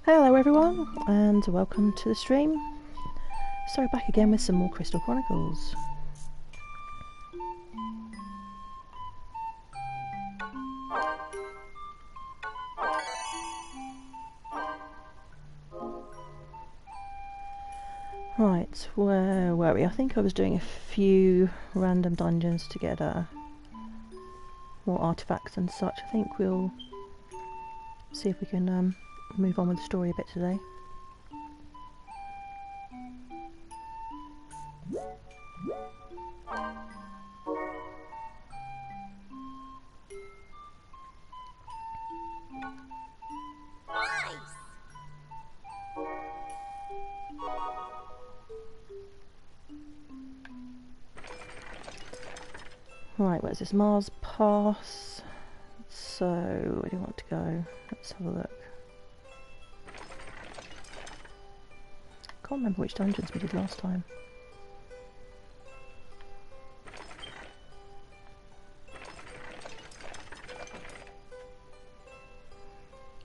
Hello everyone, and welcome to the stream. So back again with some more Crystal Chronicles. Right, where were we? I think I was doing a few random dungeons to get more artifacts and such. I think we'll see if we can move on with the story a bit today. Right, where's this? Mars Pass. So, where do you want to go? Let's have a look. Can't remember which dungeons we did last time.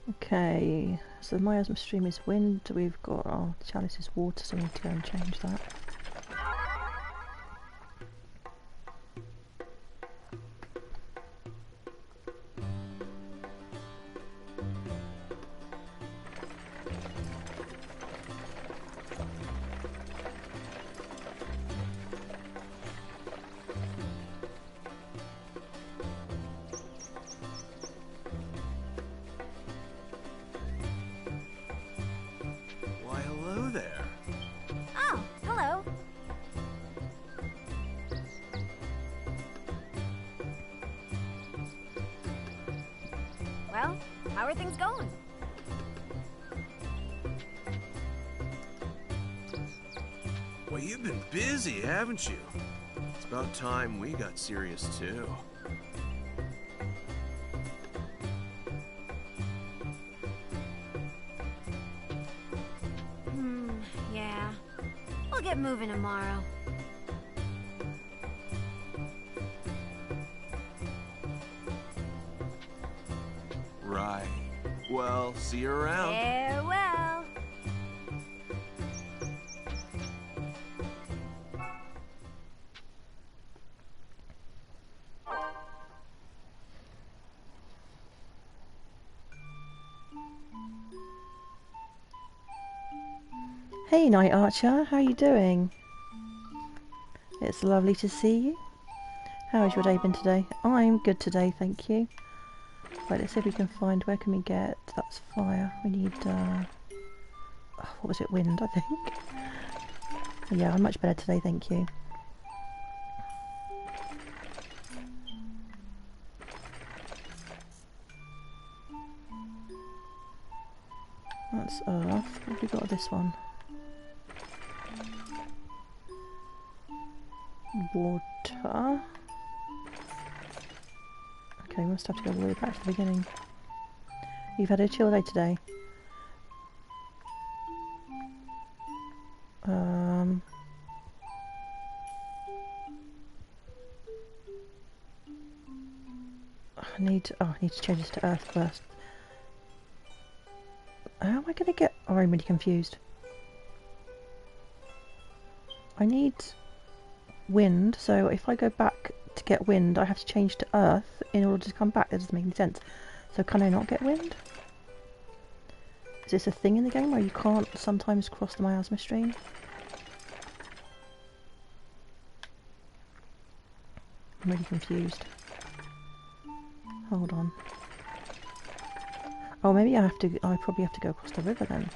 Okay, so the miasma stream is wind. We've got our chalice is water, so we need to go and change that. Well, how are things going? Well, you've been busy, haven't you? It's about time we got serious, too. Yeah. We'll get moving tomorrow. Right. Well, see you around. Farewell. Hey Night Archer, how are you doing? It's lovely to see you. How has your day been today? I'm good today, thank you. Right, let's see if we can find, where can we get, that's fire. We need, what was it, wind, I think. Yeah, I'm much better today, thank you. That's earth. What have we got this one? Water. Okay, we must have to go all the way back to the beginning. You've had a chill day today. I need to change this to earth first. How am I going to get... Oh, I'm really confused. I need wind, so if I go back to get wind, I have to change to earth in order to come back. That doesn't make any sense. So can I not get wind? Is this a thing in the game where you can't sometimes cross the miasma stream? I'm really confused. Hold on. Oh, maybe I probably have to go across the river then.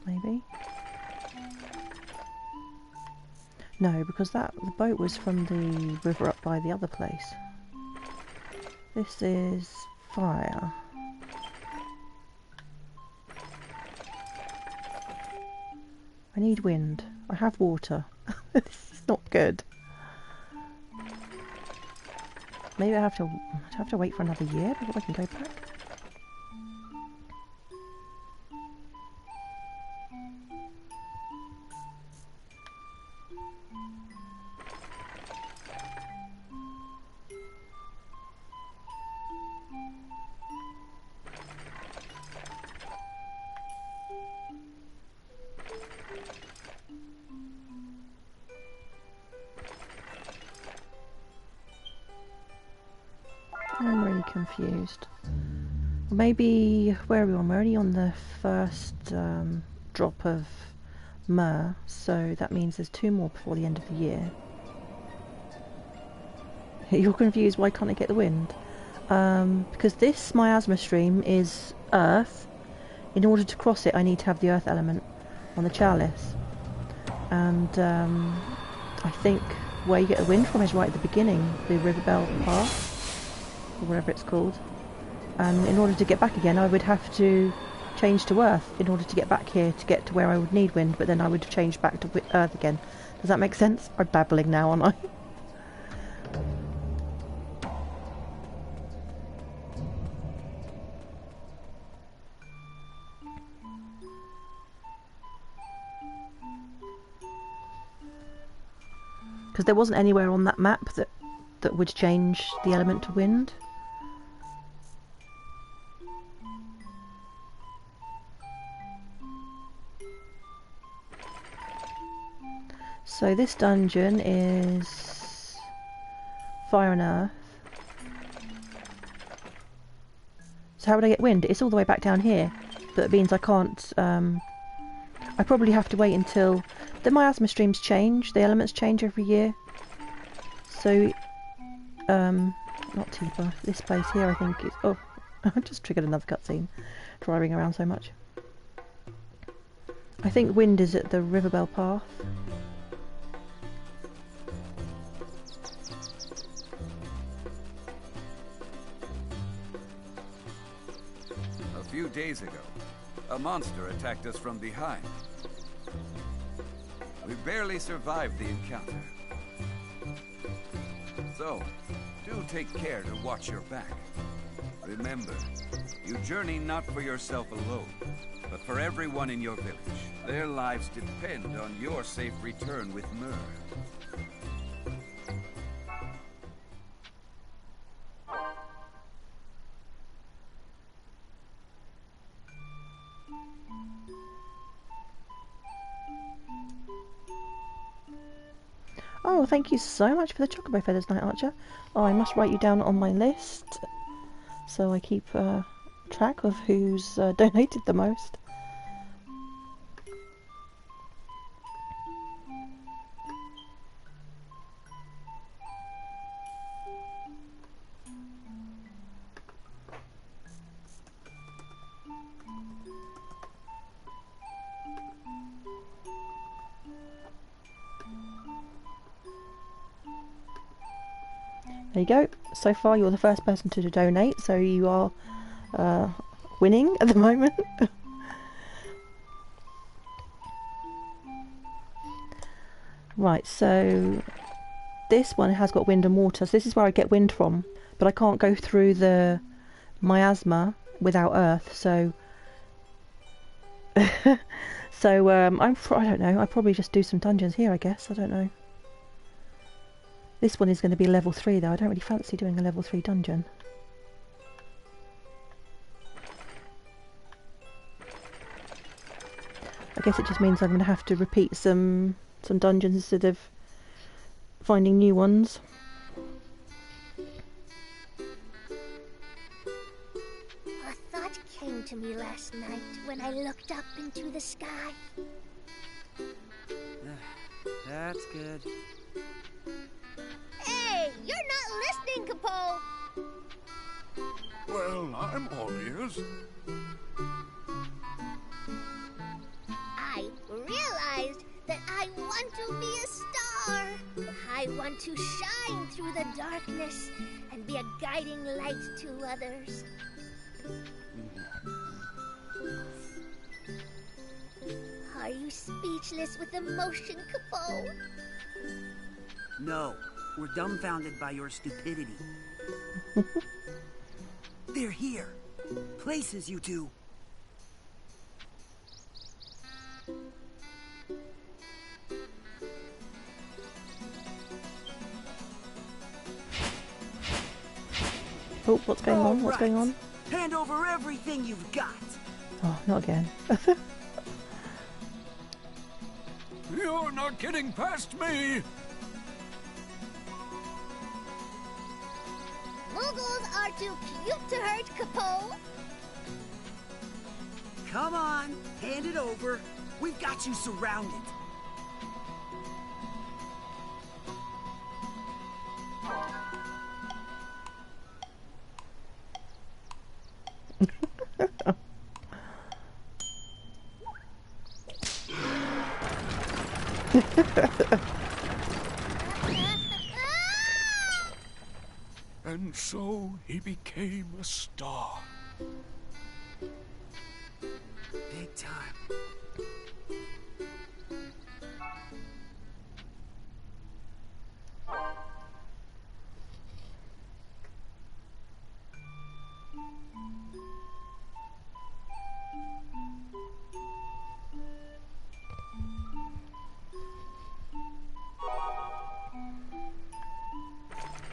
Maybe. No, because the boat was from the river up by the other place. This is fire. I need wind. I have water. This is not good. Maybe I have to wait for another year before I can go back. confused. Maybe, where are we on? We're only on the first drop of myrrh, so that means there's 2 more before the end of the year. You're confused, why can't I get the wind? Because this miasma stream is earth. In order to cross it, I need to have the earth element on the chalice. And I think where you get the wind from is right at the beginning, the Riverbell Path, or whatever it's called. And in order to get back again, I would have to change to earth in order to get back here to get to where I would need wind, but then I would have changed back to earth again. Does that make sense? I'm babbling now, aren't I? Because there wasn't anywhere on that map that would change the element to wind. So this dungeon is fire and earth. So how would I get wind? It's all the way back down here, but it means I can't. I probably have to wait until the miasma streams change. The elements change every year. So, not Tiba. This place here, I think is. Oh, I just triggered another cutscene. Driving around so much. I think wind is at the Riverbell Path. A few days ago, a monster attacked us from behind. We barely survived the encounter. So, do take care to watch your back. Remember, you journey not for yourself alone, but for everyone in your village. Their lives depend on your safe return with myrrh. Oh, thank you so much for the chocobo feathers, Night Archer. Oh, I must write you down on my list so I keep track of who's donated the most. There you go. So far you're the first person to donate, so you are winning at the moment. Right, so this one has got wind and water, so this is where I get wind from, but I can't go through the miasma without earth, so so I don't know, I'll probably just do some dungeons here, I guess. I don't know. This one is going to be level 3 though. I don't really fancy doing a level 3 dungeon. I guess it just means I'm going to have to repeat some dungeons instead of finding new ones. A thought came to me last night when I looked up into the sky. That's good. Hey, you're not listening, Capo! Well, I'm all ears. I realized that I want to be a star. I want to shine through the darkness and be a guiding light to others. Are you speechless with emotion, Capo? No, we're dumbfounded by your stupidity. They're here. Places, you two. Oh, what's going on? What's going on? Hand over everything you've got. Oh, not again. You're not getting past me. Move Muggles are too cute to hurt, Capo. Come on, hand it over. We've got you surrounded. And so he became a star. Big time.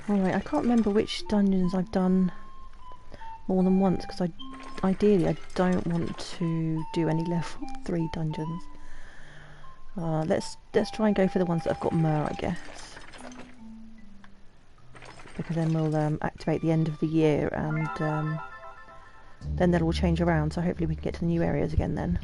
Alright, I can't remember which dungeons I've done more than once, because ideally I don't want to do any level 3 dungeons. Let's try and go for the ones that have got Myrrh, I guess. Because then we'll activate the end of the year, and then they'll all change around, so hopefully we can get to the new areas again then.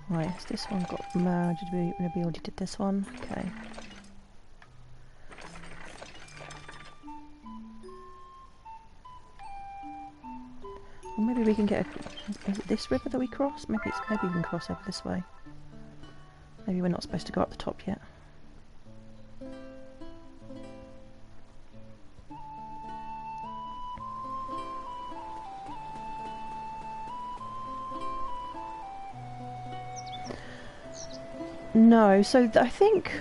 Right, has this one got merged? We already did this one. Okay. Well, maybe we can get a... Is it this river that we cross? Maybe we can cross over this way. Maybe we're not supposed to go up the top yet. No, so I think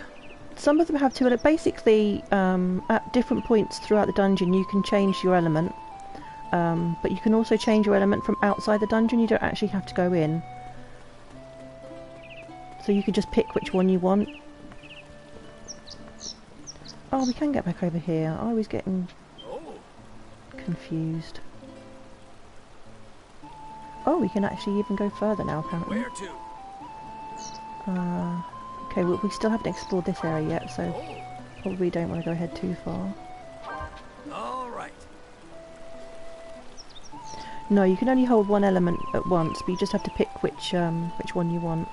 some of them have to. Basically, at different points throughout the dungeon, you can change your element, but you can also change your element from outside the dungeon. You don't actually have to go in, so you can just pick which one you want. Oh, we can get back over here. I was getting confused. Oh, we can actually even go further now, apparently. Where to? Okay, well, we still haven't explored this area yet, so probably don't want to go ahead too far. All right. No, you can only hold one element at once, but you just have to pick which one you want.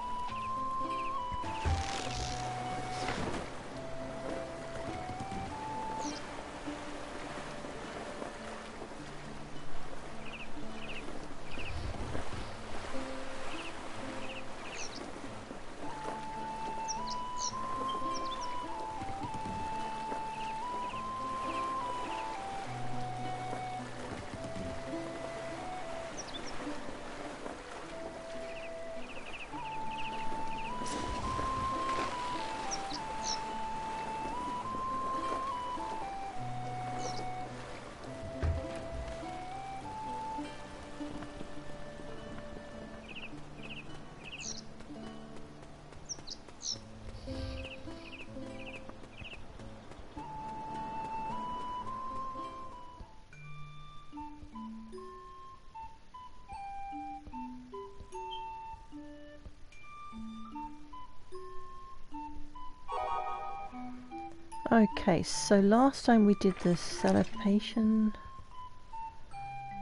Okay, so last time we did the celebration.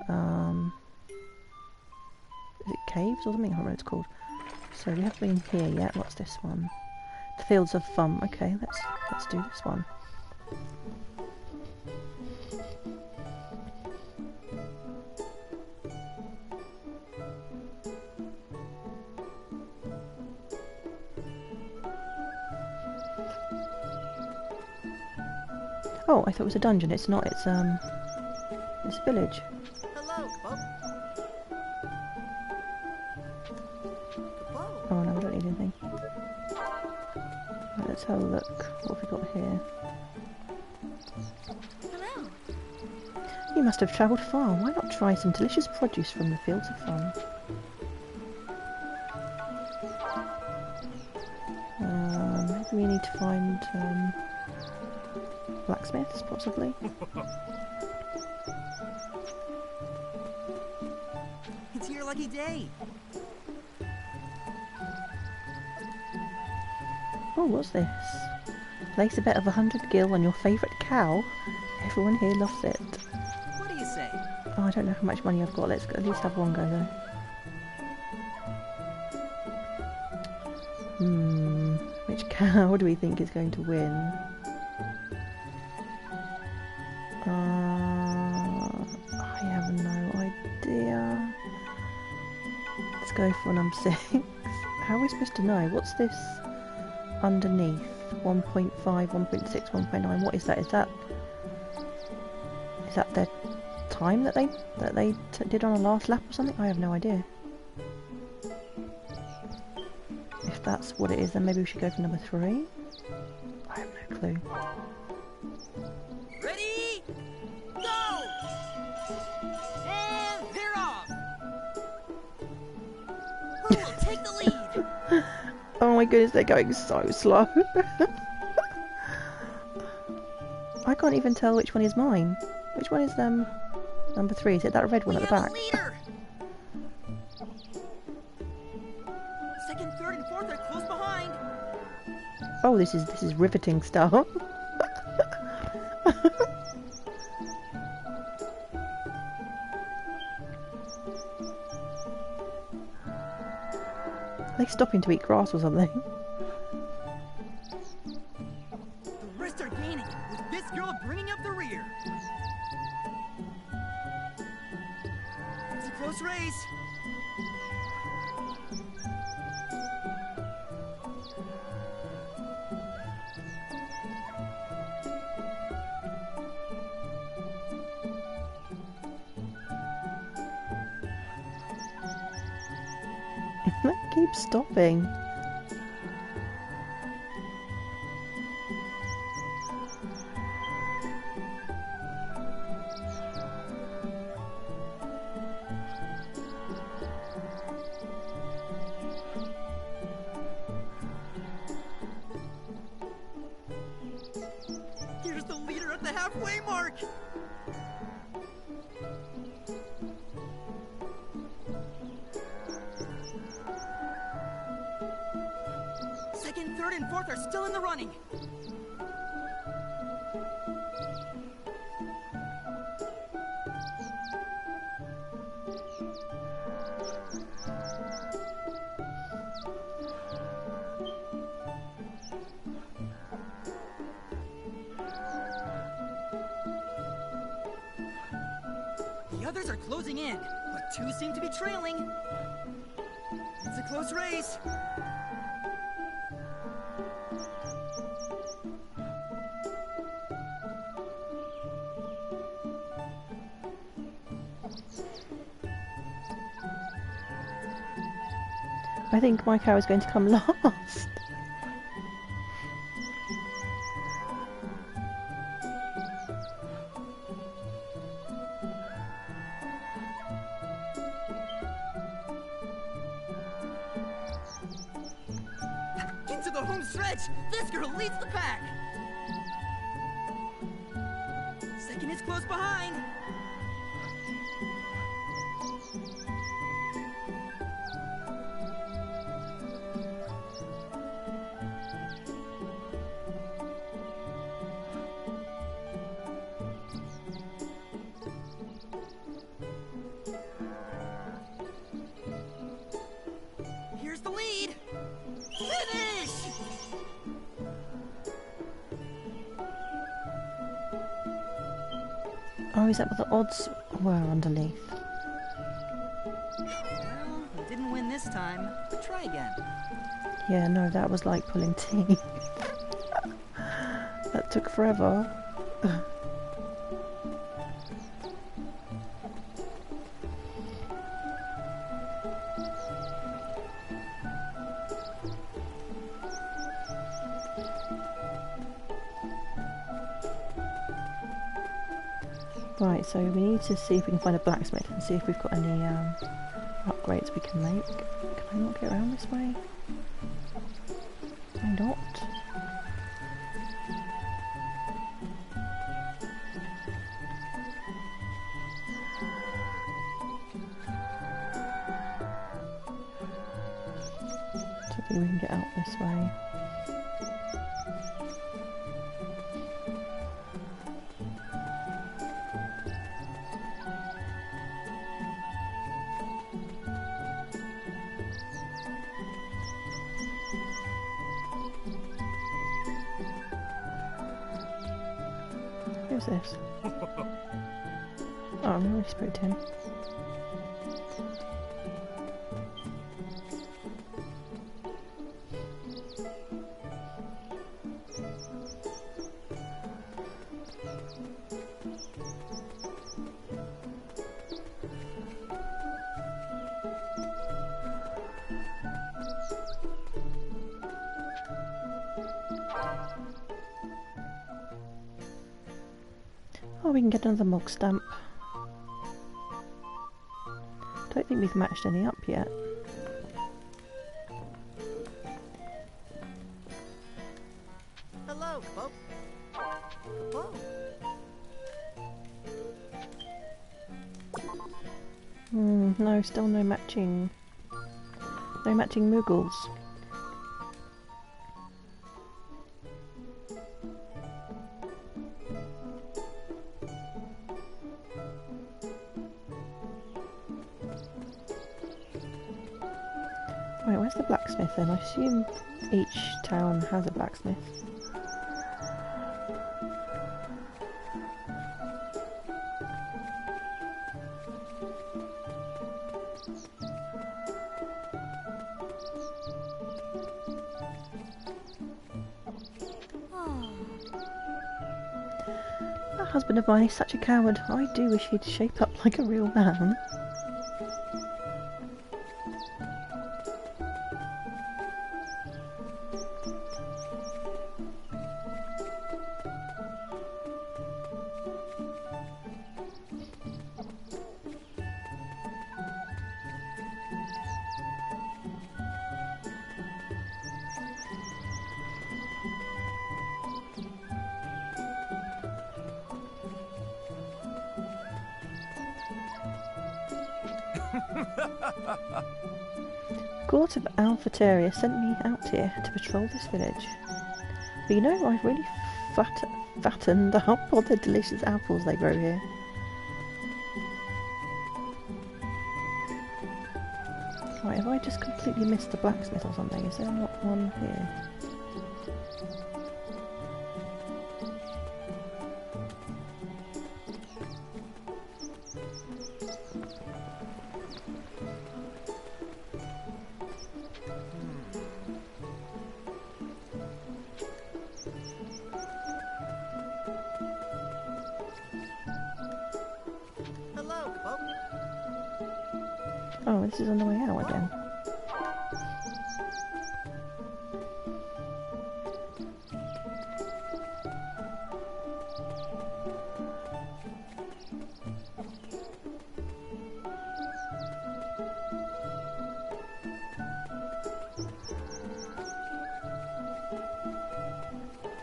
Is it caves or something? I don't know what it's called. So we haven't been here yet. What's this one? The Fields of Fun. Okay, let's do this one. Oh, I thought it was a dungeon. It's not. It's a village. Hello, Bob. Oh no, we don't need anything. Right, let's have a look. What have we got here? Hello. You must have travelled far. Why not try some delicious produce from the fields of fun? Maybe we need to find blacksmiths, possibly. It's your lucky day. Oh, what's this? Place a bet of 100 gil on your favourite cow. Everyone here loves it. What do you say? Oh, I don't know how much money I've got. Let's at least have one go though. Which cow do we think is going to win? I have no idea. Let's go for number 6. How are we supposed to know? What's this underneath? 1.5, 1.6, 1.9. What is that? Is that their time that they did on a last lap or something? I have no idea. If that's what it is, then maybe we should go for number 3. I have no clue. Ready? Go! And they're off! Who will take the lead? Oh my goodness, they're going so slow. I can't even tell which one is mine. Which one is number 3? Is it that red one at the back? Leader. Second, third, and fourth are close behind. Oh, this is riveting stuff. Are they stopping to eat grass or something? The rest are gaining, with this girl bringing up the rear. It's a close race. They keep stopping. Here's the leader at the halfway mark. Second, third, and fourth are still in the running. The others are closing in, but 2 seem to be trailing. It's a close race. I think my cow is going to come last. Into the home stretch! This girl leads the pack! Second is close behind! Here's the lead! Finish! Oh, is that what the odds were underneath? Well, you didn't win this time. Try again. Yeah, no, that was like pulling teeth. That took forever. Right, so we need to see if we can find a blacksmith and see if we've got any upgrades we can make. Can I not get around this way? Why not? So maybe we can get out this way. Who's this? Oh, I already spoke to him. Oh, we can get another mog stamp. Don't think we've matched any up yet. Hello, Bo. Whoa. No, still no matching. No matching Muggles. Right, where's the blacksmith then? I assume each town has a blacksmith. That husband of mine is such a coward. I do wish he'd shape up like a real man. Court of Alphateria sent me out here to patrol this village. But you know, I've really fattened up all the delicious apples they grow here. Right, have I just completely missed the blacksmith or something? Is there not one here? Oh, this is on the way out again.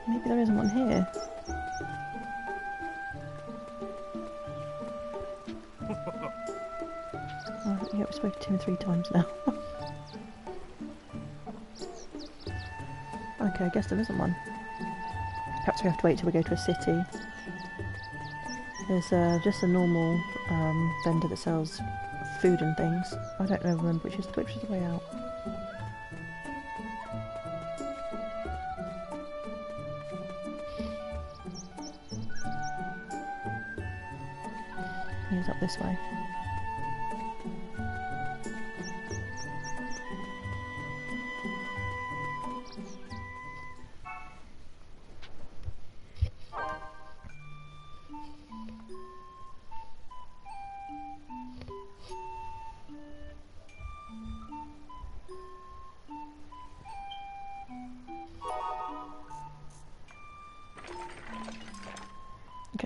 Maybe there isn't one here. Oh, yeah, we've spoken to him 3 times now. Okay, I guess there isn't one. Perhaps we have to wait till we go to a city. There's just a normal vendor that sells food and things. I don't know, remember which is the way out. He's up this way.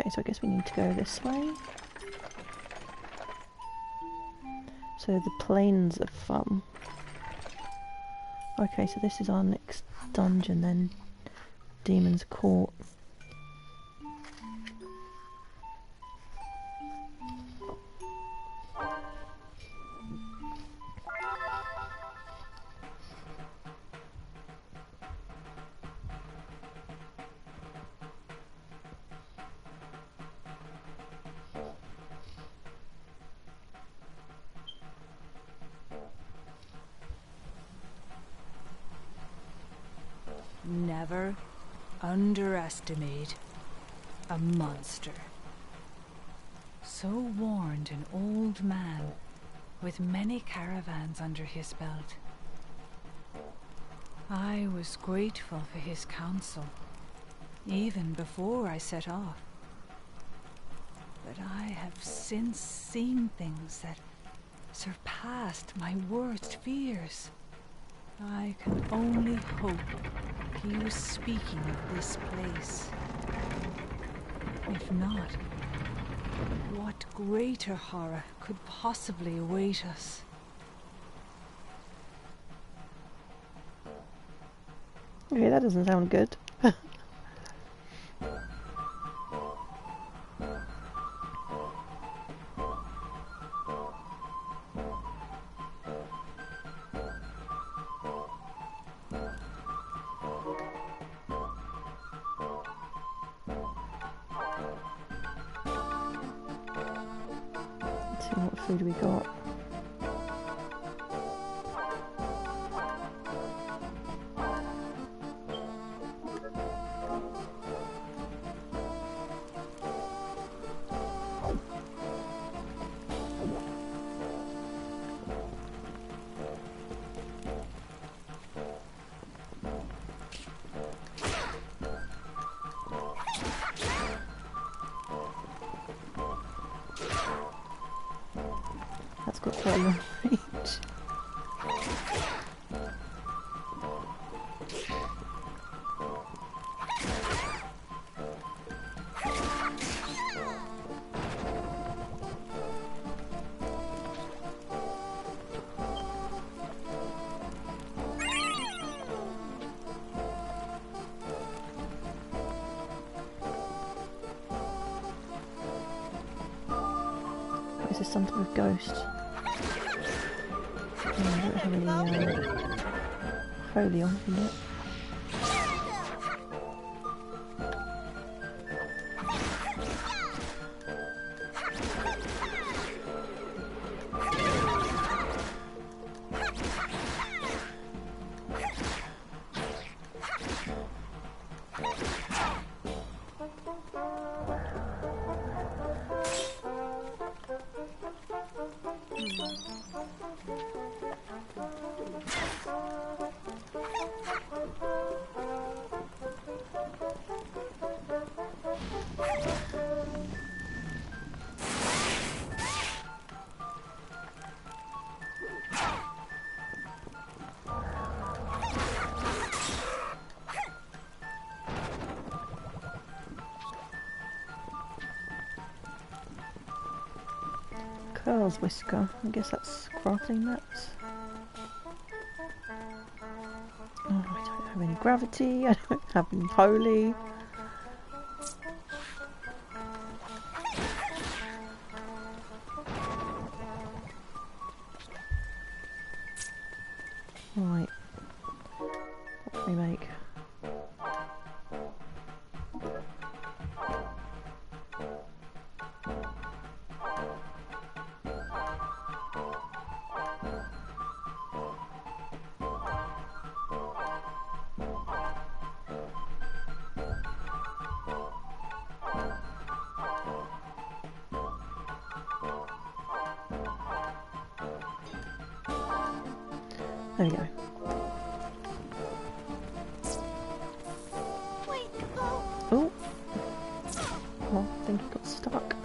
Okay, so I guess we need to go this way. So the plains of fun. Okay, so this is our next dungeon then. Demon's Court. Never underestimate a monster. So warned an old man with many caravans under his belt. I was grateful for his counsel, even before I set off. But I have since seen things that surpassed my worst fears. I can only hope he was speaking of this place. If not, what greater horror could possibly await us? Okay, that doesn't sound good. Let's see what food we got. That's got quite a long reach. Is this some sort of ghost? I don't have any holy on yet. Curls whisker. I guess that's crafting mats. Oh, I don't have any gravity. I don't have any holy. Right. What can we make? There we go. Wait, oh, Oh! Oh, I think he got stuck.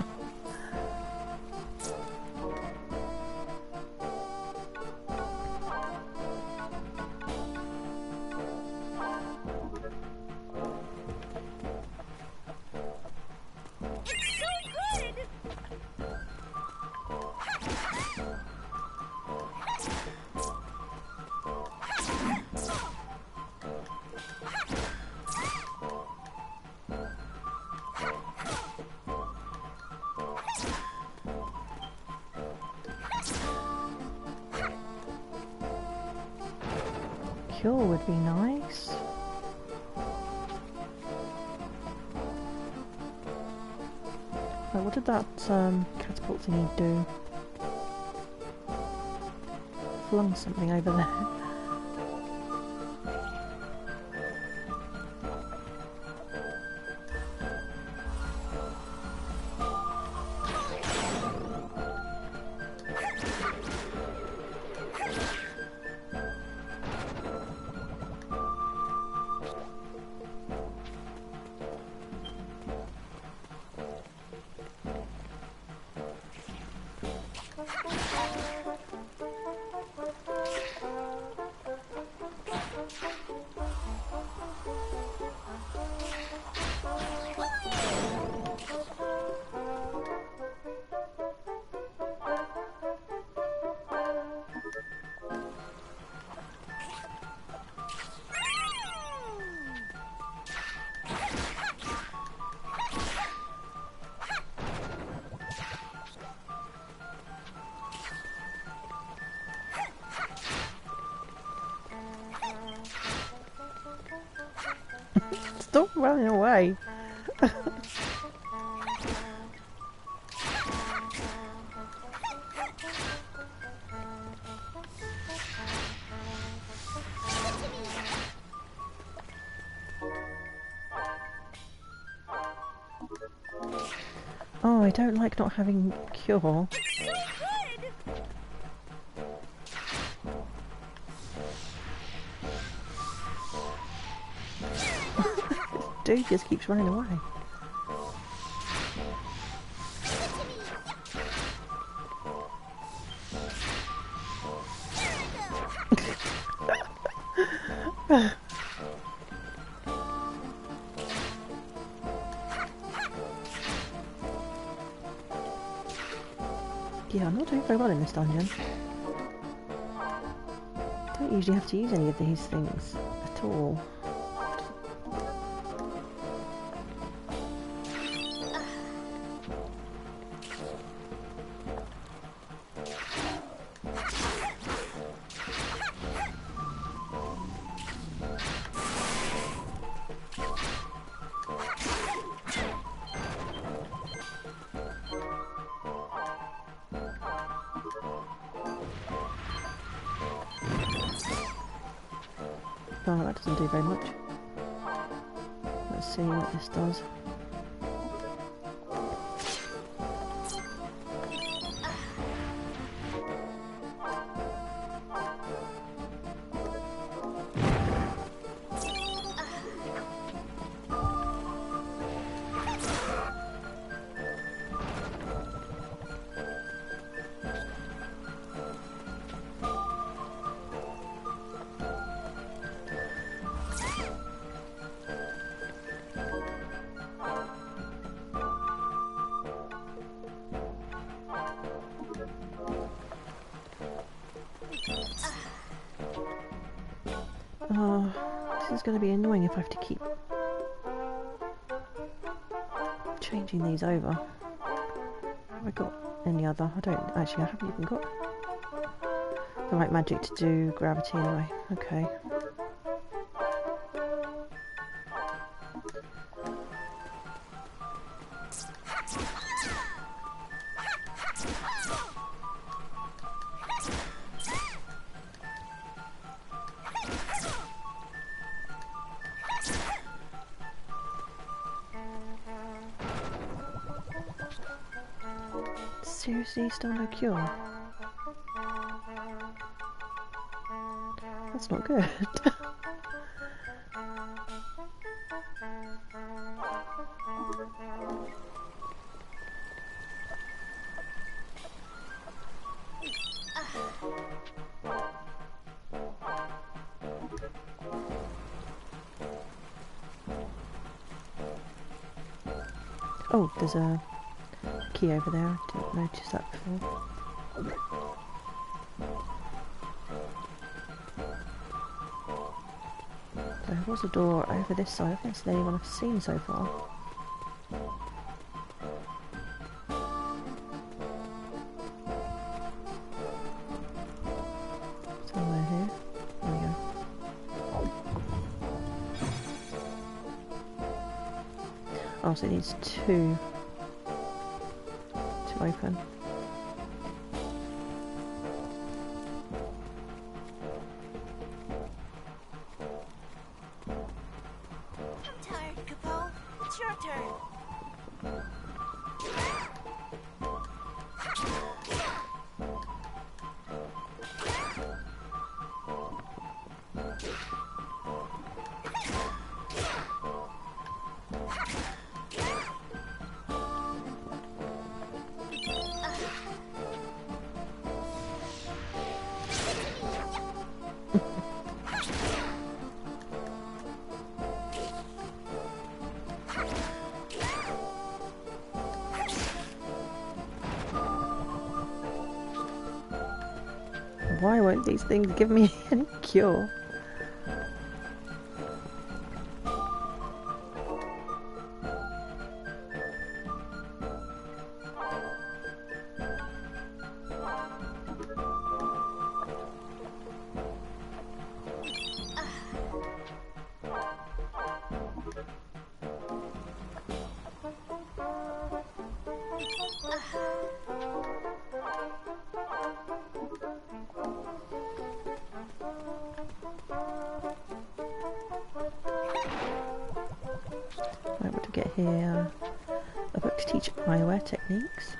it's cure would be nice. Right, what did that catapult thingy do? Flung something over there. Stop running away. Oh, I don't like not having cure. Dude just keeps running away. Yeah, I'm not doing very well in this dungeon. Don't usually have to use any of these things at all. Oh, that doesn't do very much. Let's see what this does. Oh, this is going to be annoying if I have to keep changing these over. Have I got any other? I don't actually, I haven't even got the right magic to do gravity anyway. Okay. Seriously, still no cure? That's not good. Oh, there's a key over there. I didn't notice that before. There was a door over this side. I think it's the only one I've seen so far. Somewhere here. There we go. Oh, so it needs two to open. I'm tired, Capo. It's your turn. Why won't these things give me any cure? Right, what to get here? A book to teach eyewear techniques.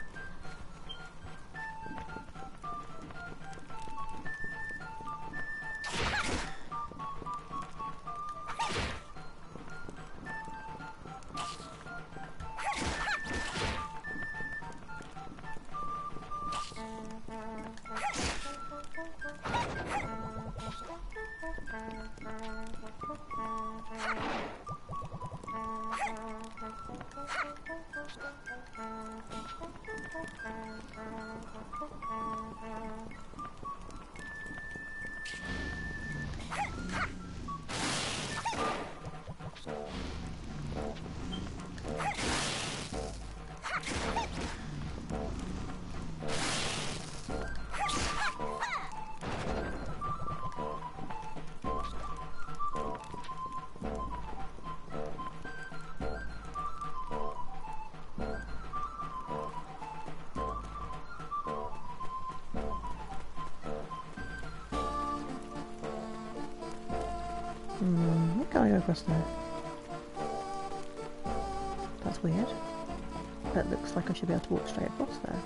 What can I go across there? That's weird. That looks like I should be able to walk straight across there.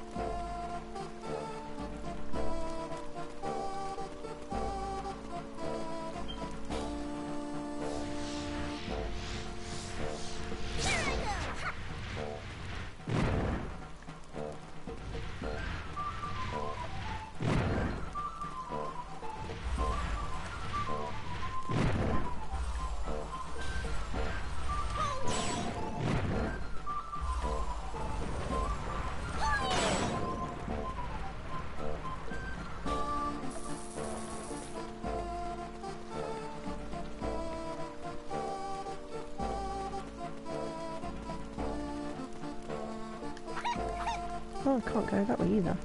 Oh, I can't go that way either.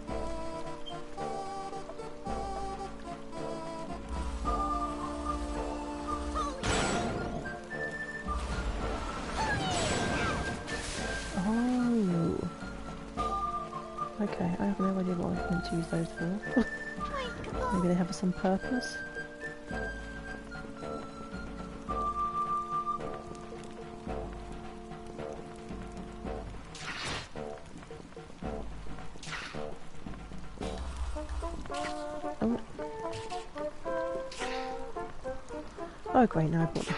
Oh. Okay, I have no idea what I was meant to use those for. Maybe they have some purpose. Oh great, now I've got the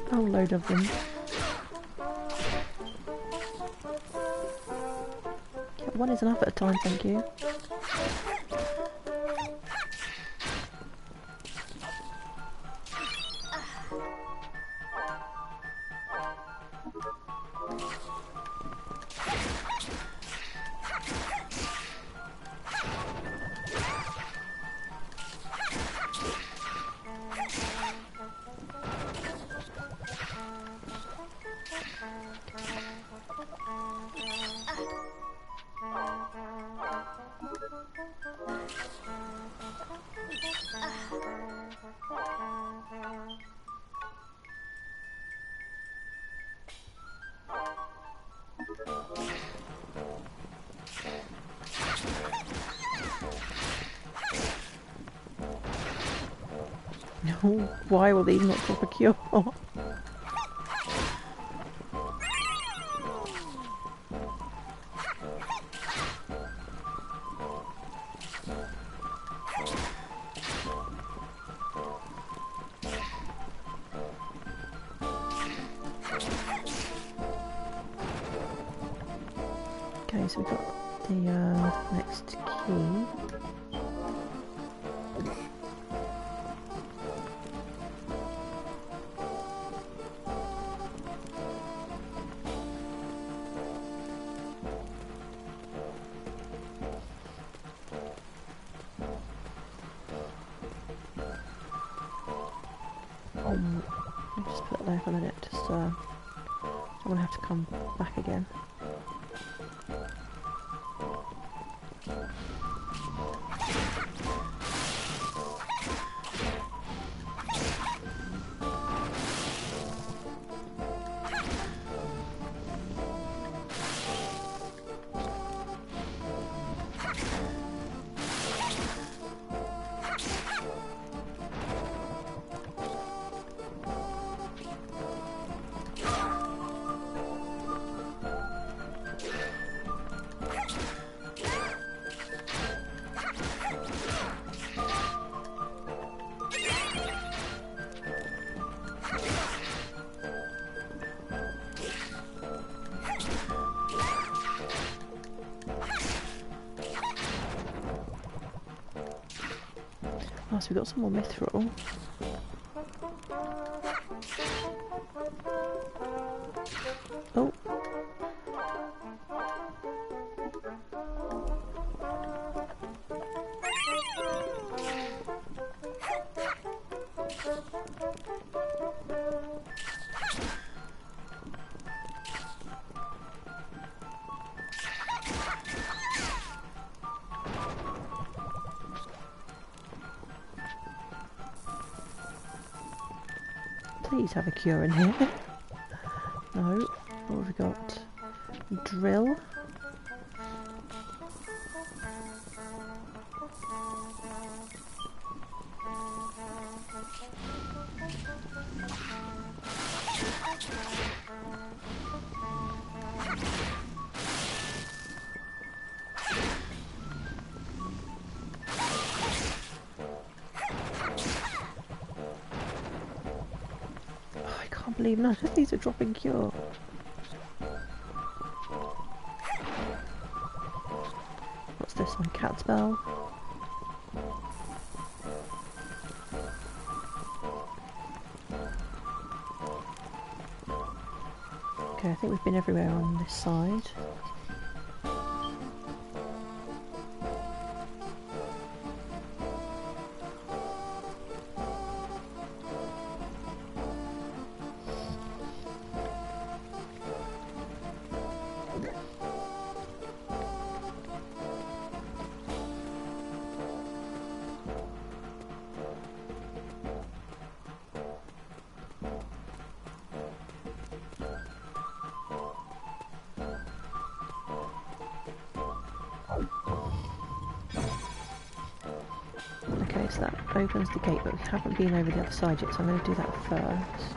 whole load of them. Yeah, one is enough at a time, thank you. Why will these not drop a cure? Okay, so we've got the next key. I'll just put it there for a minute, just don't want to have to come back again. Oh, so we've got some more mithril. Oh. Please have a cure in here. No. What have we got? Drill. I can't believe none of these are dropping cure. What's this one? Cat's bell. Okay, I think we've been everywhere on this side. Okay, so that opens the gate, but we haven't been over the other side yet, so I'm going to do that first.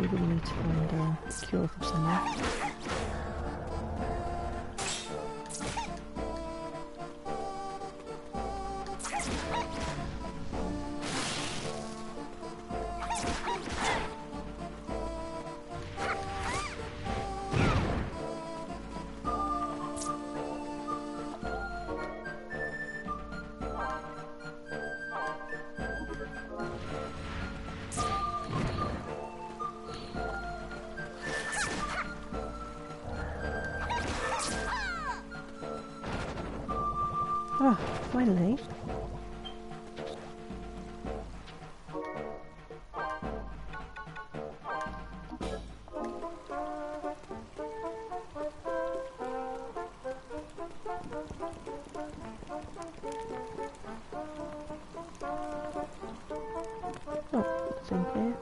We really need to find a cure from somewhere. Oh, finally. Oh, it's in here.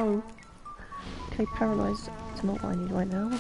no. Okay, paralysed. It's not what I need right now.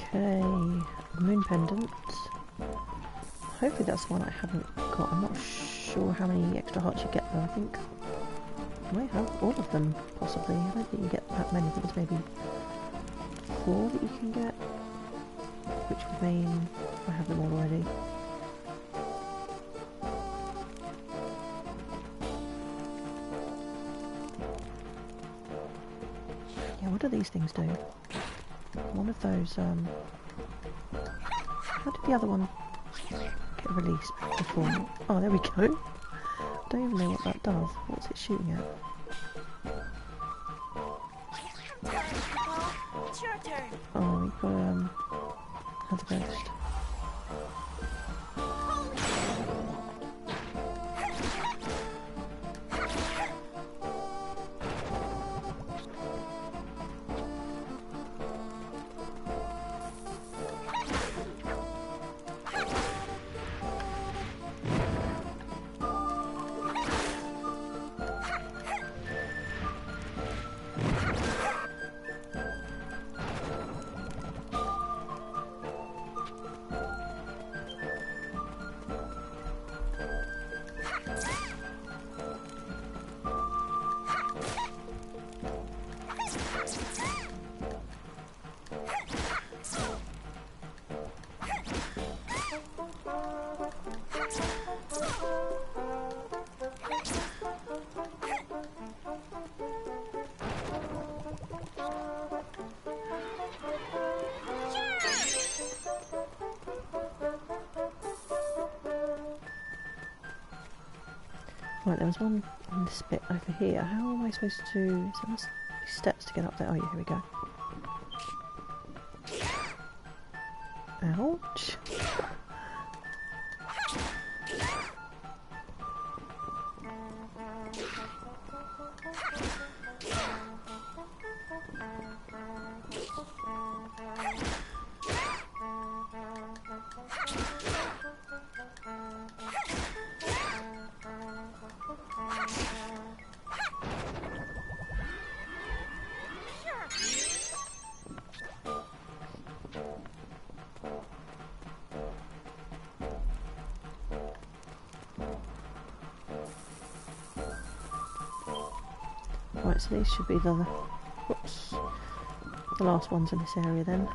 Okay, moon pendant. Hopefully that's one I haven't got. I'm not sure how many extra hearts you get though. I think I might have all of them, possibly. I don't think you get that many. I think it's maybe 4 that you can get, which would mean I have them all already. Yeah, what do these things do? One of those, how did the other one get released before? Oh, there we go. I don't even know what that does. What's it shooting at? It's your turn. Oh, we've got, another ghost. Right, there was one on this bit over here. How am I supposed to... So there must be steps to get up there. Oh yeah, here we go. Ouch. Right, so these should be the... Whoops. The last ones in this area then.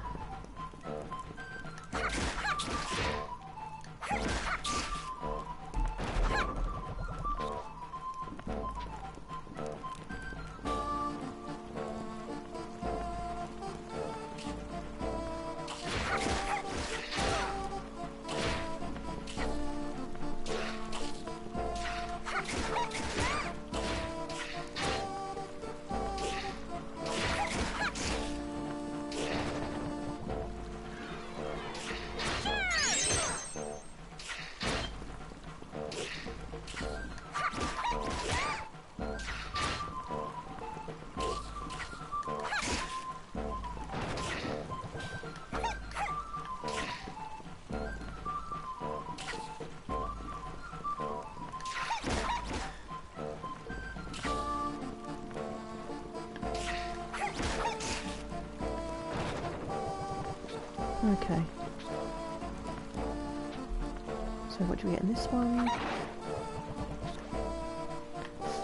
Okay. So what do we get in this one?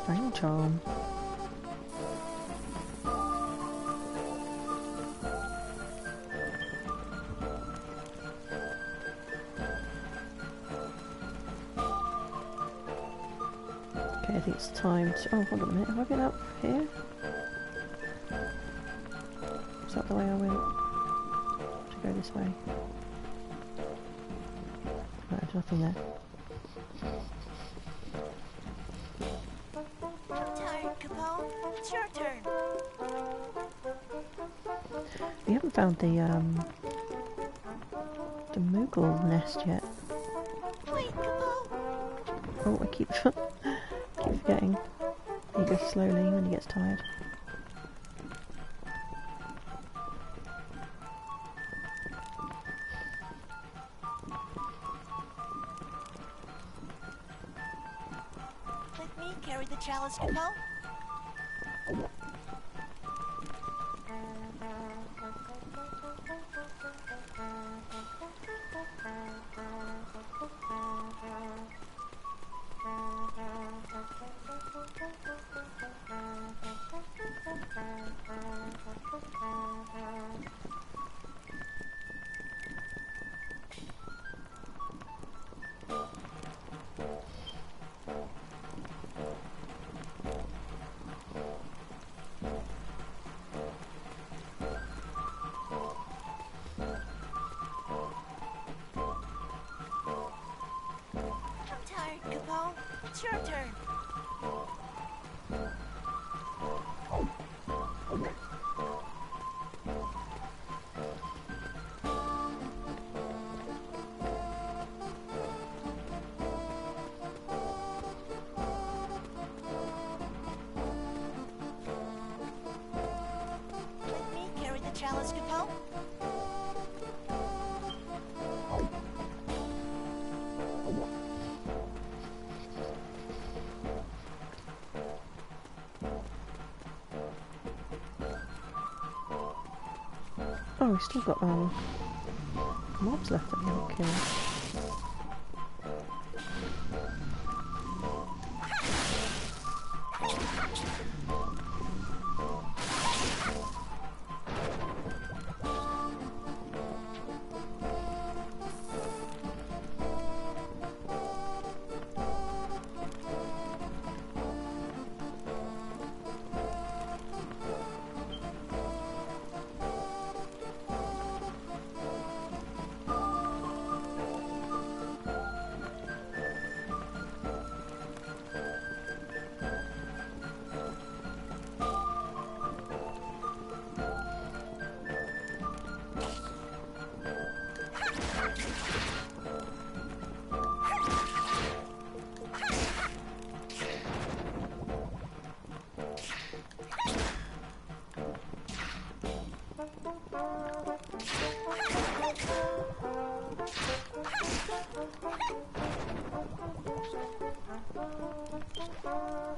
Fang charm. Okay, I think it's time to... Oh, hold on a minute. Have I been up here? Is that the way I went? Go this way. Right, there's nothing there. I'm tired, Capo. it's your turn. We haven't found the Moogle nest yet. Wait, Capo. Oh, I keep keep forgetting. He goes slowly when he gets tired. Let me carry the chalice, Capo. I'm tired, Capo. It's your turn. Let me carry the chalice, Capo. Oh, we've still got mobs left that we haven't killed.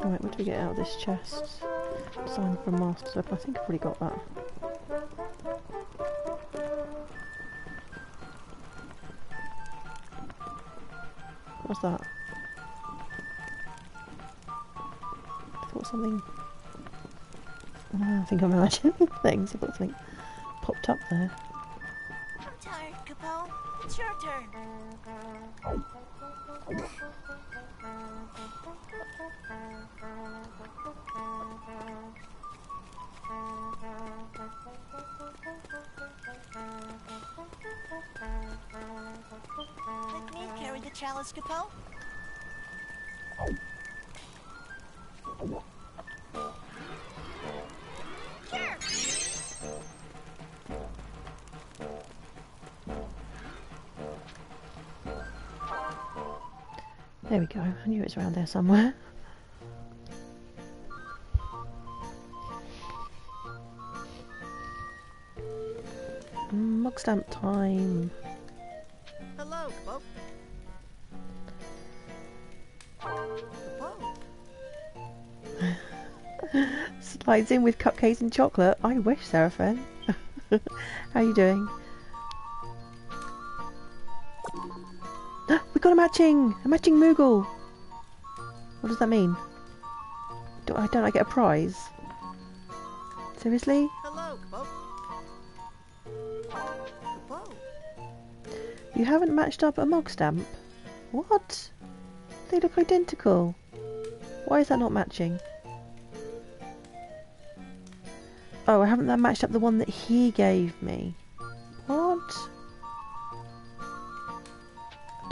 Right, what do we get out of this chest? Sign from Master's Weapon. I think I've already got that. What's that? I thought something... I think I'm imagining things. I thought something popped up there. I'm tired, Capo. It's your turn. Let me carry the chalice, Capo. Here. There we go. I knew it was around there somewhere. Mug stamp time. Hello, Capo. Capo. Slides in with cupcakes and chocolate. I wish, Seraphine. How you doing? We got a matching Moogle. What does that mean? Don't I get a prize? Seriously? Hello, Capo. Capo. You haven't matched up a mog stamp? What? They look identical. Why is that not matching? Oh, I haven't matched up the one that he gave me. What?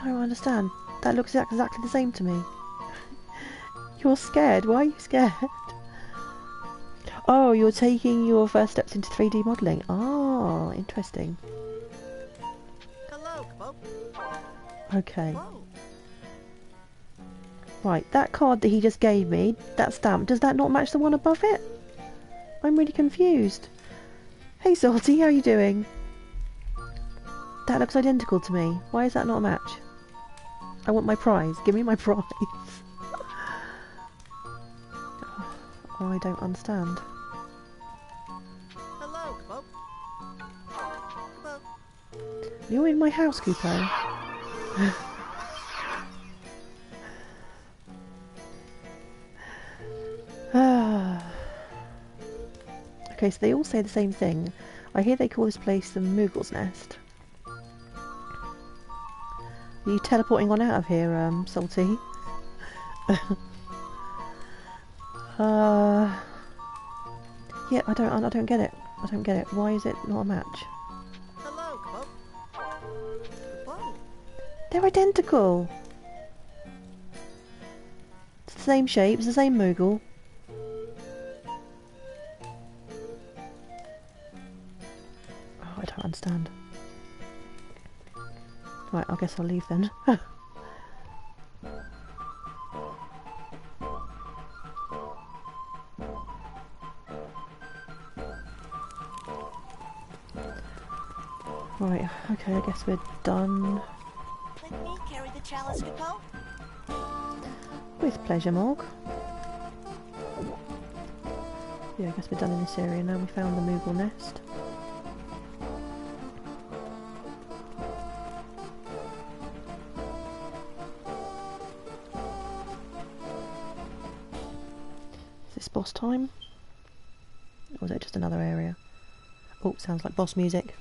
I don't understand. That looks exactly the same to me. You're scared. Why are you scared? Oh, you're taking your first steps into 3D modelling. Ah, interesting. Hello, Bo. Okay. Whoa. Right, that card that he just gave me, that stamp, does that not match the one above it? I'm really confused. Hey Salty, how are you doing? That looks identical to me. Why is that not a match? I want my prize. Give me my prize. I don't understand. Hello, Bo. Bo. You're in my house, Kupo. Okay, so they all say the same thing. I hear they call this place the Moogle's Nest. Are you teleporting on out of here, Salty? Yeah, I don't get it. I don't get it. Why is it not a match? Hello, Bo. Bo. They're identical. It's the same shape. It's the same Moogle. Oh, I don't understand. Right, I guess I'll leave then. Right, okay, I guess we're done. Let me carry the chalice, Kupo. With pleasure, Morg. Yeah, I guess we're done in this area now. We found the Moogle nest. Is this boss time? Or is it just another area? Oh, sounds like boss music.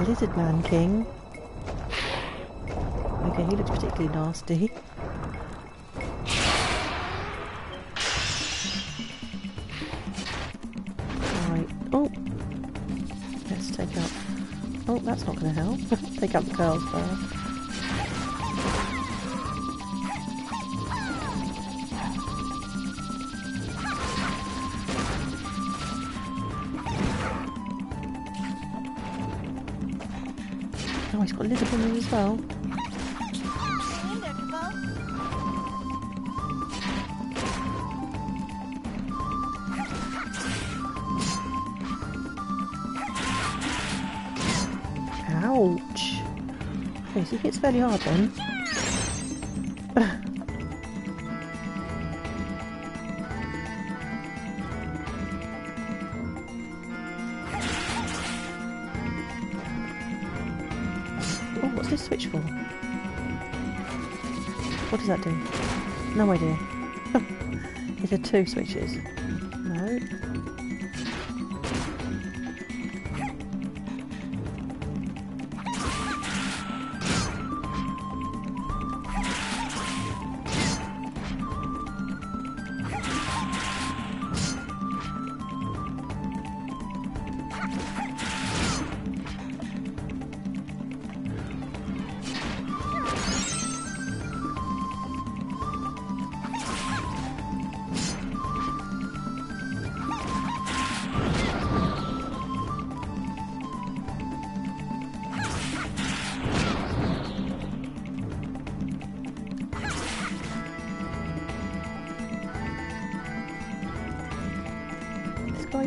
Lizard Man King. Okay, he looks particularly nasty. Right. Oh! Let's take up... Oh, that's not going to help. Take up the girls first. Oh, he's got lizard woman as well. Hang in there, Kupo. Ouch! Okay, so he hits fairly hard then. Oh, what's this switch for? What does that do? No idea. Is there two switches? No.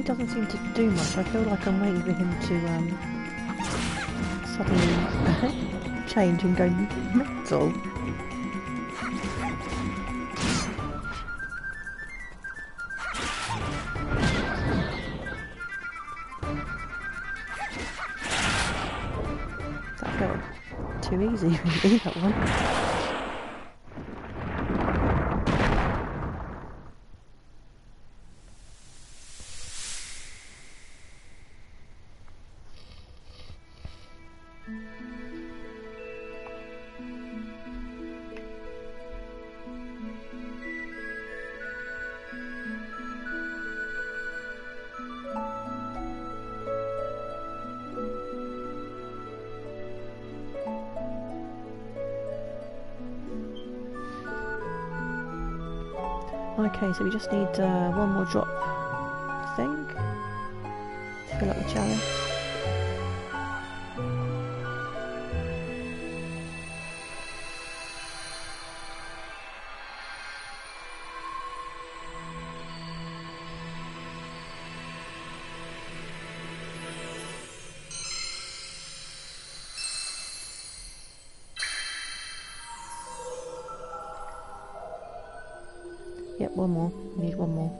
doesn't seem to do much. I feel like I'm waiting for him to suddenly change and go mental. That felt too easy, really, that one. Okay, so we just need one more drop, I think, to fill up the chalice. Yep, one more. We need one more.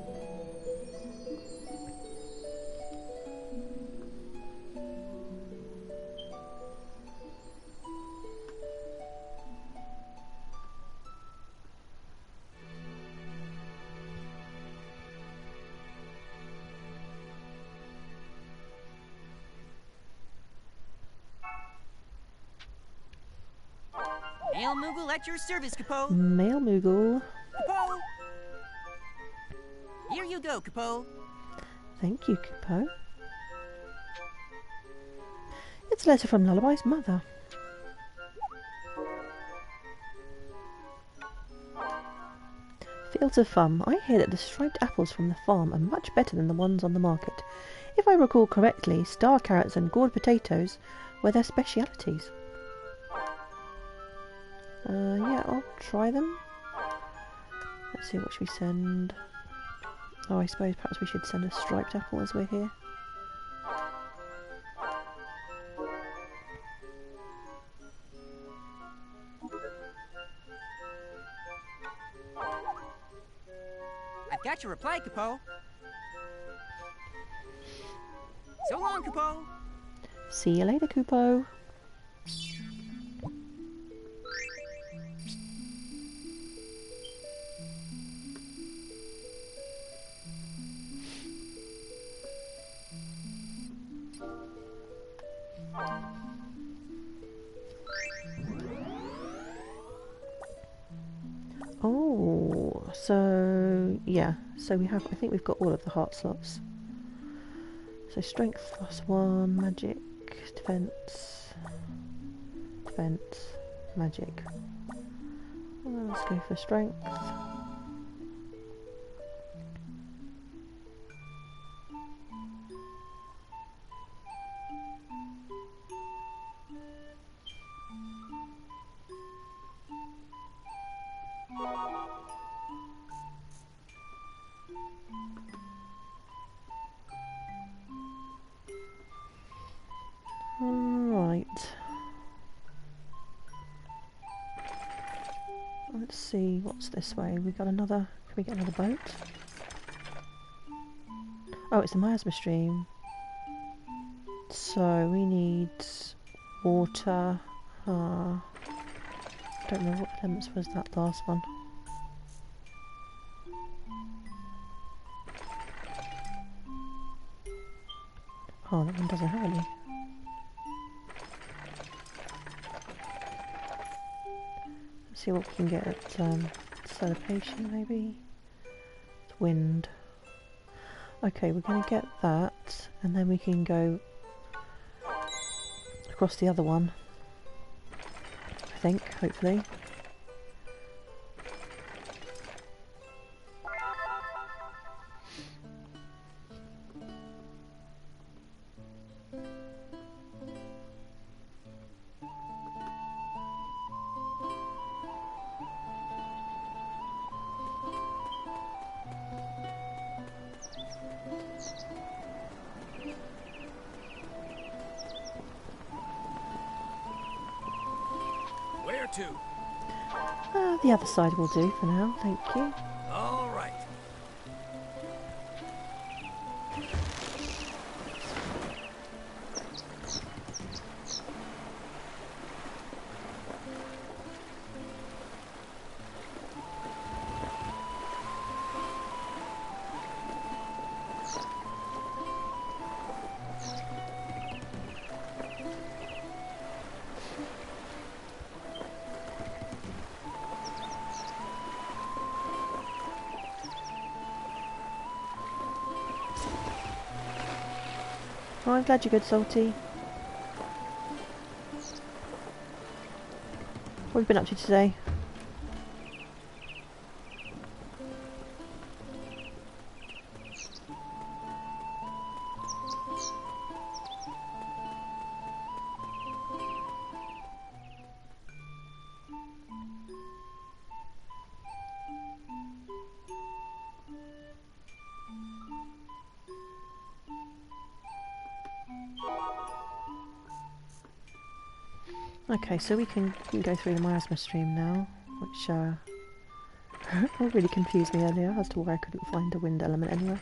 Mail Moogle at your service, Capo. Mail Moogle. Capo! Here you go, Capo. Thank you, Kupo. It's a letter from Lullaby's mother. Fields of Fun. I hear that the striped apples from the farm are much better than the ones on the market. If I recall correctly, star carrots and gourd potatoes were their specialities. Yeah, I'll try them. Let's see, what should we send? Oh, I suppose perhaps we should send a striped apple as we're here. I've got your reply, Capo. So long, Capo. See you later, Kupo. Oh, so yeah, so we have, I think we've got all of the heart slots. So strength +1, magic, defense, magic. Well, let's go for strength. Right. Let's see what's this way. We got another. Can we get another boat? Oh, it's the miasma stream. So we need water. Don't know what elements was that last one. Oh, that one doesn't have any. Let's see what we can get at solar patient, maybe. It's wind. Okay, we're going to get that, and then we can go across the other one. I think, hopefully. to? The other side will do for now, thank you. All right. Oh, I'm glad you're good, Salty. What have you been up to today? Okay, so we can go through the miasma stream now, which really confused me earlier as to why I couldn't find a wind element anywhere.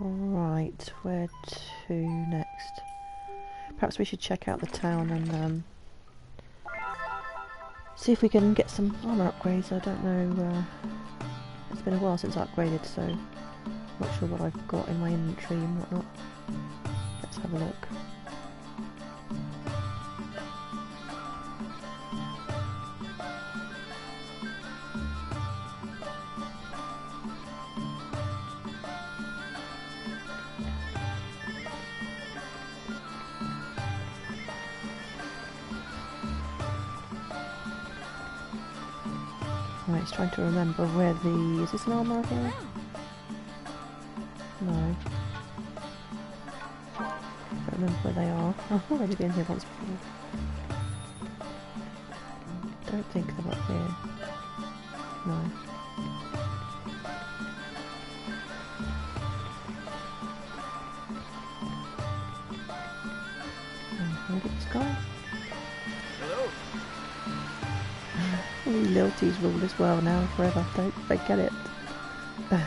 Right, where to next? Perhaps we should check out the town and see if we can get some armour upgrades. I don't know, it's been a while since I upgraded, so I'm not sure what I've got in my inventory and whatnot. Let's have a look. Right, it's trying to remember where the... Is this an armour here? No. Don't remember where they are. I've already been here once before. Don't think they're up here. No. Look at this guy. Loyalties rule as well now and forever. Don't forget it. I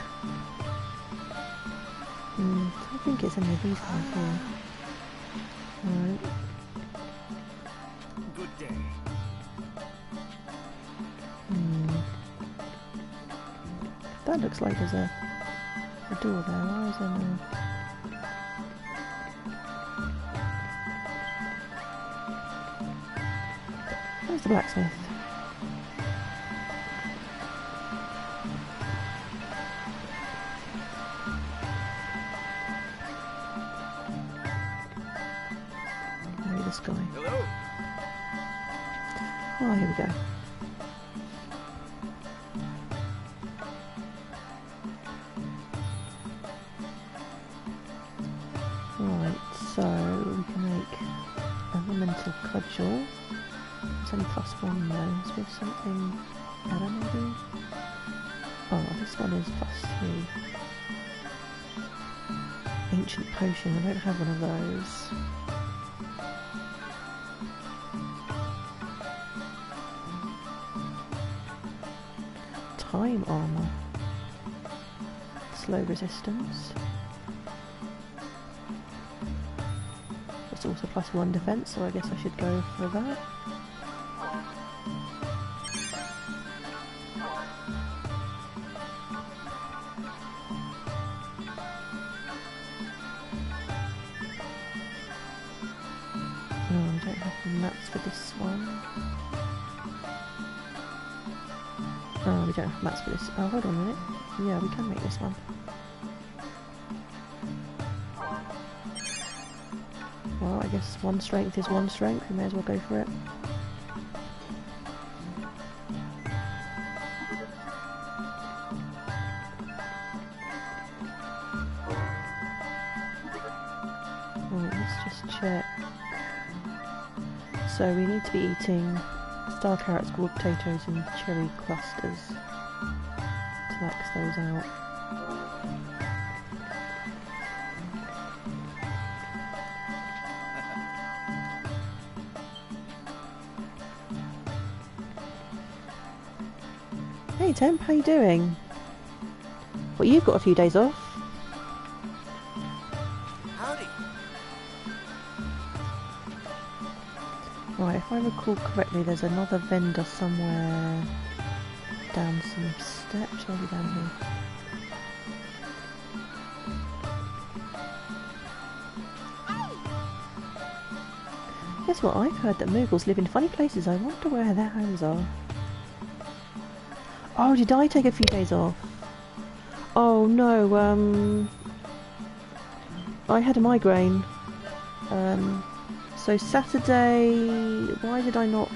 don't think it's any of these guys here. Right. Good day. That looks like there's a door there. Why is there no... Where's the blacksmith? This guy. Hello. Oh, here we go. Right, so we can make elemental cudgel. It's only +1 though. Is there something better maybe? Oh, this one is +3. Ancient potion. I don't have one of those. Time armour. Slow resistance. It's also +1 defense, so I guess I should go for that. Maps for this one. Oh, we don't have mats for this. Oh, hold on a minute. Yeah, we can make this one. Well, I guess one strength is one strength. We may as well go for it. Right, let's just check. So we need to be eating star carrots, gourd potatoes and cherry clusters to max those out. Hey Temp, how you doing? Well, you've got a few days off. Howdy. Right, if I recall correctly, there's another vendor somewhere down some steps. Maybe down here. Guess what? I've heard that Moogles live in funny places. I wonder where their homes are. Oh, did I take a few days off? Oh no, I had a migraine. So Saturday, why did I not?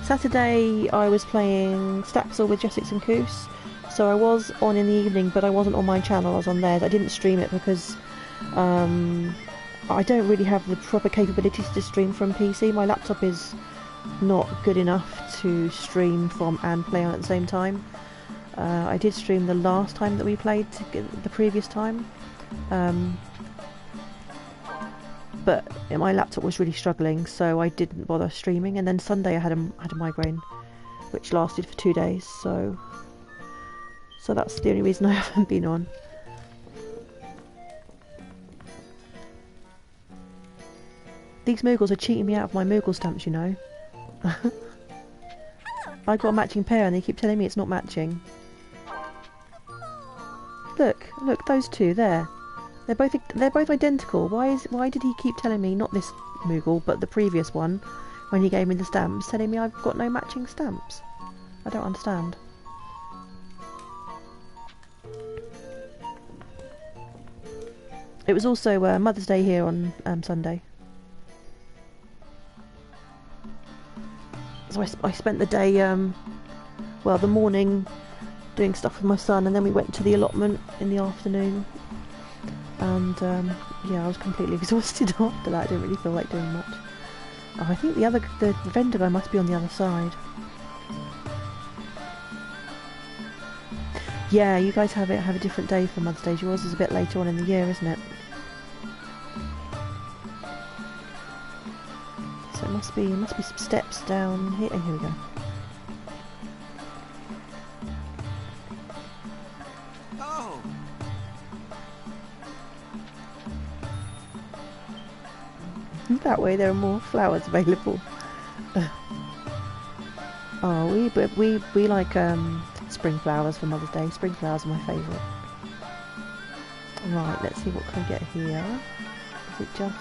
Saturday I was playing Staxel with Jessix and Koos, so I was on in the evening, but I wasn't on my channel, I was on theirs. I didn't stream it because I don't really have the proper capabilities to stream from PC. My laptop is not good enough to stream from and play on at the same time. I did stream the last time that we played, the previous time, but my laptop was really struggling, so I didn't bother streaming. And then Sunday I had a migraine, which lasted for 2 days, so that's the only reason I haven't been on. These Moogles are cheating me out of my Moogle stamps, you know. I got a matching pair and they keep telling me it's not matching. Look, those two there. They're both identical. Why did he keep telling me, not this Moogle, but the previous one, when he gave me the stamps, telling me I've got no matching stamps? I don't understand. It was also Mother's Day here on Sunday. So I spent the day, well, the morning doing stuff with my son, and then we went to the allotment in the afternoon. And yeah, I was completely exhausted after that. I didn't really feel like doing much. Oh, I think the vendor guy must be on the other side. Yeah, you guys have a different day for Mother's Day. Yours is a bit later on in the year, isn't it? So it must be some steps down here. Oh, here we go. Oh, That way there are more flowers available. Oh, we like spring flowers for Mother's Day. Spring flowers are my favourite. Right, let's see what can I get here. Is it just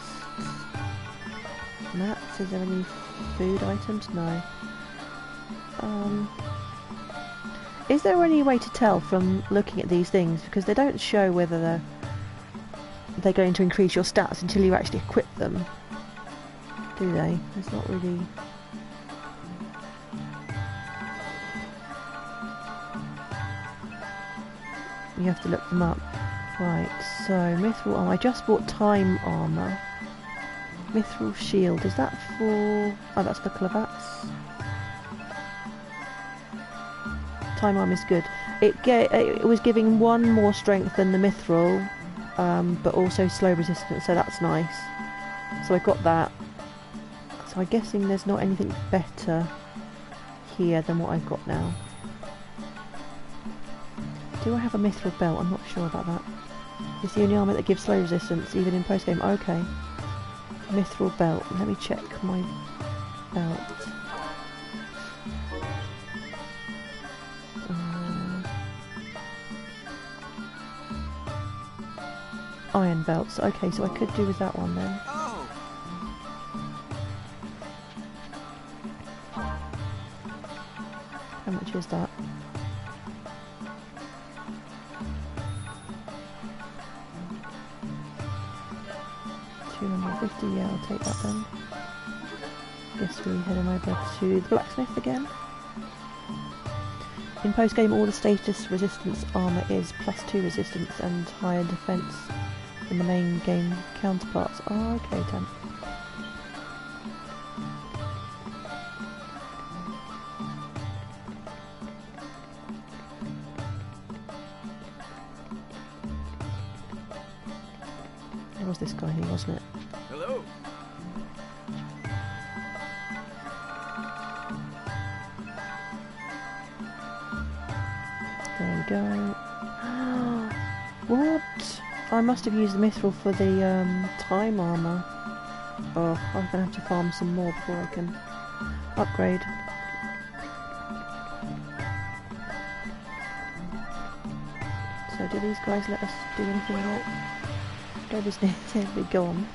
mats? Is there any food items? No. Is there any way to tell from looking at these things, because they don't show whether they're going to increase your stats until you actually equip them, do they? There's not really... You have to look them up. Right, so Mithril armor. I just bought time armor. Mithril shield. Is that for... Oh, that's for Clavats. Time armor is good. It was giving one more strength than the Mithril, but also slow resistance, so that's nice. So I got that. So I'm guessing there's not anything better here than what I've got now. Do I have a Mithril belt? I'm not sure about that. It's the only armour that gives slow resistance, even in post-game. Okay. Mithril belt. Let me check my belt. Iron belts. Okay, so I could do with that one then. oh. How much is that? 250, yeah, I'll take that then. Guess we head on over to the blacksmith again. In post-game, all the status resistance armour is +2 resistance and higher defence than the main game counterparts. Oh, okay, then. It was this guy here, wasn't it? Hello. There we go. What? I must have used the mithril for the time armour. Oh, I'm going to have to farm some more before I can upgrade. So do these guys let us do anything with it? Nobody's near to be gone.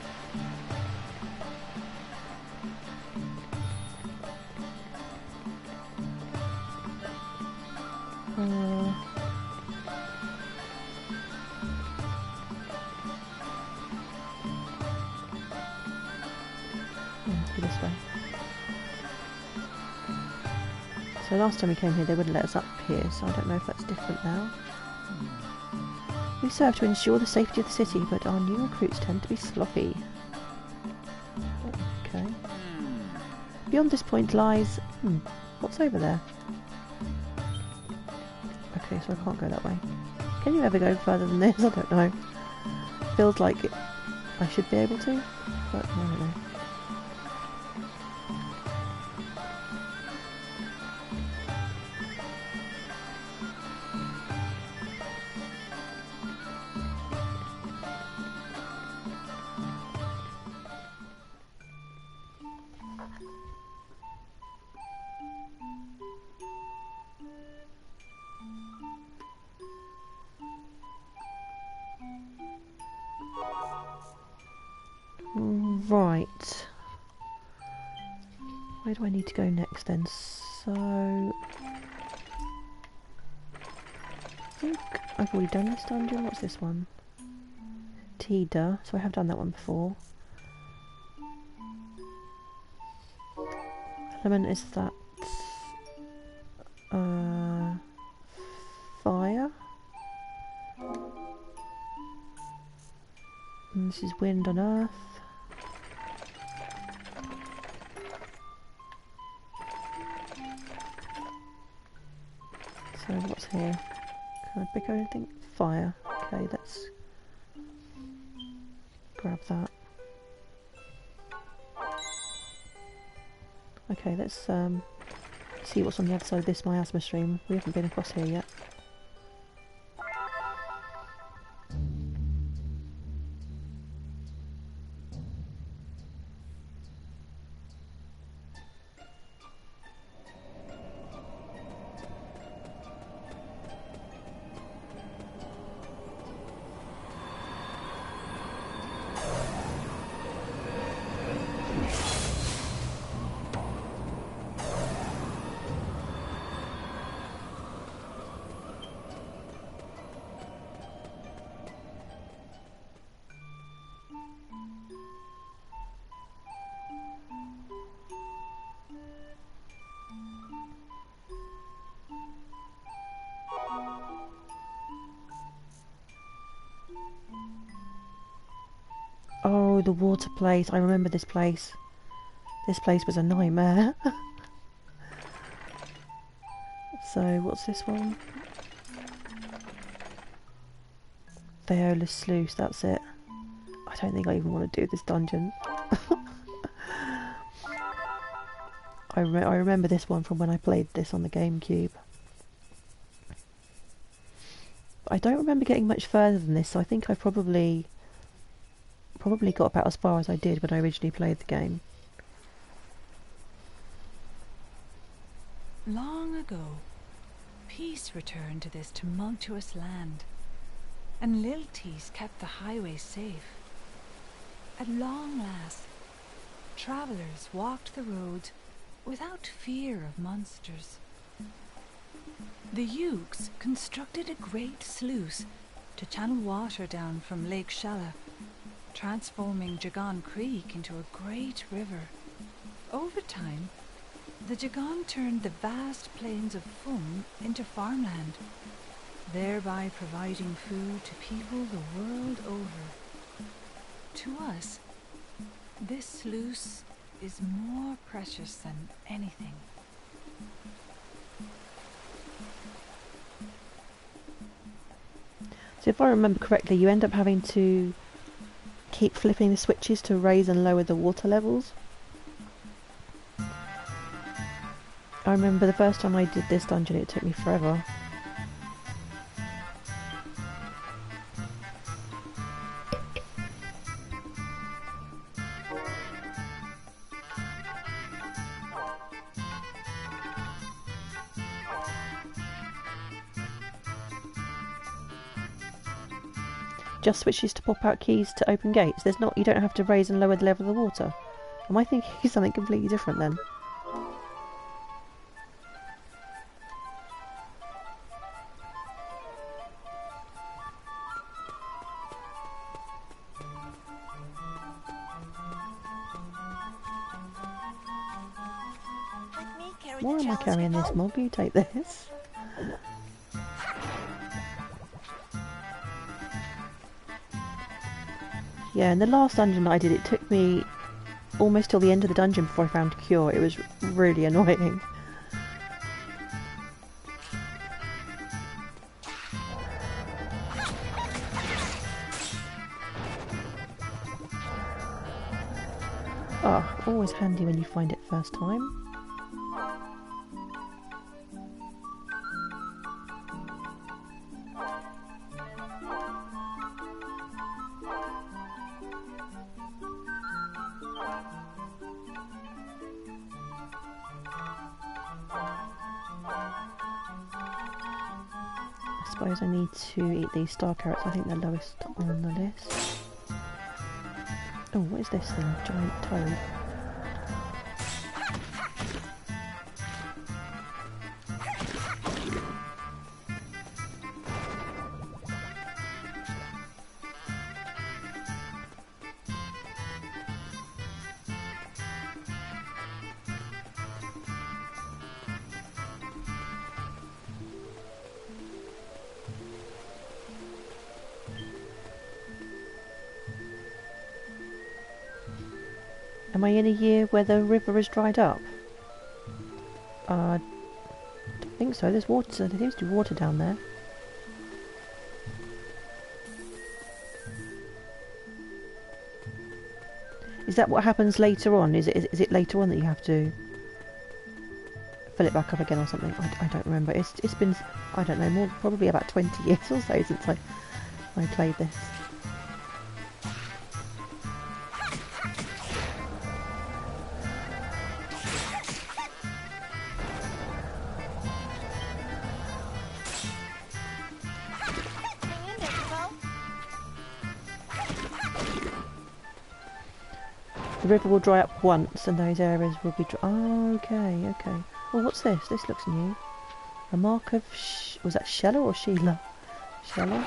This way. So last time we came here they wouldn't let us up here, so I don't know if that's different now. We serve to ensure the safety of the city, but our new recruits tend to be sloppy. Okay. Beyond this point lies... what's over there? Okay, so I can't go that way. Can you ever go further than this? I don't know. Feels like I should be able to, but I don't know. Right. Where do I need to go next then? So... I think I've already done this dungeon. What's this one? Tida. So I have done that one before. Element is that... fire? And this is wind on earth. So what's here? Can I pick anything? Fire. Okay, let's grab that. Okay, let's see what's on the other side of this miasma stream. We haven't been across here yet. Oh, the water place. I remember this place. This place was a nightmare. So, what's this one? Theola's Sluice, that's it. I don't think I even want to do this dungeon. I remember this one from when I played this on the GameCube. I don't remember getting much further than this, so I think I probably got about as far as I did when I originally played the game. Long ago, peace returned to this tumultuous land, and Lilties kept the highways safe. At long last, travellers walked the roads without fear of monsters. The Yugs constructed a great sluice to channel water down from Lake Shalla, transforming Jagan Creek into a great river. Over time, the Jagan turned the vast plains of Fum into farmland, thereby providing food to people the world over. To us, this sluice is more precious than anything. So if I remember correctly, you end up having to keep flipping the switches to raise and lower the water levels. I remember the first time I did this dungeon, it took me forever. Just switches to pop out keys to open gates. There's not. You don't have to raise and lower the level of the water. Am I thinking something completely different then? Why am I carrying this mug? You take this. Yeah, in the last dungeon that I did, it took me almost till the end of the dungeon before I found a cure. It was really annoying. Oh, always handy when you find it first time. I suppose I need to eat these star carrots. I think they're lowest on the list. Oh, what is this thing? Giant toad. Am I in a year where the river has dried up? I don't think so. There's water. There seems to be water down there. Is that what happens later on? Is it later on that you have to fill it back up again or something? I don't remember. It's been, I don't know, probably about 20 years or so since I played this. The river will dry up once and those areas will be dry. Oh, okay, okay. Well, what's this? This looks new. A mark of... was that Shella or Sheila? Shella?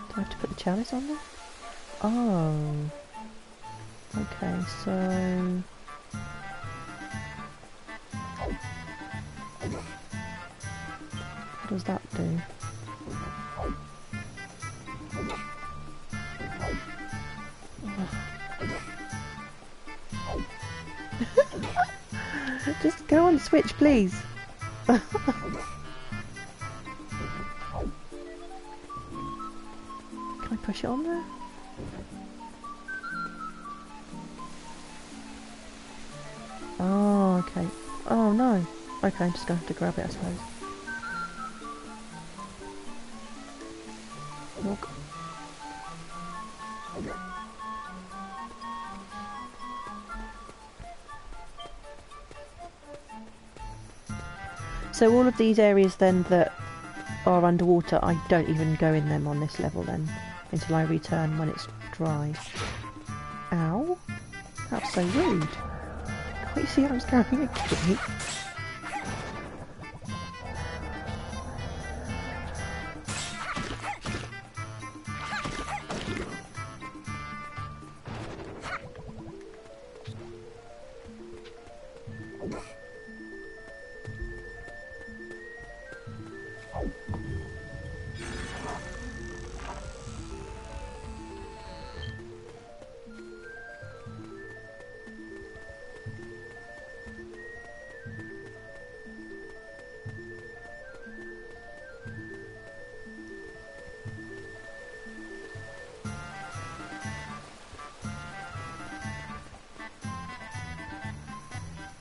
Do I have to put the chalice on there? Oh. Okay, so... what does that do? Just go on switch, please. Can I push it on there? Oh, okay. Oh no. Okay, I'm just gonna have to grab it, I suppose. Walk. So all of these areas then that are underwater, I don't even go in them on this level then. until I return when it's dry. Ow! That's so rude. Can't you see I was carrying a kitty?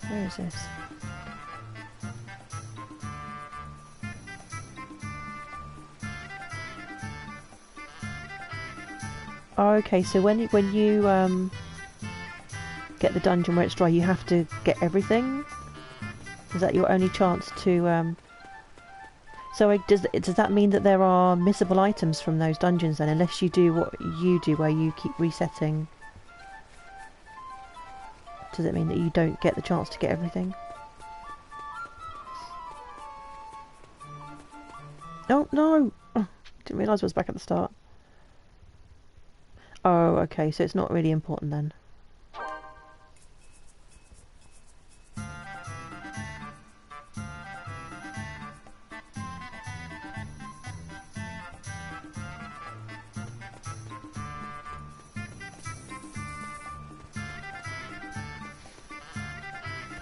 Where is this? Oh, okay, so when you get the dungeon where it's dry, you have to get everything? Is that your only chance to So does that mean that there are missable items from those dungeons then, unless you do what you do where you keep resetting? Does it mean that you don't get the chance to get everything? Oh, no! Oh, didn't realise I was back at the start. Oh, okay, so it's not really important then.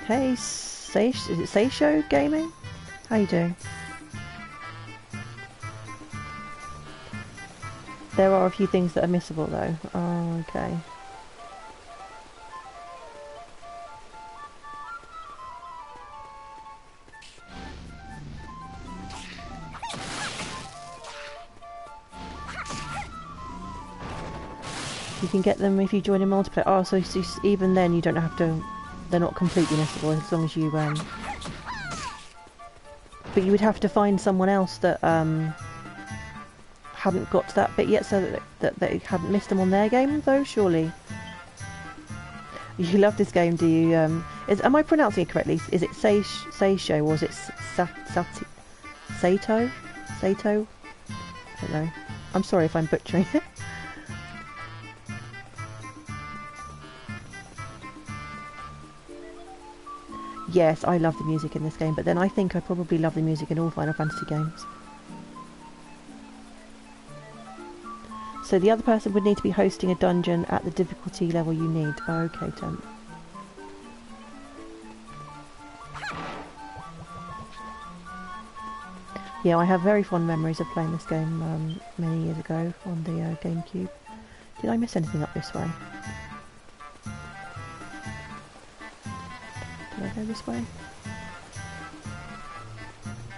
Hey, is it Seisho Gaming? How you doing? There are a few things that are missable though. Oh, okay. You can get them if you join a multiplayer. Oh, so even then you don't have to... They're not completely missable as long as you... But you would have to find someone else that hadn't got to that bit yet, so that they hadn't missed them on their game, though, surely. You love this game, do you? Am I pronouncing it correctly? Is it Seisho, or is it Sato? Sato? I don't know. I'm sorry if I'm butchering it. Yes, I love the music in this game, but then I think I probably love the music in all Final Fantasy games. So the other person would need to be hosting a dungeon at the difficulty level you need. Oh, okay, Tom. Yeah, I have very fond memories of playing this game many years ago on the GameCube. Did I miss anything up this way? Did I go this way?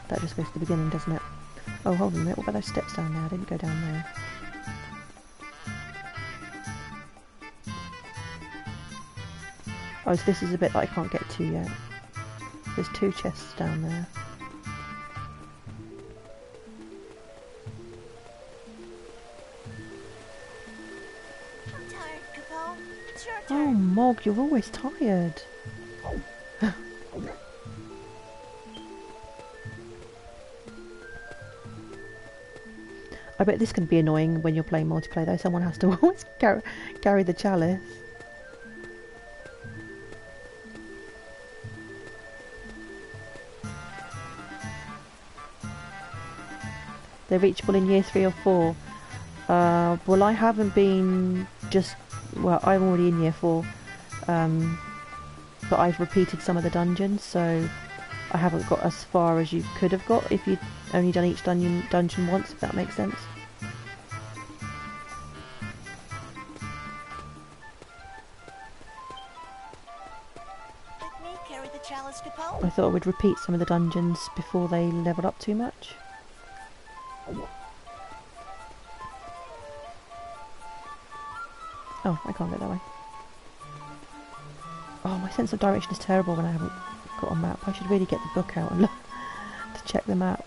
That just goes to the beginning, doesn't it? Oh, hold on a minute. What about those steps down there? I didn't go down there. Oh, so this is a bit that I can't get to yet. There's 2 chests down there. I'm tired, Capone. It's your turn. Oh, Mog, you're always tired. I bet this can be annoying when you're playing multiplayer though. Someone has to always carry the chalice. They're reachable in year 3 or 4. Well, I haven't been well, I'm already in year 4. But I've repeated some of the dungeons, so I haven't got as far as you could have got if you'd only done each dungeon once, if that makes sense. Let me carry the chalice, Capone. I thought I would repeat some of the dungeons before they level up too much. Oh, I can't go that way. Oh, my sense of direction is terrible when I haven't got a map. I should really get the book out and look to check the map.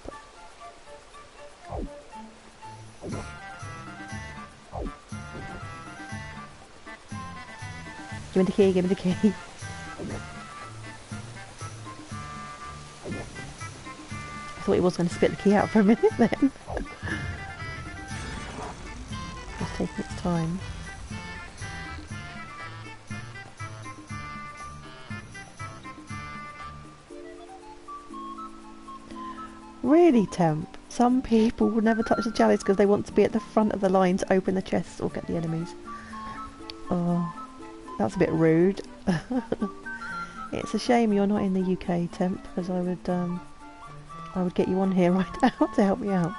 Give me the key, give me the key. I thought he was going to spit the key out for a minute then. It's taking its time. Really, Temp? Some people will never touch the chalice because they want to be at the front of the line to open the chests or get the enemies. Oh, that's a bit rude. It's a shame you're not in the UK, Temp, because I would get you on here right now to help me out.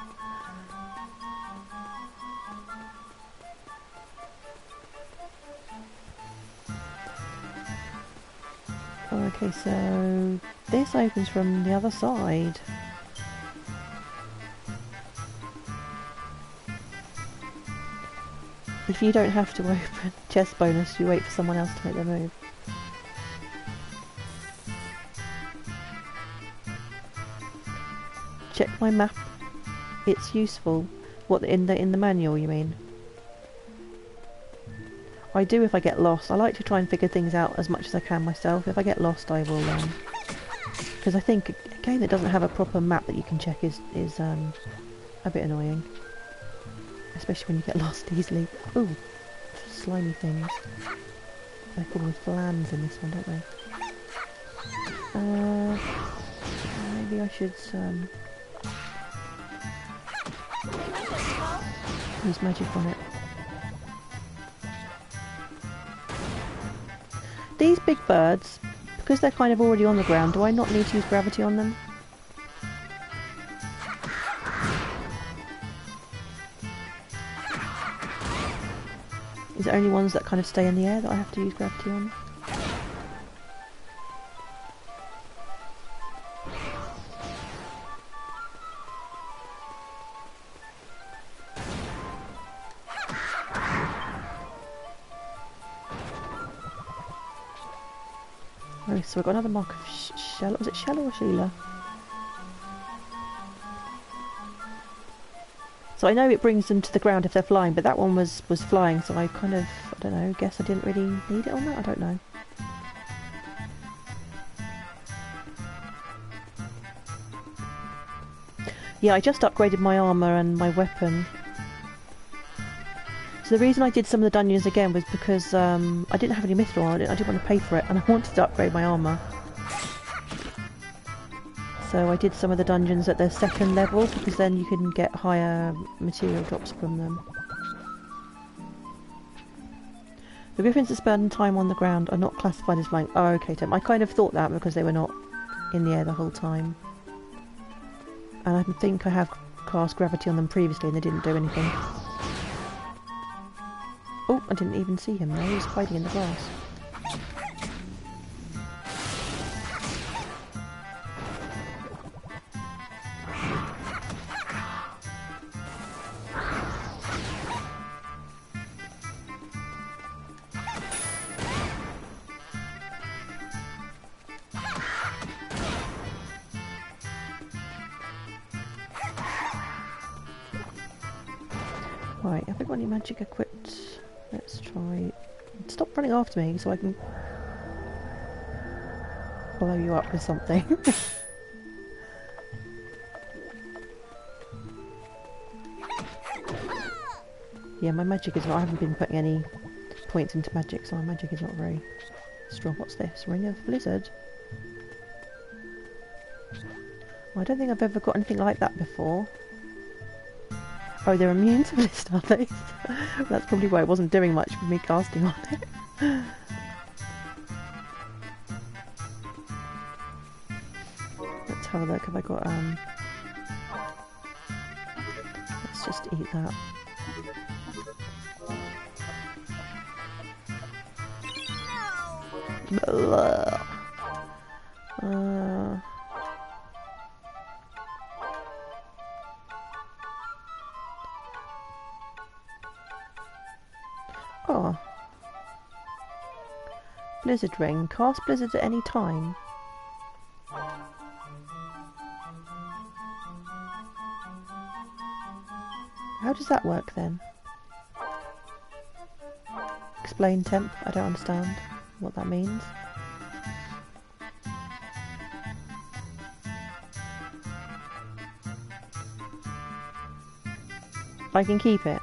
Okay, so this opens from the other side. If you don't have to open chest bonus, you wait for someone else to make their move. Check my map. It's useful. What, in the manual, you mean? I do if I get lost. I like to try and figure things out as much as I can myself. If I get lost, I will because I think a game that doesn't have a proper map that you can check is a bit annoying. Especially when you get lost easily. Ooh, slimy things. They call them flans in this one, don't they? Maybe I should use magic on it. These big birds, because they're kind of already on the ground, do I not need to use gravity on them? Is it only ones that kind of stay in the air that I have to use gravity on? Oh, so we've got another mark of Shella. Was it Shella or Sheila? So I know it brings them to the ground if they're flying, but that one was flying, so I kind of, I don't know, guess I didn't really need it on that, I don't know. Yeah, I just upgraded my armour and my weapon. So the reason I did some of the dungeons again was because I didn't have any mithril on it, I didn't want to pay for it, and I wanted to upgrade my armour. So I did some of the dungeons at their second level, because then you can get higher material drops from them. The griffins that spend time on the ground are not classified as flying. Oh, okay, Tim. I kind of thought that because they were not in the air the whole time. And I think I have cast gravity on them previously and they didn't do anything. Oh, I didn't even see him there. He was hiding in the grass. Right, have I got any magic equipped? Let's try... Stop running after me so I can follow you up with something. Yeah, my magic is not... I haven't been putting any points into magic, so my magic is not very strong. What's this? Ring of Blizzard? Well, I don't think I've ever got anything like that before. Oh, they're immune to blister, are they? That's probably why it wasn't doing much with me casting on it. Let's have a look. Have I got, let's just eat that. No. Oh. Blizzard ring. Cast blizzard at any time. How does that work then? Explain, Temp. I don't understand. what that means. I can keep it.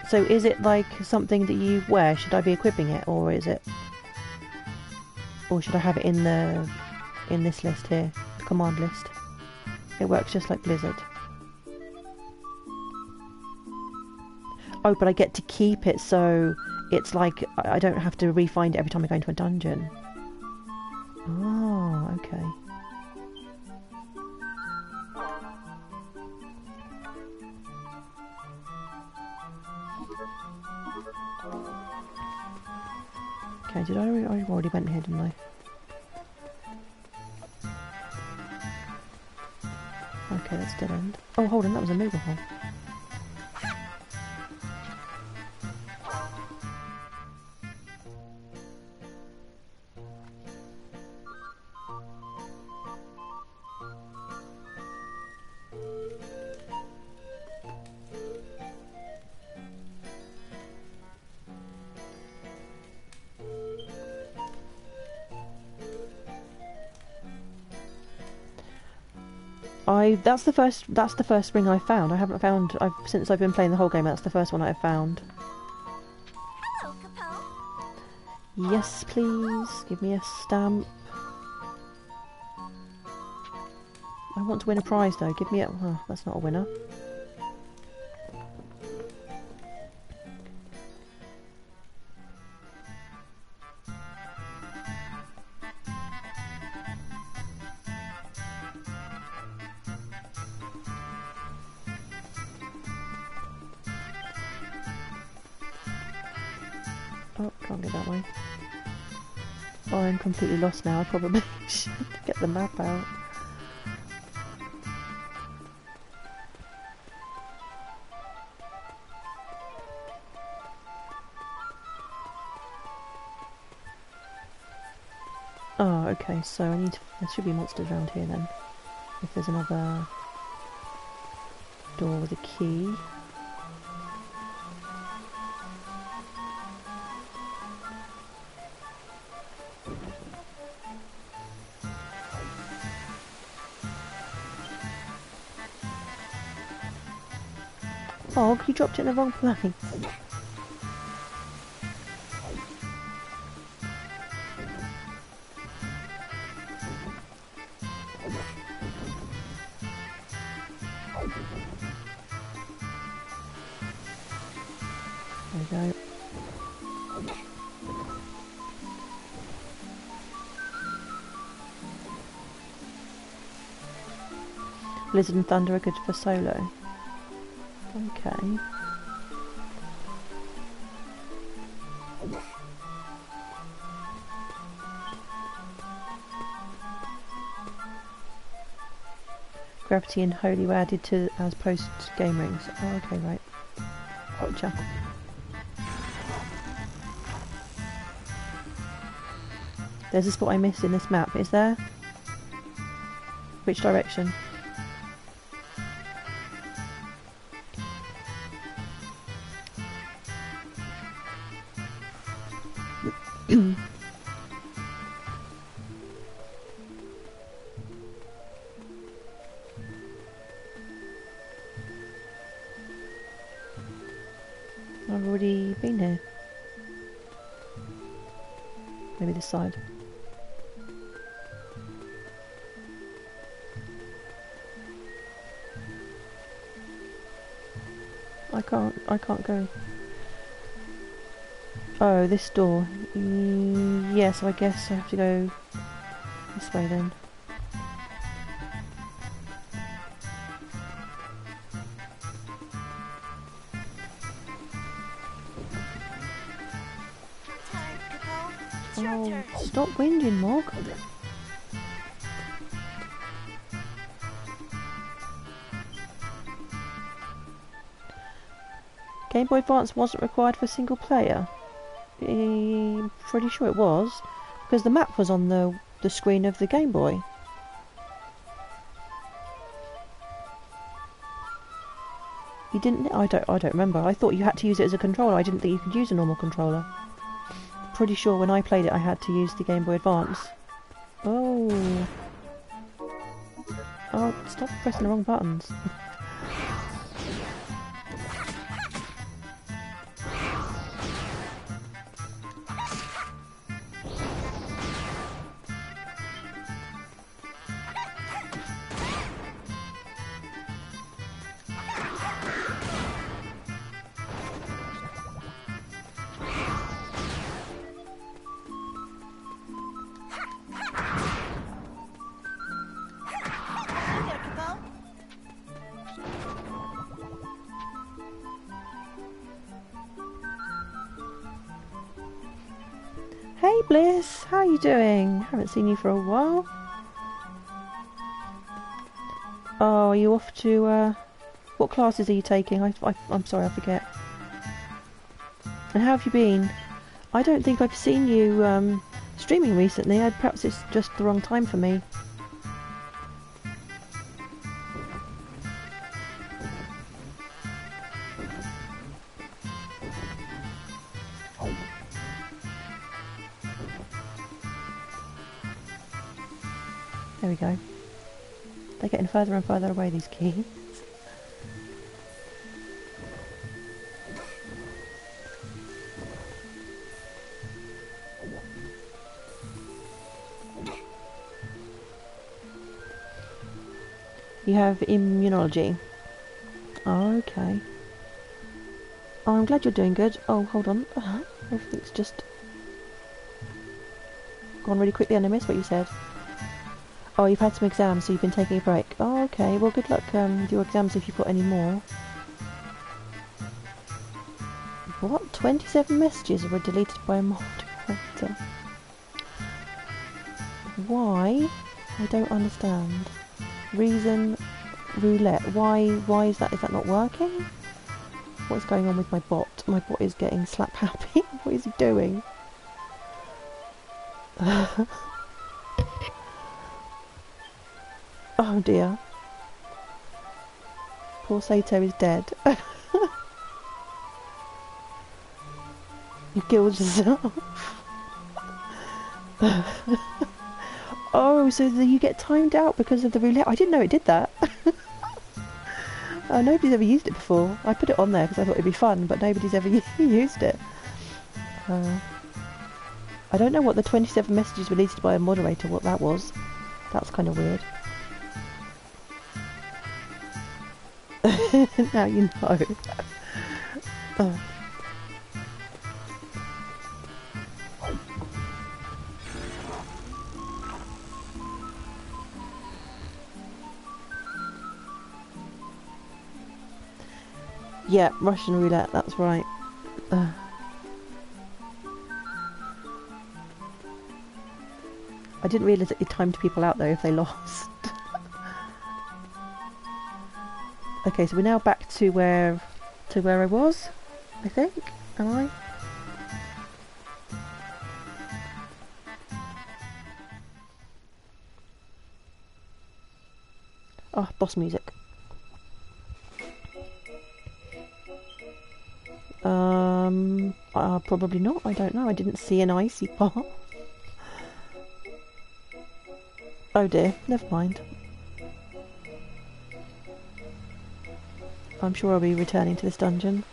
So is it like something that you wear? Should I be equipping it, or is it, or should I have it in this list here, the command list? It works just like Blizzard. Oh, but I get to keep it, so it's like I don't have to re-find it every time I go into a dungeon. Oh, okay. Okay, did I already went here, didn't I? Okay, that's dead end. Oh, hold on, that was a mobile hole. That's the first ring I found. I haven't found since I've been playing the whole game. That's the first one I've found. Hello, Capone. Yes, please. Give me a stamp. I want to win a prize though. Give me a... Oh, that's not a winner. Oh, can't go that way. Oh, I'm completely lost now. I probably should get the map out. Oh, okay, so I need to... There should be monsters around here then. If there's another door with a key. Oh, you dropped it in the wrong place. There we go. Blizzard and Thunder are good for solo. Okay. Gravity and Holy were added to as post-game rings. Oh, okay, right. Gotcha. There's a spot I missed in this map, is there? Which direction? I've already been here. Maybe this side. I can't go. Oh, this door. Yes, I guess I have to go this way then. Oh, stop whinging, Mog. Game Boy Advance wasn't required for single player. I'm pretty sure it was, because the map was on the screen of the Game Boy. You didn't? I don't remember. I thought you had to use it as a controller. I didn't think you could use a normal controller. pretty sure when I played it I had to use the Game Boy Advance. Oh. Oh, stop pressing the wrong buttons. Hey Bliss, how are you doing? Haven't seen you for a while. Oh, are you off to, what classes are you taking? I'm sorry, I forget. And how have you been? I don't think I've seen you, streaming recently. Perhaps it's just the wrong time for me. There we go. They're getting further and further away, these keys. You have immunology. Oh, okay. Oh, I'm glad you're doing good. Oh, hold on. Everything's just gone really quickly and I missed what you said. Oh, you've had some exams, so you've been taking a break. Oh, okay. Well, good luck with your exams if you've got any more. What? 27 messages were deleted by a moderator. Why? I don't understand. Reason roulette. Why is that? Is that not working? What's going on with my bot? My bot is getting slap happy. What is he doing? Oh dear. Poor Sato is dead. You killed yourself. Oh, so you get timed out because of the roulette. I didn't know it did that. Nobody's ever used it before. I put it on there because I thought it'd be fun, but nobody's ever used it. I don't know what the 27 messages released by a moderator, what that was. That's kind of weird. Now you know. Oh. Yeah, Russian roulette, that's right. I didn't realise that you timed people out though if they lost. Okay, so we're now back to where I was, I think. Am I? Oh, boss music. Probably not. I don't know. I didn't see an icy path. Oh dear. Never mind. I'm sure I'll be returning to this dungeon.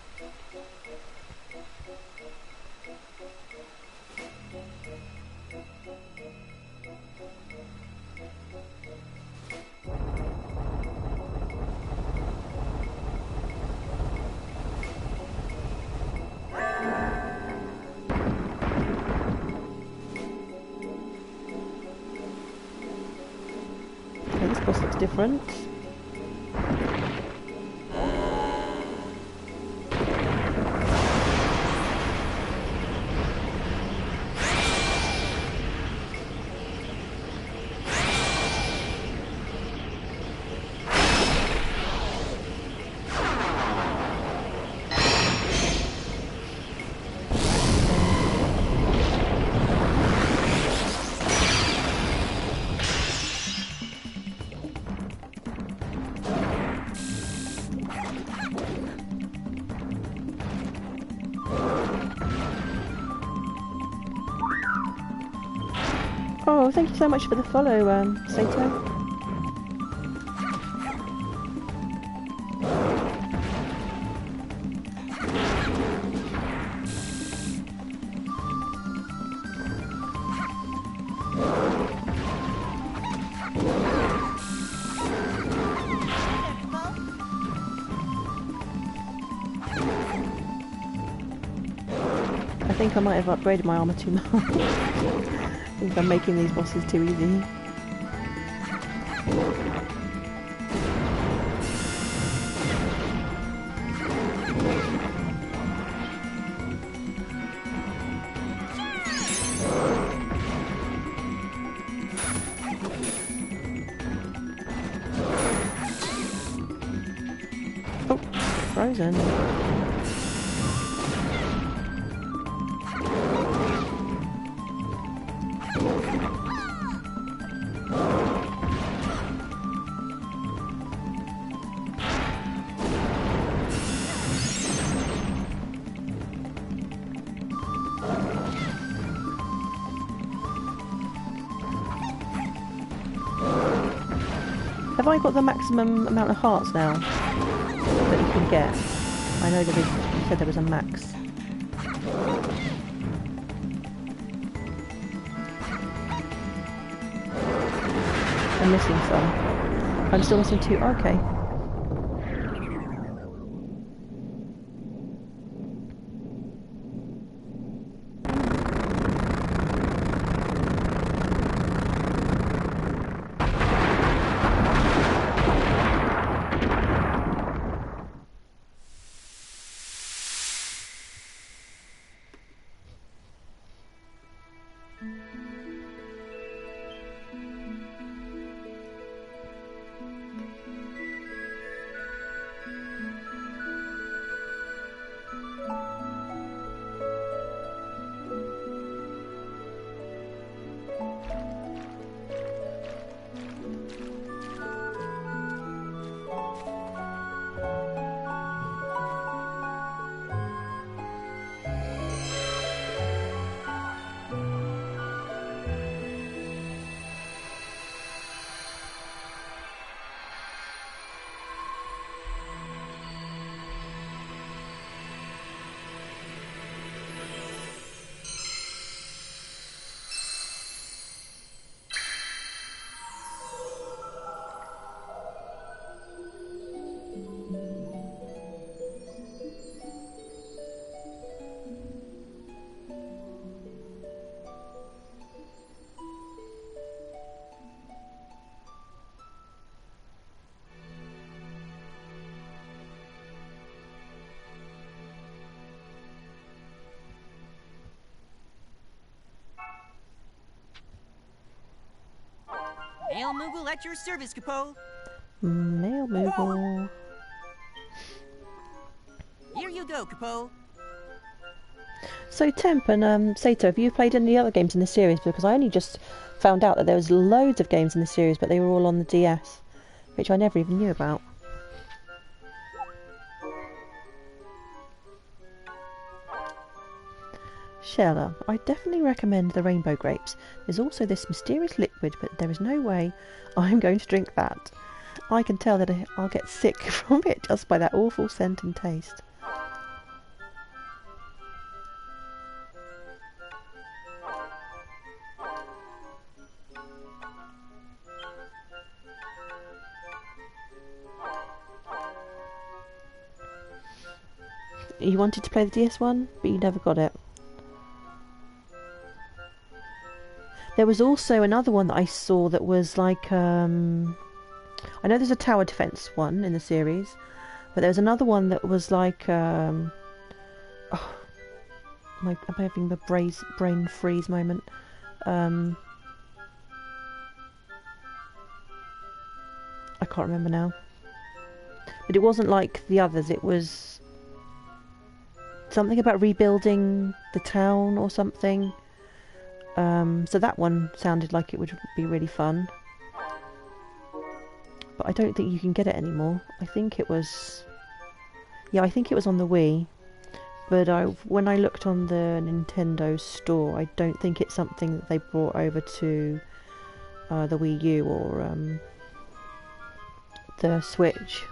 Okay, this boss looks different. Oh, thank you so much for the follow, Sato. I think I might have upgraded my armour too much. I think I'm making these bosses too easy. Oh, frozen. Have I got the maximum amount of hearts now that you can get? I know there is, you said there was a max. I'm missing some. I'm still missing 2. Okay. Mail Moogle at your service, Capo. Mail Moogle. Here you go, Capo. So Temp and Sato, have you played any other games in the series? Because I only just found out that there was loads of games in the series, but they were all on the DS, which I never even knew about. Shella, I definitely recommend the rainbow grapes. There's also this mysterious liquid, but there is no way I'm going to drink that. I can tell that I'll get sick from it just by that awful scent and taste. You wanted to play the DS one, but you never got it. There was also another one that I saw that was like, I know there's a tower defense one in the series, but there was another one that was like, oh, I'm having the brain freeze moment. I can't remember now. But it wasn't like the others, it was something about rebuilding the town or something. So that one sounded like it would be really fun. But I don't think you can get it anymore. I think it was... Yeah, I think it was on the Wii. but when I looked on the Nintendo store, I don't think it's something that they brought over to the Wii U or the Switch.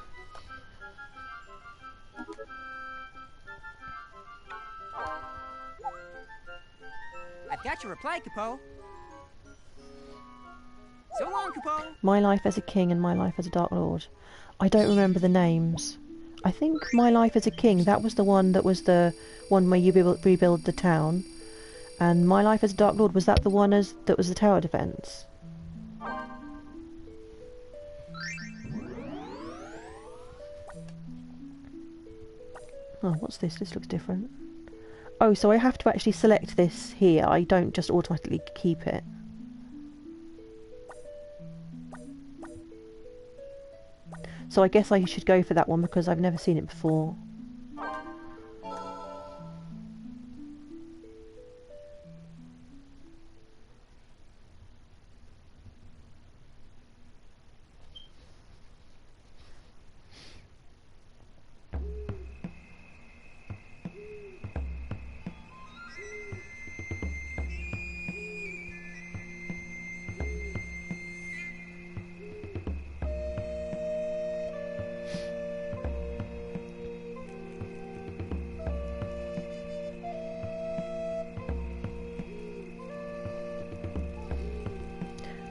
I've got your reply, Capo. So long, Capo. My Life as a King and My Life as a Dark Lord. I don't remember the names. I think My Life as a King, that was the one where you rebuild the town. And My Life as a Dark Lord, was that the one that was the tower defense? Oh, what's this? This looks different. Oh, so I have to actually select this here. I don't just automatically keep it. So I guess I should go for that one because I've never seen it before.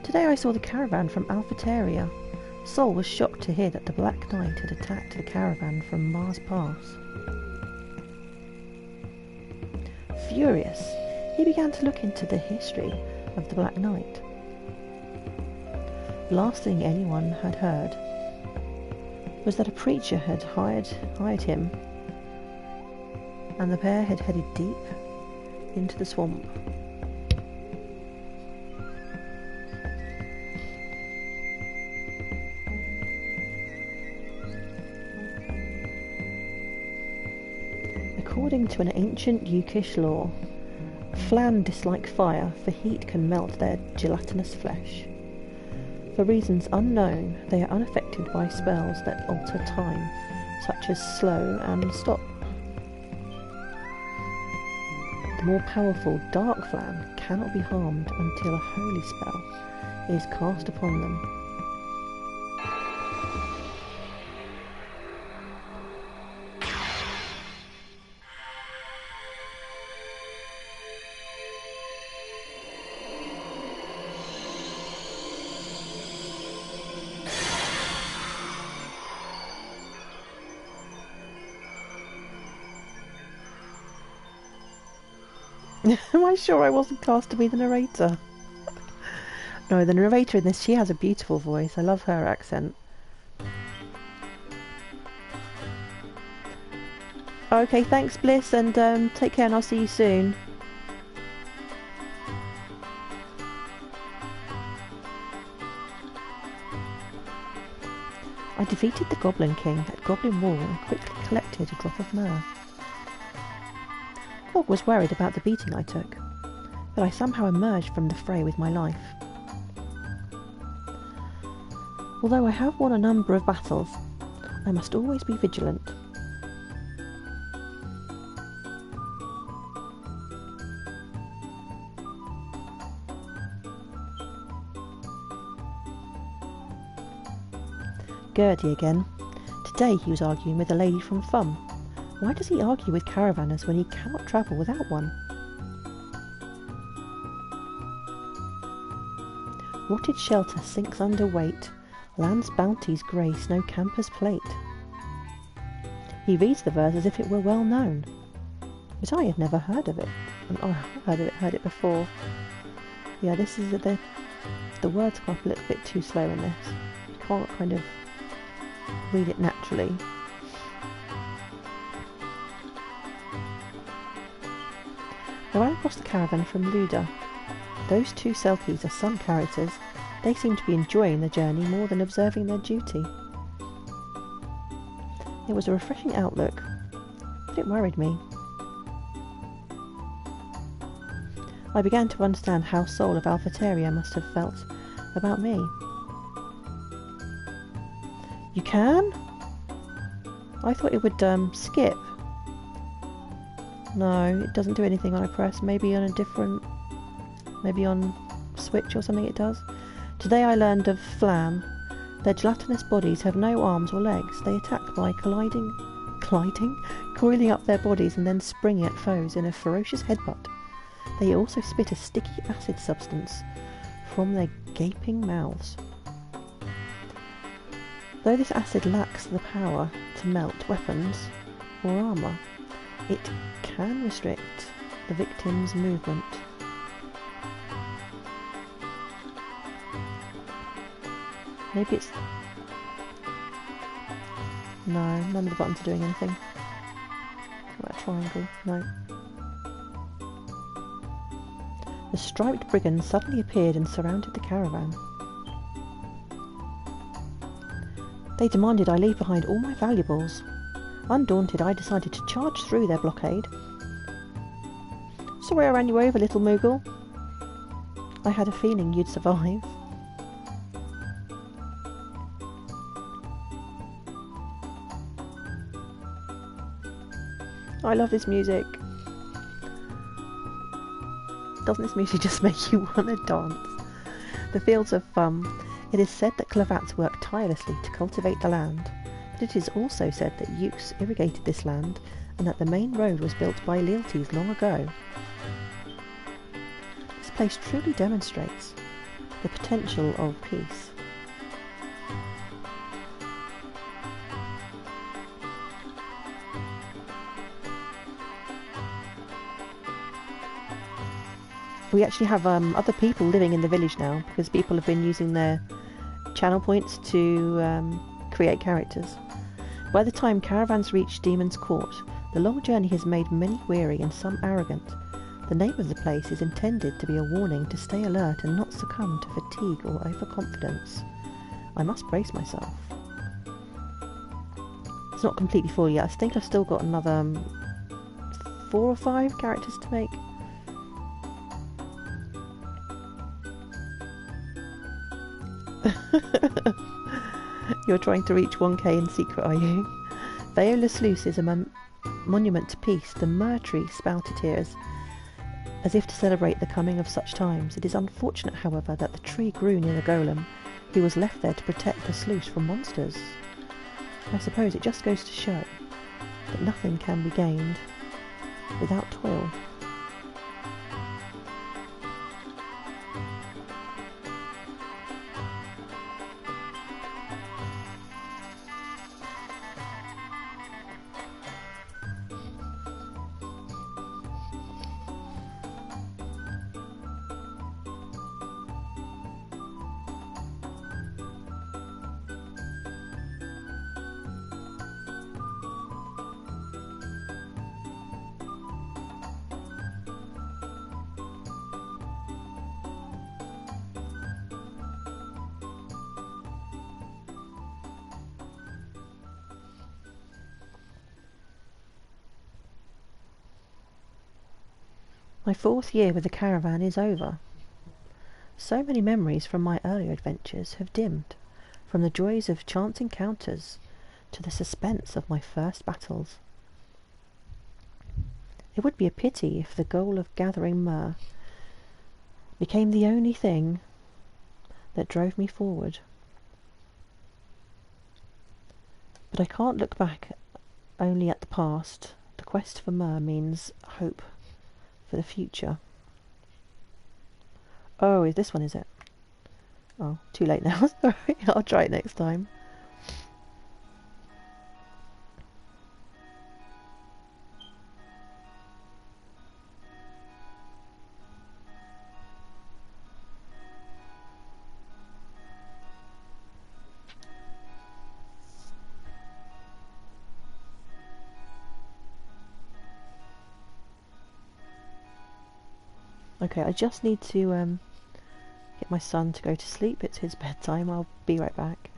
Today I saw the caravan from Alphateria. Sol was shocked to hear that the Black Knight had attacked the caravan from Mars Pass. Furious, he began to look into the history of the Black Knight. Last thing anyone had heard was that a preacher had hired him, and the pair had headed deep into the swamp. According to an ancient Yukish law, Flan dislike fire, for heat can melt their gelatinous flesh. For reasons unknown, they are unaffected by spells that alter time, such as slow and stop. The more powerful Dark Flan cannot be harmed until a holy spell is cast upon them. Am I sure I wasn't cast to be the narrator? No, the narrator in this, she has a beautiful voice. I love her accent. Okay, thanks Bliss, and take care, and I'll see you soon. I defeated the Goblin King at Goblin Wall and quickly collected a drop of myrrh. Hog was worried about the beating I took, but I somehow emerged from the fray with my life. Although I have won a number of battles, I must always be vigilant. Gertie again. Today he was arguing with a lady from Fum. Why does he argue with caravanners when he cannot travel without one? Rotted shelter sinks under weight, land's bounties grace no camper's plate. He reads the verse as if it were well known, but I had never heard of it. Oh, I heard it before. Yeah, this is the words come up a little bit too slow in this. You can't kind of read it naturally. I ran across the caravan from Luda. Those two Selkies are some characters. They seem to be enjoying the journey more than observing their duty. It was a refreshing outlook, but it worried me. I began to understand how Sol of Alphateria must have felt about me. You can? I thought it would skip. No, it doesn't do anything when I press. Maybe on a different... Maybe on Switch or something it does. Today I learned of Flam. Their gelatinous bodies have no arms or legs. They attack by coiling up their bodies and then springing at foes in a ferocious headbutt. They also spit a sticky acid substance from their gaping mouths. Though this acid lacks the power to melt weapons or armour, it can restrict the victim's movement. Maybe it's... No, none of the buttons are doing anything. What about a triangle? No. The striped brigands suddenly appeared and surrounded the caravan. They demanded I leave behind all my valuables. Undaunted, I decided to charge through their blockade. Sorry I ran you over, little Moogle. I had a feeling you'd survive. I love this music. Doesn't this music just make you want to dance? The fields of Fum. It is said that Clavats worked tirelessly to cultivate the land, but it is also said that Ukes irrigated this land and that the main road was built by Lealties long ago. This place truly demonstrates the potential of peace. We actually have other people living in the village now because people have been using their channel points to create characters. By the time caravans reach Demon's Court, the long journey has made many weary and some arrogant. The name of the place is intended to be a warning to stay alert and not succumb to fatigue or overconfidence. I must brace myself. It's not completely full yet. I think I've still got another 4 or 5 characters to make. You're trying to reach 1k in secret, are you? Viola Sluice is a monument to peace. The myrrh tree sprouted here as if to celebrate the coming of such times. It is unfortunate, however, that the tree grew near the golem, who was left there to protect the sluice from monsters. I suppose it just goes to show that nothing can be gained without toil. My 4th year with the caravan is over. So many memories from my earlier adventures have dimmed, from the joys of chance encounters to the suspense of my first battles. It would be a pity if the goal of gathering myrrh became the only thing that drove me forward. But I can't look back only at the past. The quest for myrrh means hope for the future. Oh, is this one, is it? Oh, too late now. Sorry, I'll try it next time. Okay, I just need to get my son to go to sleep. It's his bedtime. I'll be right back.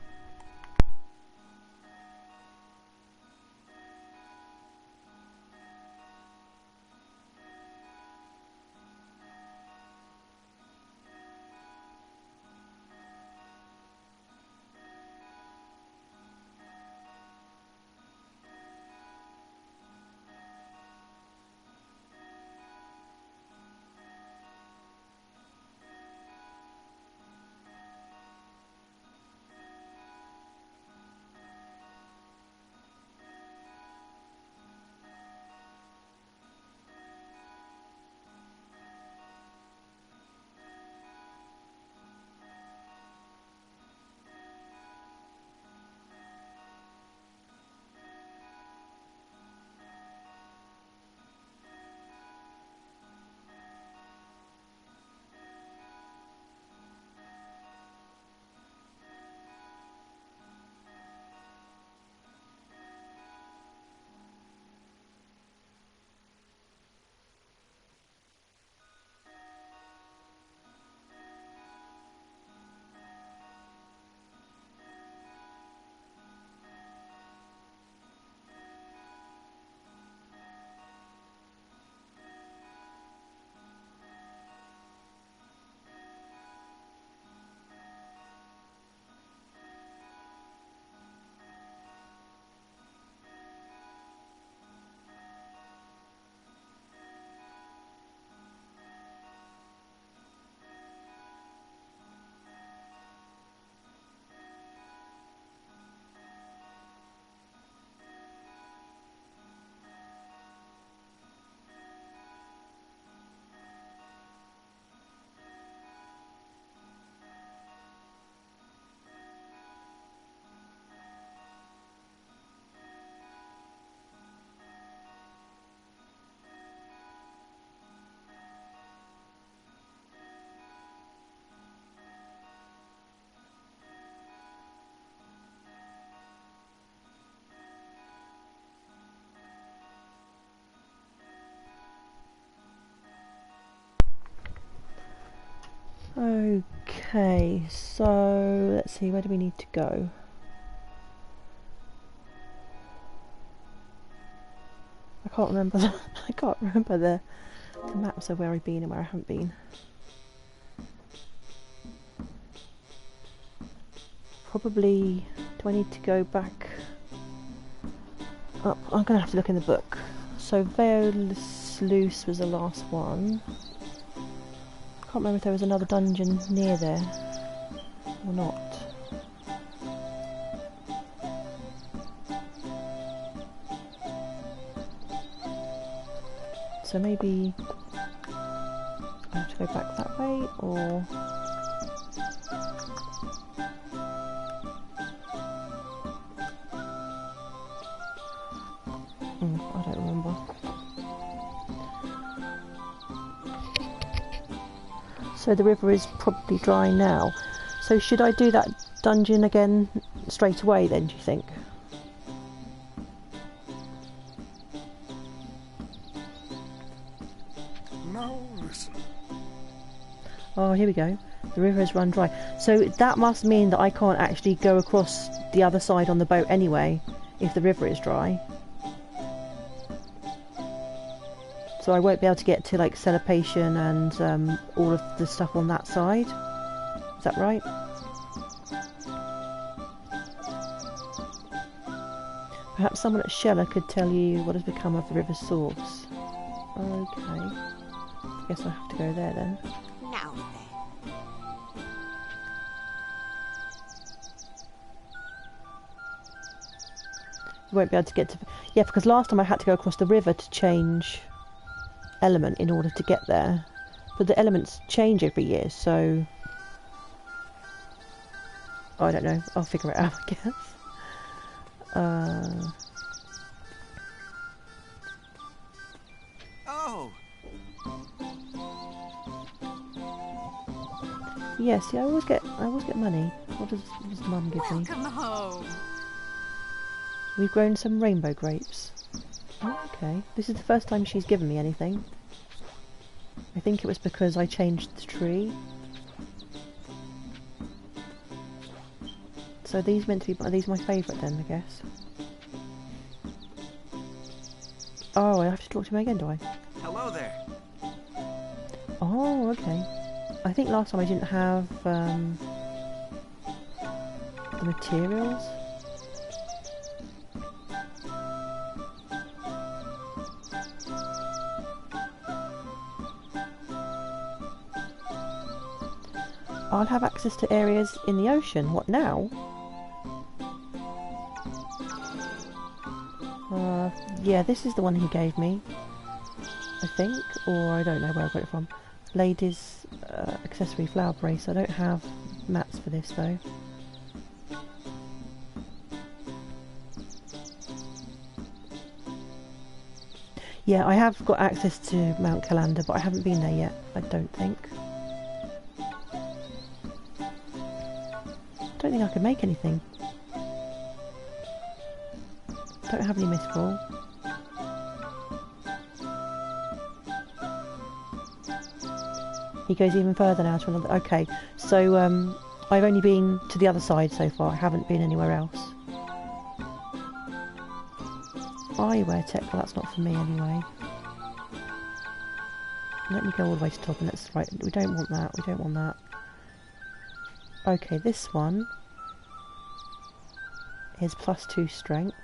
Okay, so let's see, where do we need to go? I can't remember. I can't remember the maps of where I've been and where I haven't been. Probably. Do I need to go back up? I'm gonna have to look in the book. So Vale Sluice was the last one. I can't remember if there was another dungeon near there or not. So maybe I have to go back that way, or I don't remember. So the river is probably dry now. So should I do that dungeon again straight away then, do you think? Now listen. Oh, here we go. The river has run dry. So that must mean that I can't actually go across the other side on the boat anyway, if the river is dry. So I won't be able to get to like Celebration and all of the stuff on that side. Is that right? Perhaps someone at Sheller could tell you what has become of the river's source. Okay. I guess I have to go there then. Now then. You won't be able to get to... Yeah, because last time I had to go across the river to change element in order to get there. But the elements change every year, so... I don't know. I'll figure it out, I guess. Oh, Yes, yeah, I always get money. What does Mum give me? Welcome home. We've grown some rainbow grapes. Oh, okay. This is the first time she's given me anything. I think it was because I changed the tree. So these meant to be... Are these my favourite then, I guess? Oh, I have to talk to him again, do I? hello there. Oh, okay. I think last time I didn't have the materials. I'll have access to areas in the ocean. What now? Yeah, this is the one he gave me, I think, or I don't know where I got it from. Ladies' accessory flower brace. I don't have mats for this though. Yeah, I have got access to Mount Calander, but I haven't been there yet, I don't think. I don't think I can make anything. Don't have any mithril. He goes even further now to another... Okay, so I've only been to the other side so far. I haven't been anywhere else. Eyewear tech, well that's not for me anyway. Let me go all the way to the top and let's... Right, we don't want that, we don't want that. Okay, this one is +2 strength.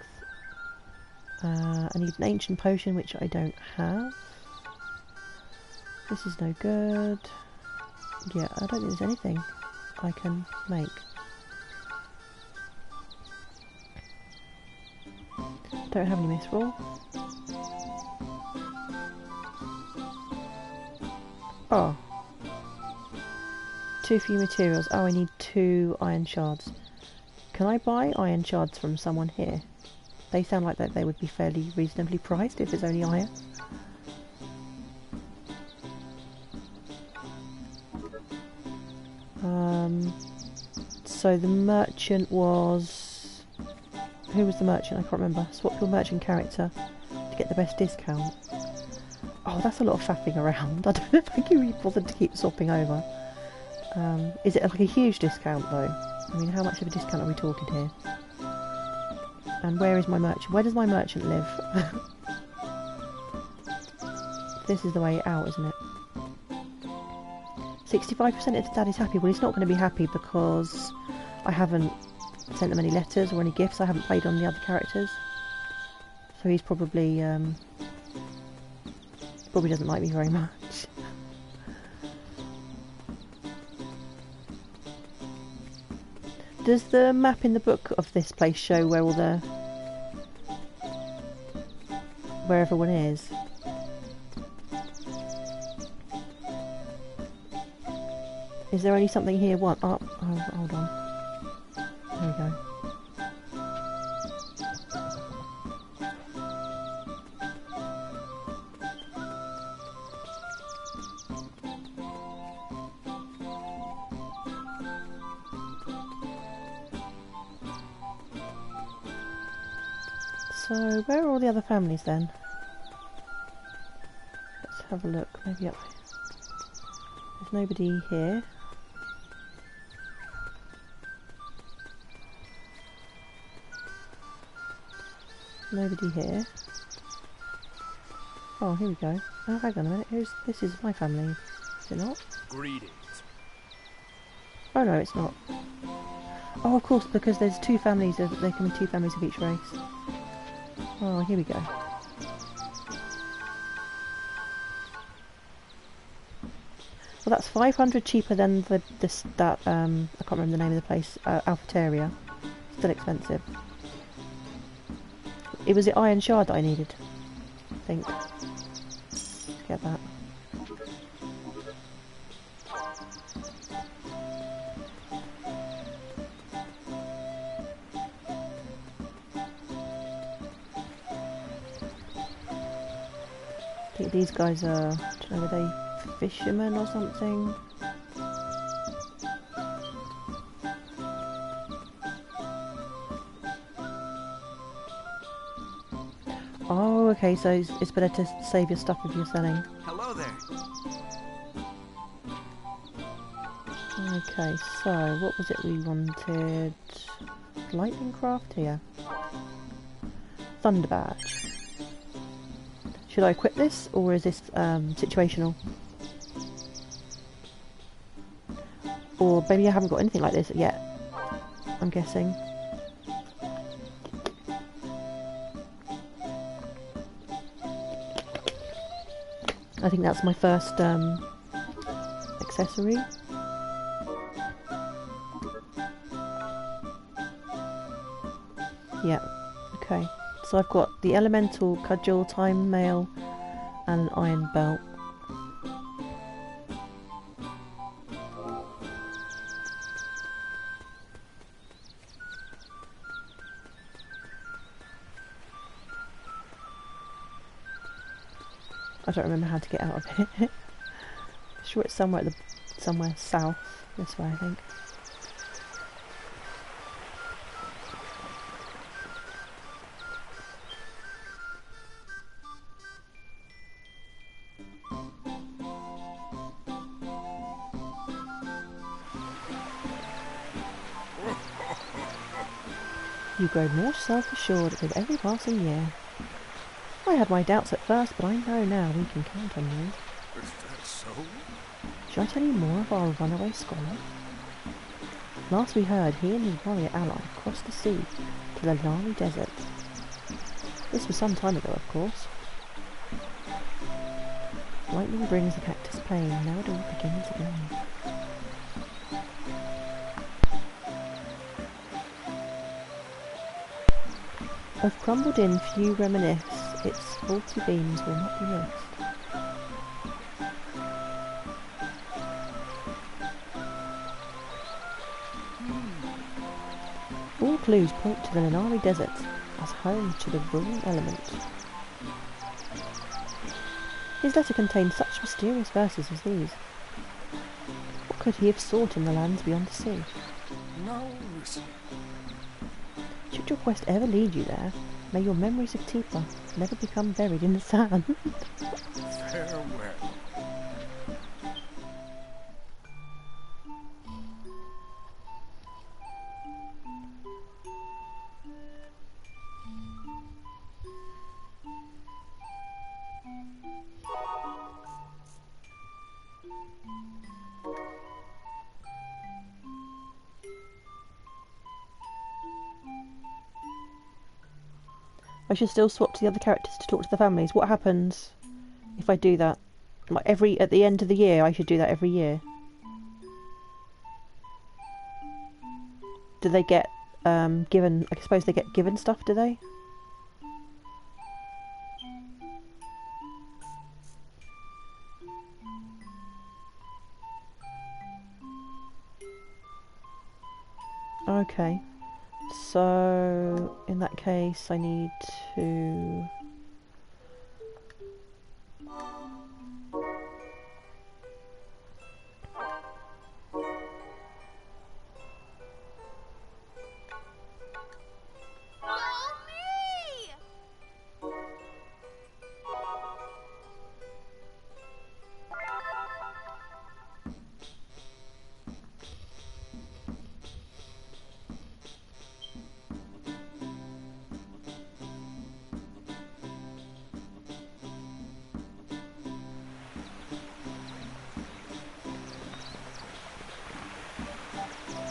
I need an ancient potion, which I don't have. This is no good. Yeah, I don't think there's anything I can make. Don't have any mithril. Oh. Too few materials. Oh, I need 2 iron shards. Can I buy iron shards from someone here? They sound like that they would be fairly reasonably priced if it's only iron. So the merchant was... Who was the merchant? I can't remember. Swap your merchant character to get the best discount. Oh, that's a lot of faffing around. I don't know if I can be bothered to keep swapping over. Is it like a huge discount though? I mean, how much of a discount are we talking here? And where is my merchant? Where does my merchant live? This is the way out, isn't it? 65% of Daddy's happy. Well, he's not going to be happy because I haven't sent them any letters or any gifts. I haven't played on the other characters. So he's probably doesn't like me very much. Does the map in the book of this place show where all the... where everyone is? Is there only something here? What? Oh, hold on. There we go. So, where are all the other families then? Let's have a look. Maybe up here. There's nobody here. Nobody here. Oh, here we go. Oh, hang on a minute. This is my family. Is it not? Greetings. Oh no, it's not. Oh, of course, because there's two families. There can be two families of each race. Oh, here we go. Well, that's 500 cheaper than I can't remember the name of the place. Alphataria. Still expensive. It was the iron shard that I needed, I think. Let's get that. I think these guys are, I don't know, are they fishermen or something? Oh, okay, so it's better to save your stuff if you're selling. Hello there. Okay, so what was it we wanted? Lightning craft here. Thunder badge. Should I equip this, or is this situational? Or maybe I haven't got anything like this yet, I'm guessing. I think that's my first accessory. Yeah, okay. So I've got the elemental cudgel, time mail, and an iron belt. I don't remember how to get out of it. Sure, it's somewhere somewhere south this way, I think. You grow more self-assured with every passing year. I had my doubts at first, but I know now we can count on you. Is that so? Shall I tell you more of our runaway scholar? Last we heard, he and his warrior ally crossed the sea to the Lari Desert. This was some time ago, of course. Lightning brings the cactus plain, now it all begins again. Of crumbled in few reminisce, its faulty beams will not be missed. All clues point to the Lanari Desert as home to the ruling element. His letter contained such mysterious verses as these. What could he have sought in the lands beyond the sea? Now listen. Should your quest ever lead you there, may your memories of Tifa never become buried in the sand. Farewell. I should still swap to the other characters to talk to the families. What happens if I do that? Like at the end of the year, I should do that every year. Do they get given? I suppose they get given stuff, do they? Okay. So in that case, I need to.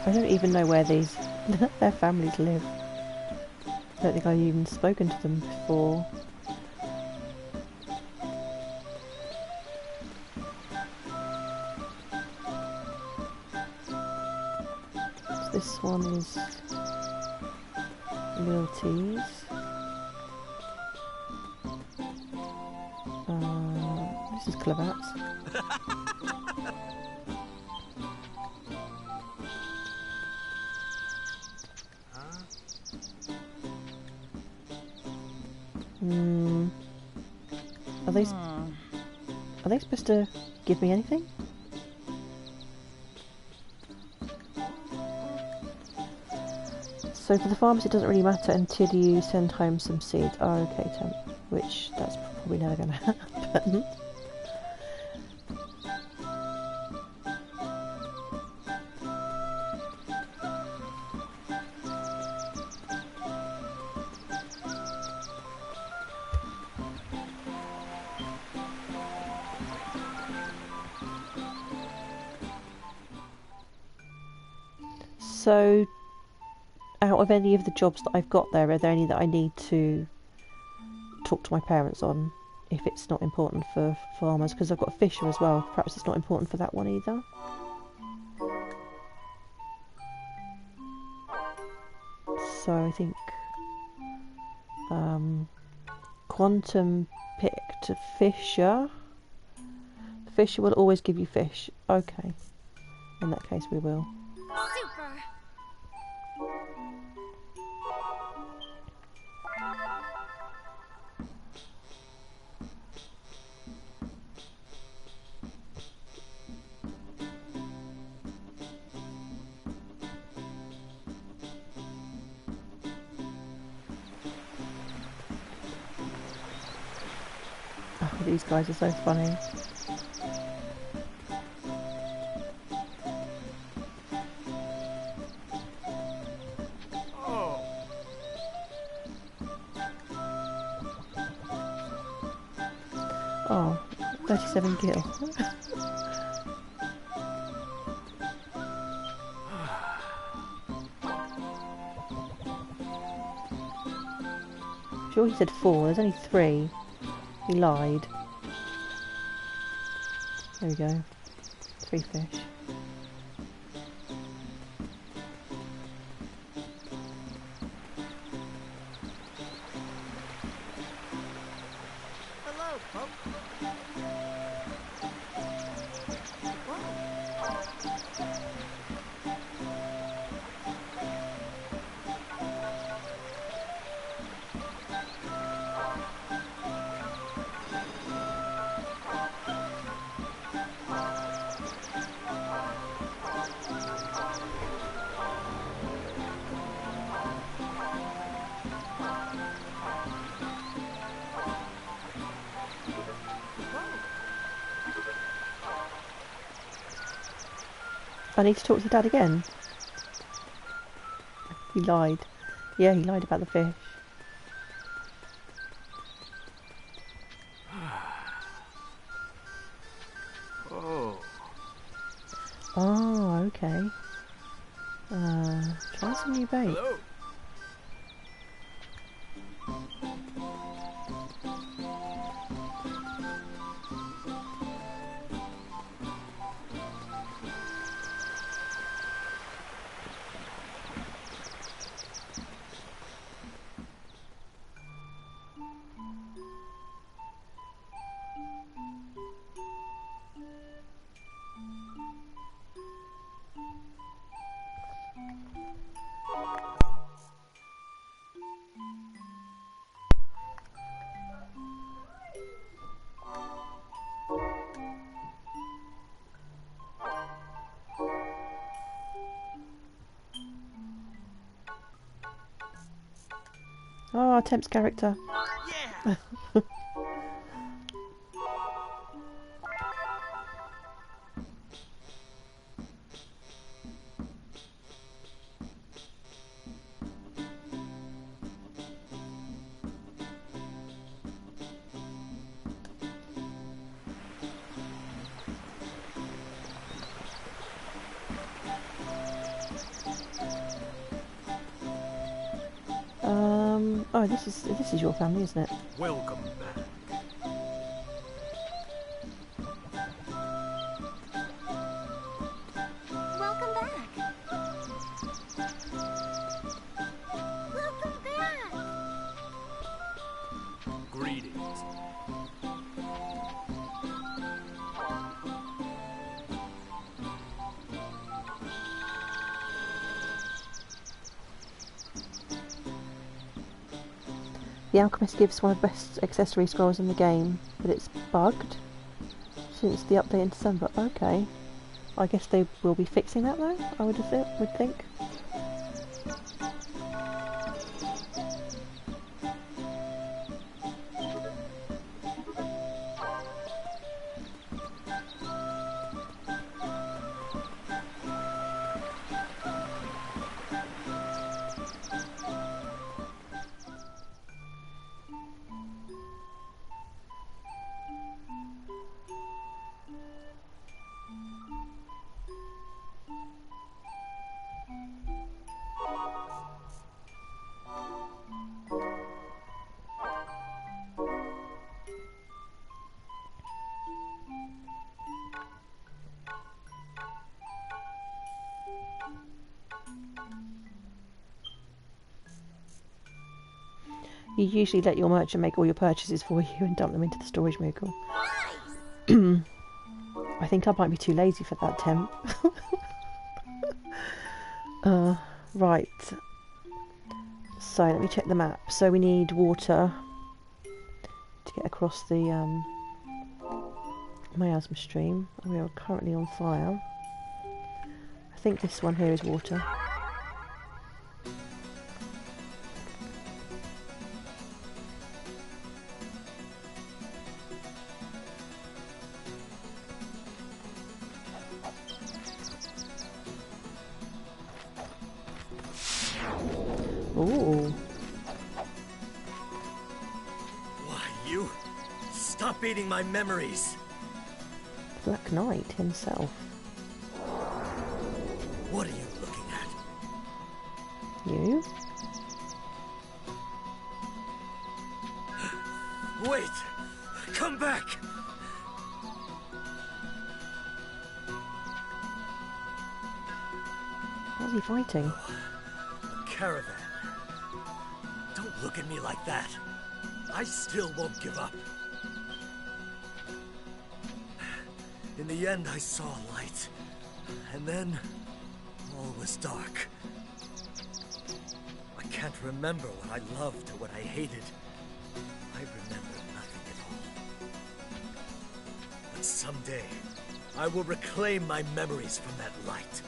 I don't even know where their families live. I don't think I've even spoken to them before. So this one is loyalties. This is Clavats. Are they supposed to give me anything? So for the farmers it doesn't really matter until you send home some seeds. Oh, okay, Tom. Which, that's probably never going to happen. So, out of any of the jobs that I've got there, are there any that I need to talk to my parents on if it's not important for farmers? Because I've got a fisher as well. Perhaps it's not important for that one either. So I think quantum picked fisher. The fisher will always give you fish. Okay. In that case we will. Super! Oh, these guys are so funny. Oh, 37 gil. Sure he said 4, there's only 3. He lied. There we go. 3 fish. Hello, folks. I need to talk to Dad again. He lied. Yeah, he lied about the fish. Oh, okay. Try some new bait. Hello. Oh, Temp's character. Yeah. Oh, this is your family, isn't it? Welcome back. Welcome back. Welcome back. Greetings. The Alchemist gives one of the best accessory scrolls in the game, but it's bugged since the update in December. Okay. I guess they will be fixing that though, I would think. You usually let your merchant make all your purchases for you and dump them into the storage vehicle. I think I might be too lazy for that, Temp. Right. So let me check the map. So we need water to get across the miasma stream. We are currently on fire. I think this one here is water. Ooh. Why, you? Stop eating my memories! Black Knight himself. What are you looking at? You? Wait! Come back! What's he fighting? Caravan. Don't look at me like that. I still won't give up. In the end, I saw a light. And then, all was dark. I can't remember what I loved or what I hated. I remember nothing at all. But someday, I will reclaim my memories from that light.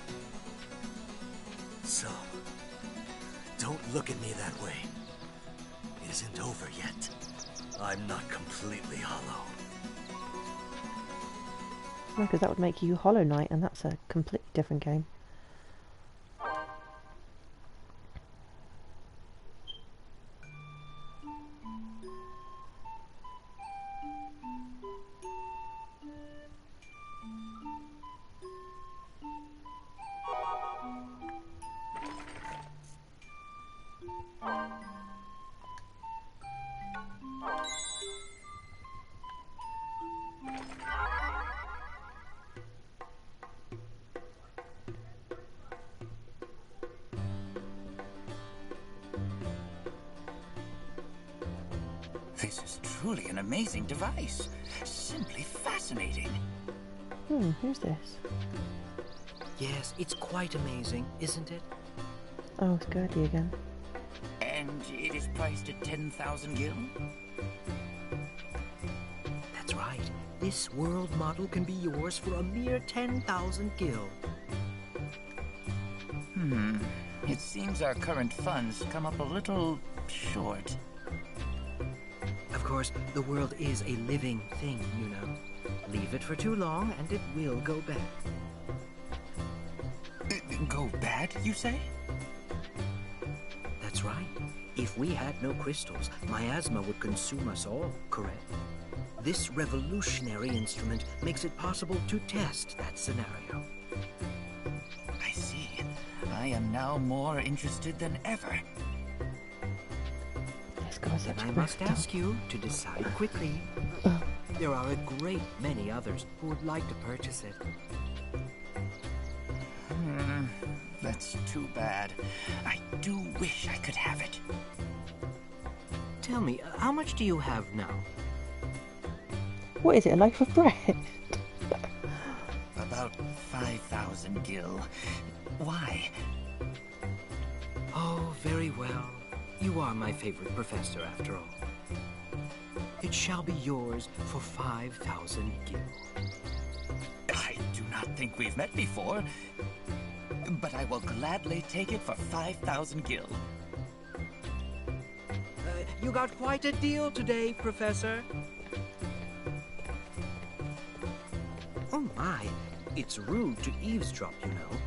So, don't look at me that way. It isn't over yet. I'm not completely hollow. No, because that would make you Hollow Knight, and that's a completely different game. This is truly an amazing device. Simply fascinating. Who's this? Yes, it's quite amazing, isn't it? Oh, it's Gertie again. And it is priced at 10,000 gil? That's right. This world model can be yours for a mere 10,000 gil. It seems our current funds come up a little short. Of course, the world is a living thing, you know. Leave it for too long and it will go bad. Go bad, you say? That's right. If we had no crystals, miasma would consume us all, correct? This revolutionary instrument makes it possible to test that scenario. I see. I am now more interested than ever. This guy's such And a I must grifter. ask you to decide quickly. There are a great many others who would like to purchase it. That's too bad. I do wish I could have it. Tell me, how much do you have now? What is it, a loaf of bread? About 5,000 gil. Why? Oh, very well. You are my favorite professor, after all. It shall be yours for 5,000 gil. I do not think we've met before, but I will gladly take it for 5,000 gil. You got quite a deal today, Professor. Oh my, it's rude to eavesdrop, you know.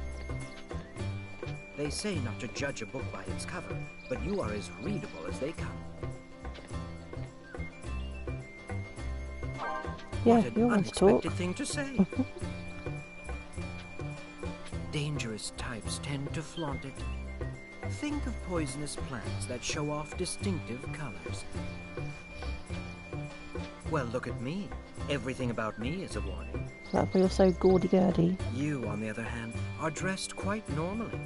They say not to judge a book by its cover, but you are as readable as they come. Yeah, What an you want to talk. unexpected thing to say. Dangerous types tend to flaunt it. Think of poisonous plants that show off distinctive colors. Well, look at me. Everything about me is a warning. That's why you're so gaudy-gurdy. You, on the other hand, are dressed quite normally.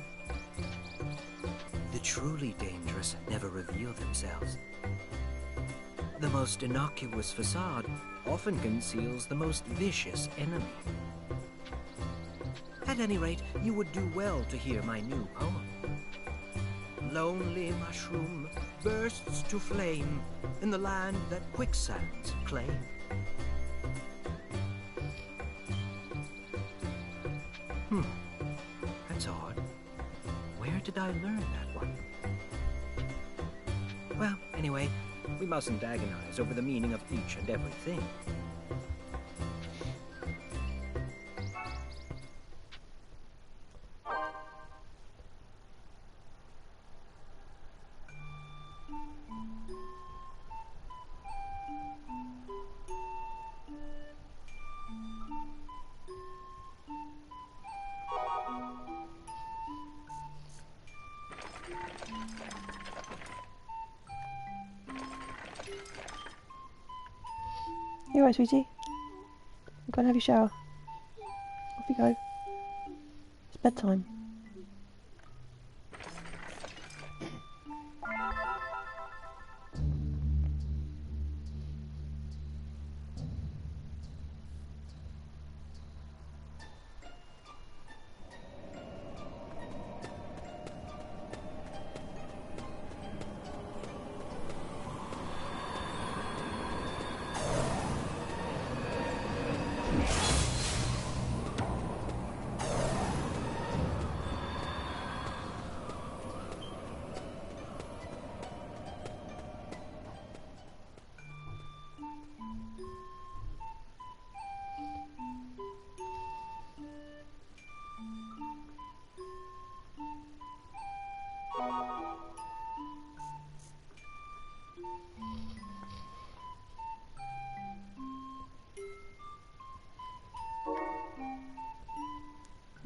The truly dangerous never reveal themselves. The most innocuous facade often conceals the most vicious enemy. At any rate, you would do well to hear my new poem. Lonely mushroom bursts to flame in the land that quicksands claim. That's odd. Where did I learn that one? Well, anyway, we mustn't agonize over the meaning of each and everything. You alright, sweetie? Go and have your shower. Off you go. It's bedtime.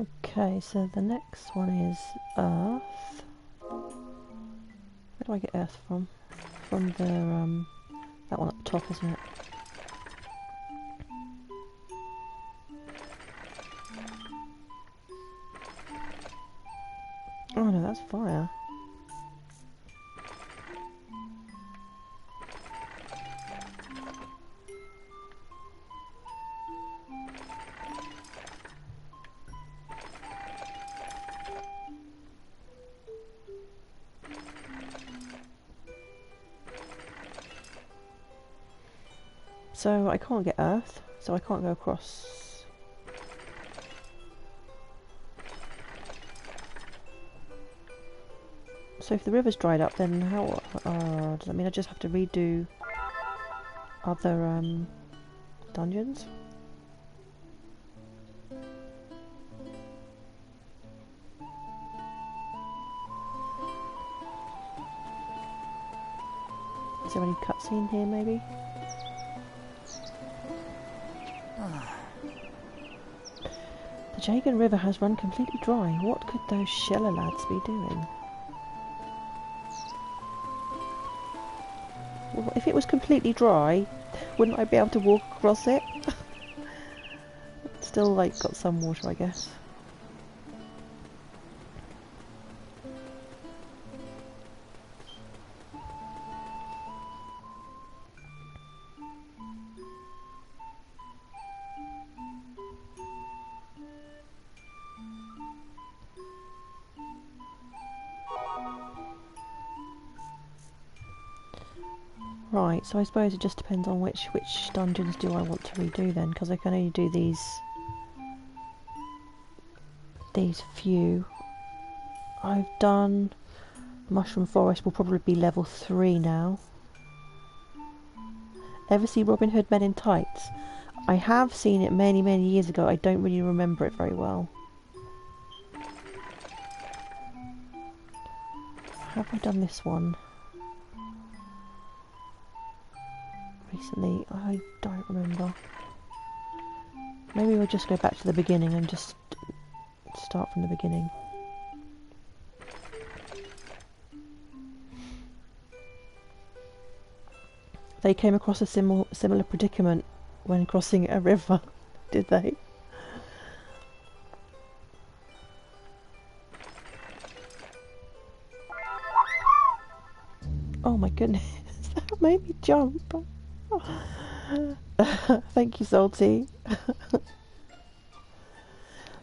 Okay, so the next one is Earth. Where do I get Earth from? From the, that one up the top, isn't it? Oh no, that's fire. So I can't get Earth, so I can't go across. So if the river's dried up, then how... does that mean I just have to redo other dungeons? Is there any cutscene here, maybe? The Jagan River has run completely dry. What could those Sheller lads be doing? Well, if it was completely dry, wouldn't I be able to walk across it? Still, like, got some water, I guess. Right, so I suppose it just depends on which dungeons do I want to redo then, because I can only do these few. I've done Mushroom Forest, will probably be level 3 now. Ever see Robin Hood Men in Tights? I have seen it many years ago. I don't really remember it very well. Have I done this one recently? I don't remember. Maybe we'll just go back to the beginning and just start from the beginning. They came across a similar predicament when crossing a river, did they? Oh my goodness, that made me jump. Thank you, Salty.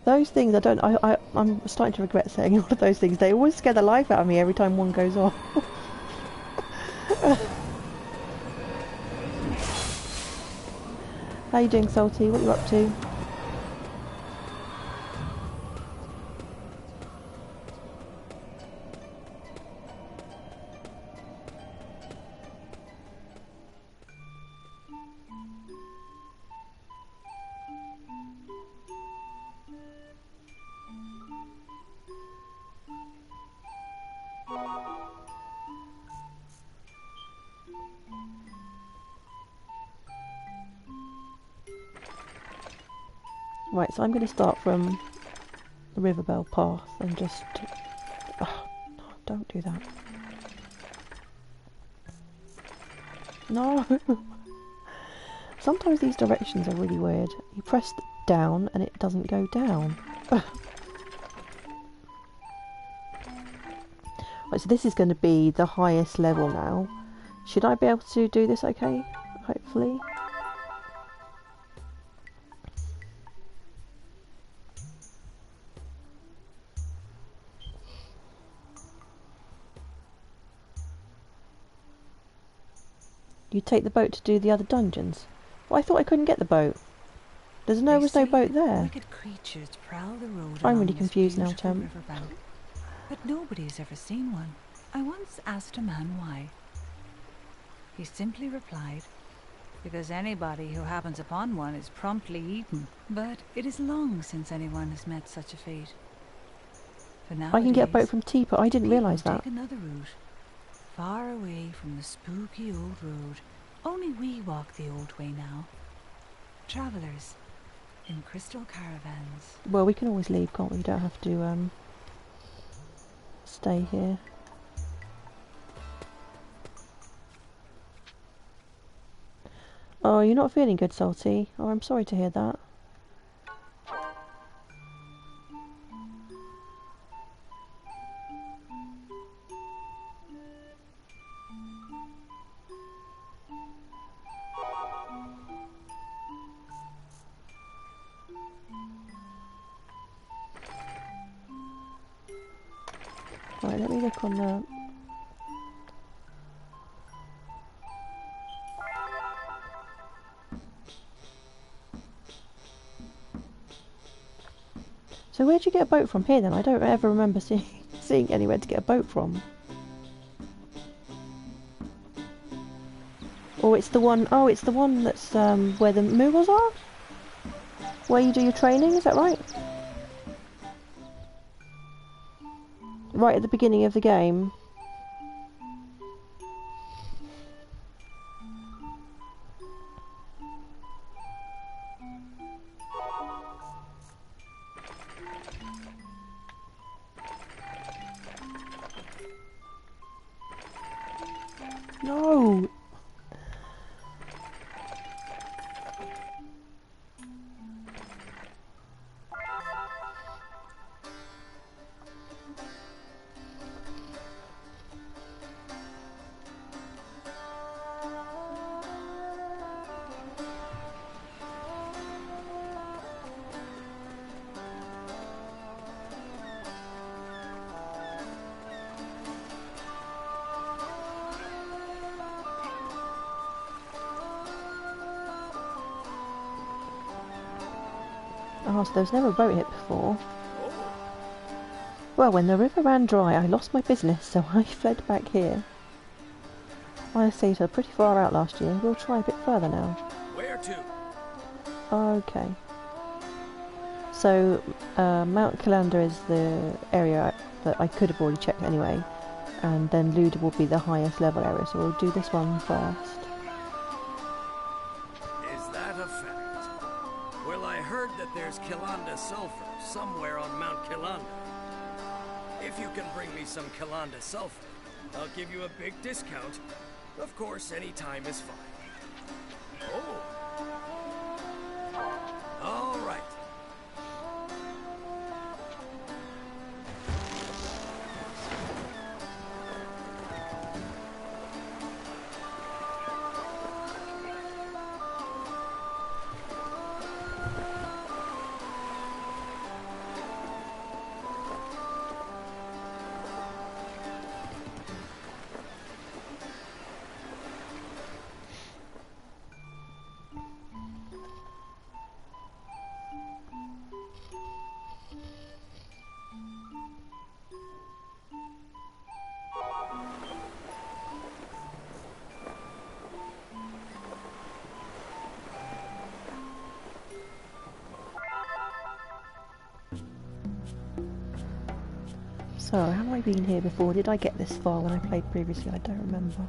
Those things, I'm starting to regret saying all of those things. They always scare the life out of me every time one goes off. How you doing, Salty? What are you up to? Right, so I'm going to start from the Riverbell path and just... Oh, no, don't do that. No! Sometimes these directions are really weird. You press down and it doesn't go down. Right, so this is going to be the highest level now. Should I be able to do this okay? Hopefully. You take the boat to do the other dungeons? Well, I thought I couldn't get the boat. There's no boat there. Wicked creatures prowl the road I'm along really this confused now, beautiful Tim. riverbank, but nobody's ever seen one. I once asked a man why. He simply replied, "Because anybody who happens upon one is promptly eaten." But it is long since anyone has met such a fate. For nowadays, I can get a boat from Teapot. I didn't realise that. take another route, far away from the spooky old road. Only we walk the old way now. Travellers in crystal caravans. Well, we can always leave, can't we? We don't have to stay here. Oh, you're not feeling good, Salty? Oh, I'm sorry to hear that. Right, let me look on the... So where'd you get a boat from here then? I don't ever remember seeing anywhere to get a boat from. Or it's the one, oh, it's the one that's where the Moogles are? Where you do your training, is that right? Right at the beginning of the game. No! Oh, so there was never a boat hit before. Well, when the river ran dry, I lost my business, so I fled back here. I stayed pretty far out last year. We'll try a bit further now. Where to? Okay. So, Mount Killander is the area that I could have already checked anyway, and then Luda will be the highest level area, so we'll do this one first. Is that a fact? Well, I heard that there's Killander sulfur somewhere on Mount Killander. If you can bring me some Killander sulfur, I'll give you a big discount. Of course, any time is fine. Oh. All right. So, have I been here before? Did I get this far when I played previously? I don't remember.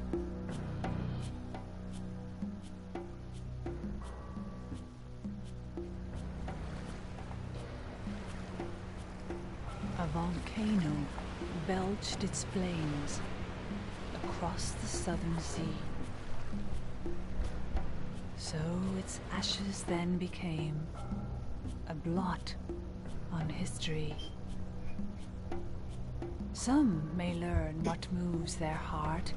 A volcano belched its flames across the southern sea. So its ashes then became a blot on history. Some may learn what moves their heart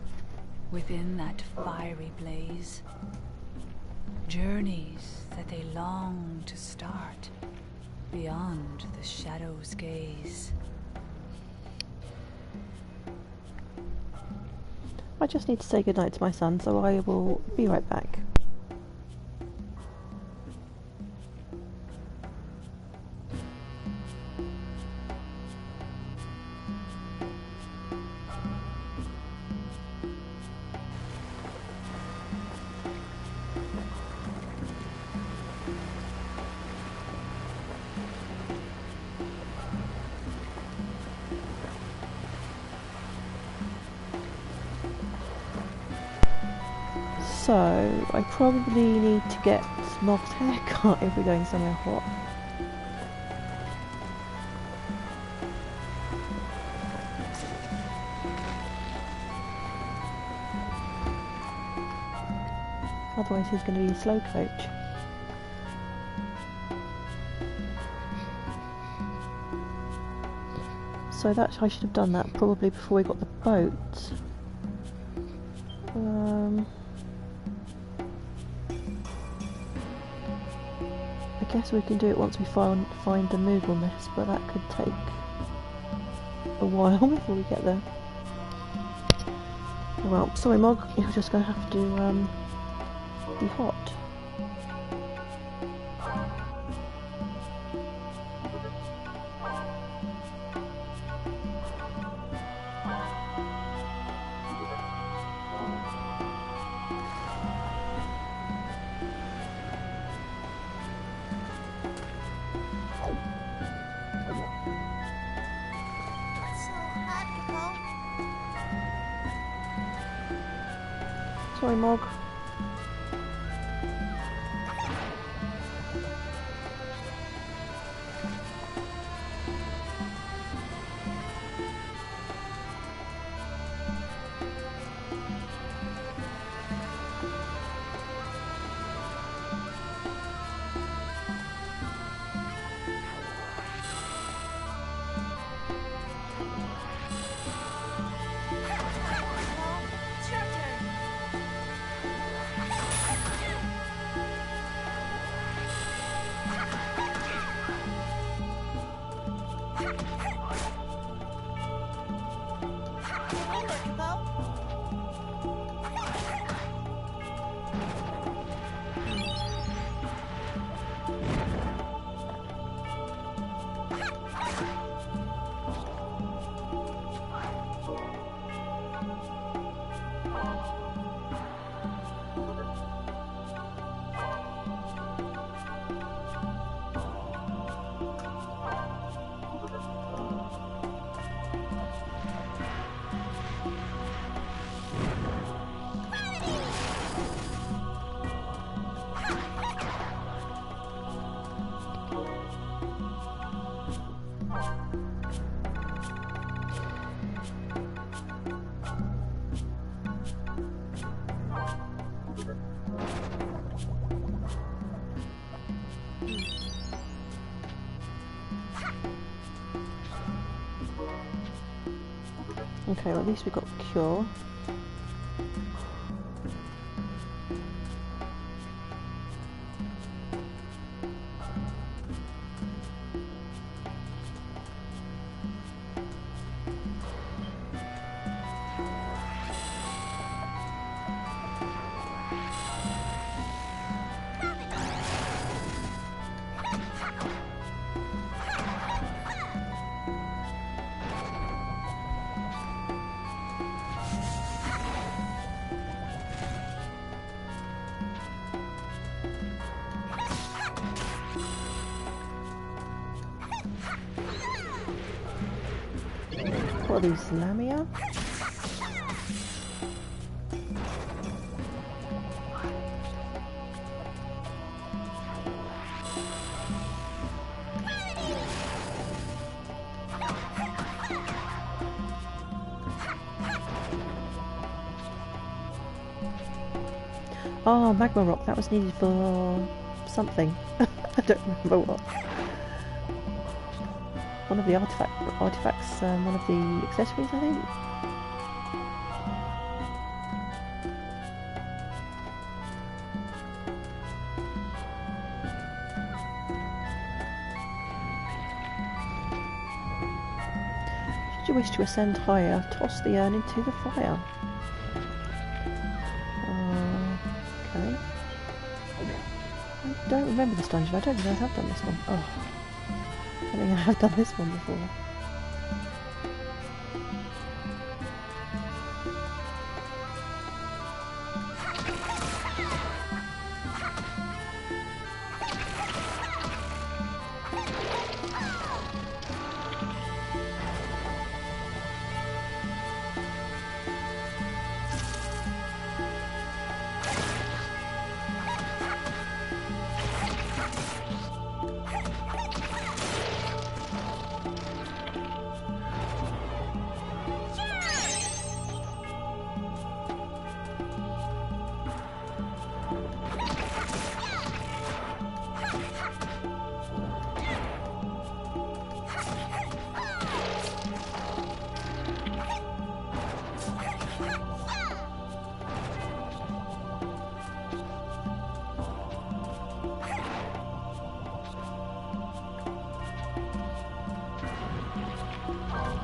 within that fiery blaze. Journeys that they long to start beyond the shadow's gaze. I just need to say goodnight to my son, so I will be right back. So, I probably need to get Mog's haircut if we're going somewhere hot. Otherwise he's going to be a slow coach. So that I should have done that probably before we got the boat. I guess we can do it once we find the Moogle nest, but that could take a while before we get there. Well, sorry Mog, you're just going to have to be hot. Sorry, Mog. It's your turn. Remember, Kupo. Okay, well at least we got cure. What are these, Lamia? Oh, magma rock, that was needed for something. I don't remember what. One of the artifacts, one of the accessories, I think. Should you wish to ascend higher, toss the urn into the fire. Okay. I don't remember this dungeon. I don't think I have done this one. Oh. I think I have done this one before.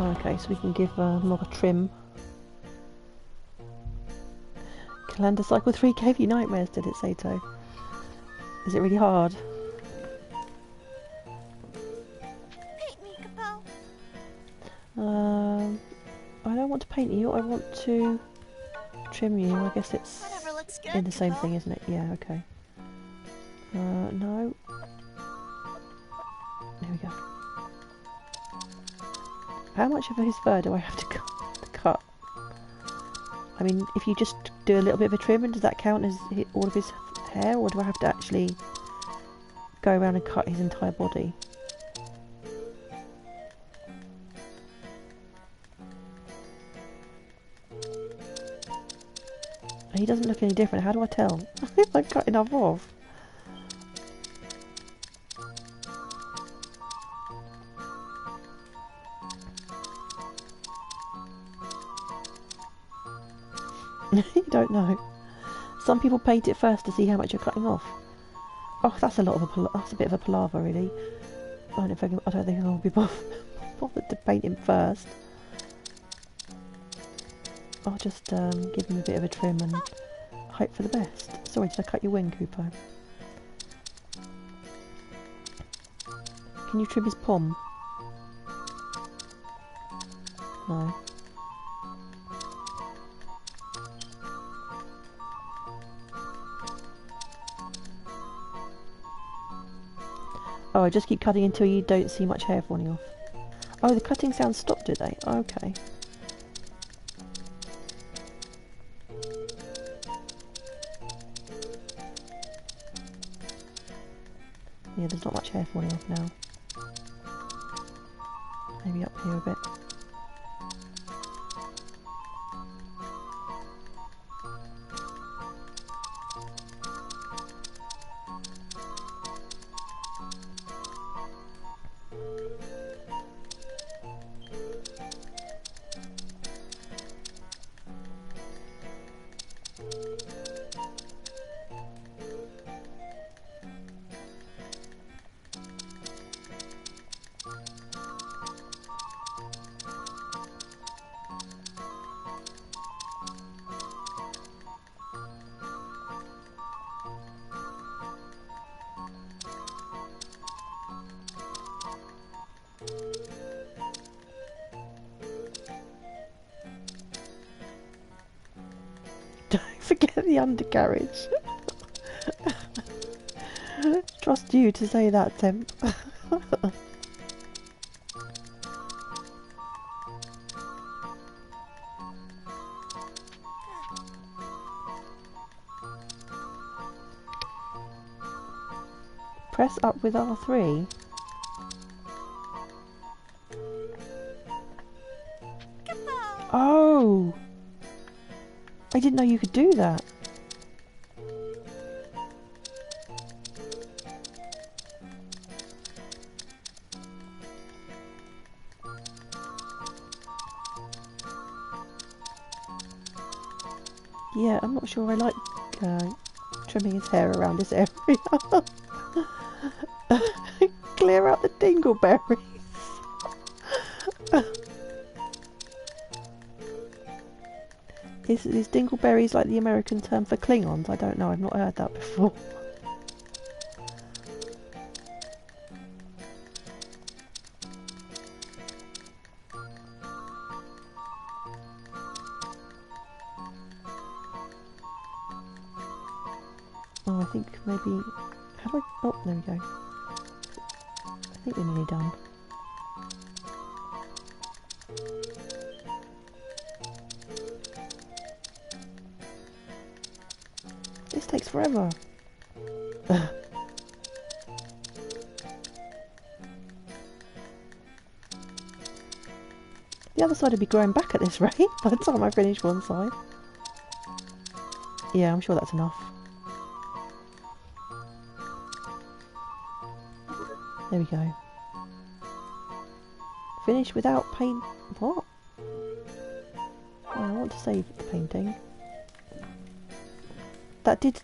Okay, so we can give Mog a trim. Calendar Cycle 3 gave you nightmares, did it, Sato? Is it really hard? Paint me, Kupo. I don't want to paint you, I want to trim you. I guess it's Whatever looks good, in the same Kupo. thing, isn't it? Yeah, okay. No. There we go. How much of his fur do I have to cut? I mean, if you just do a little bit of a trim, and does that count as all of his hair, or do I have to actually go around and cut his entire body? He doesn't look any different. How do I tell if I'm cutting enough off? You don't know. Some people paint it first to see how much you're cutting off. Oh, that's a lot of that's a bit of a palaver, really. I don't think I'll be bothered to paint him first. I'll just give him a bit of a trim and hope for the best. Sorry, did I cut your wing, Kupo? Can you trim his pom? No. Oh, I just keep cutting until you don't see much hair falling off. Oh, the cutting sound stopped, did they? Okay. Yeah, there's not much hair falling off now. Maybe up here a bit. Don't forget the undercarriage. Trust you to say that, Temp. Press up with R3. Oh! I didn't know you could do that. Yeah, I'm not sure I like trimming his hair around this area. Clear out the dingleberries. Is dingleberries like the American term for Klingons? I don't know, I've not heard that before. Oh, I think maybe... How do I... Oh, there we go. I think we're nearly done. This takes forever. The other side would be growing back at this rate by the time I finish one side. Yeah, I'm sure that's enough. There we go. Finish without paint... What? Oh, I want to save the painting. That did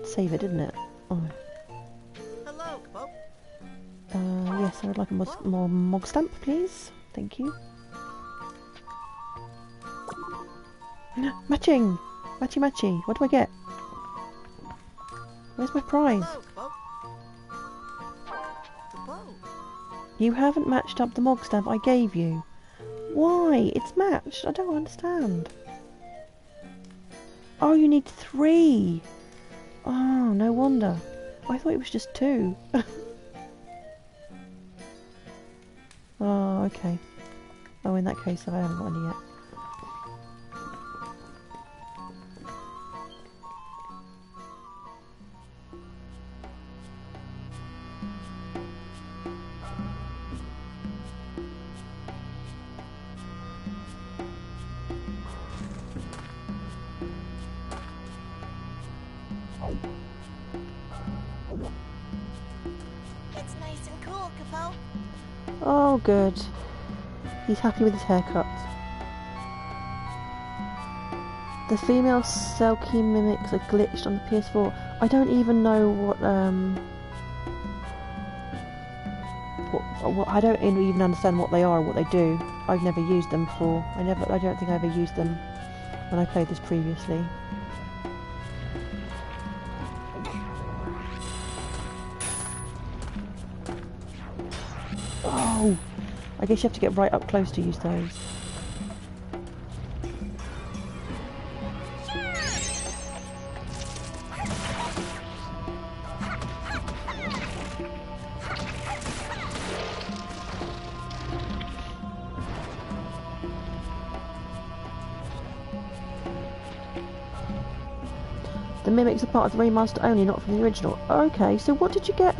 save it, didn't it? Oh. Hello, Pope. Yes, I would like a more mog stamp, please. Thank you. Matching! Matchy matchy. What do I get? Where's my prize? Hello, Pope. You haven't matched up the mog stamp I gave you. Why? It's matched. I don't understand. Oh, you need 3. Oh, no wonder. I thought it was just 2. Oh, okay. Oh, in that case, I haven't got any yet. Oh, good. He's happy with his haircut. The female Selkie mimics are glitched on the PS4. I don't even know what I don't even understand what they are or what they do. I've never used them before. I don't think I ever used them when I played this previously. Oh! I guess you have to get right up close to use those. The mimics are part of the remaster only, not from the original. Okay, so what did you get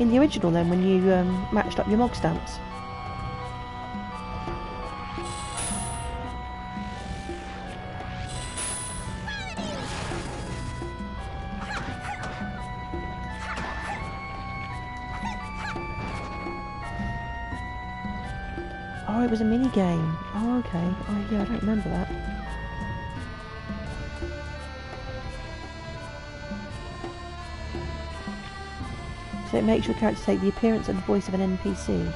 in the original then when you matched up your mog stamps? Oh, it was a mini game. Oh, okay. Oh, yeah, I don't remember that. So it makes your character take the appearance and voice of an NPC.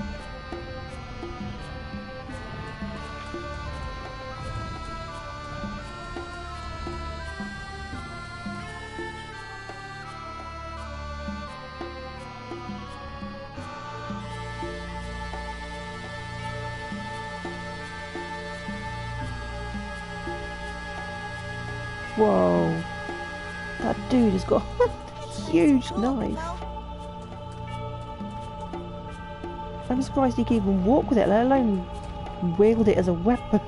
Whoa. That dude has got a huge knife. I'm surprised he can even walk with it, let alone wield it as a weapon.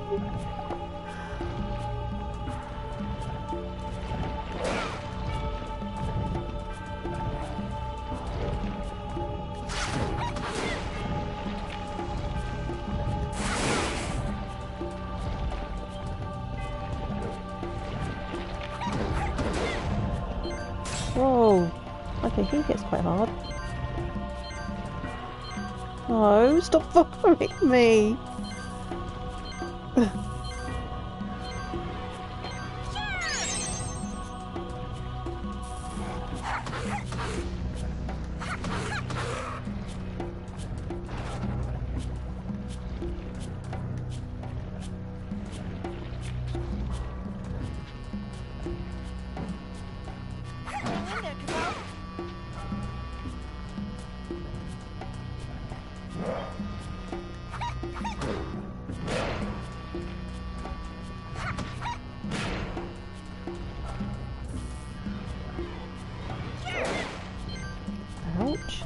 Whoa. Okay, he gets quite hard. No, stop following me! Ouch.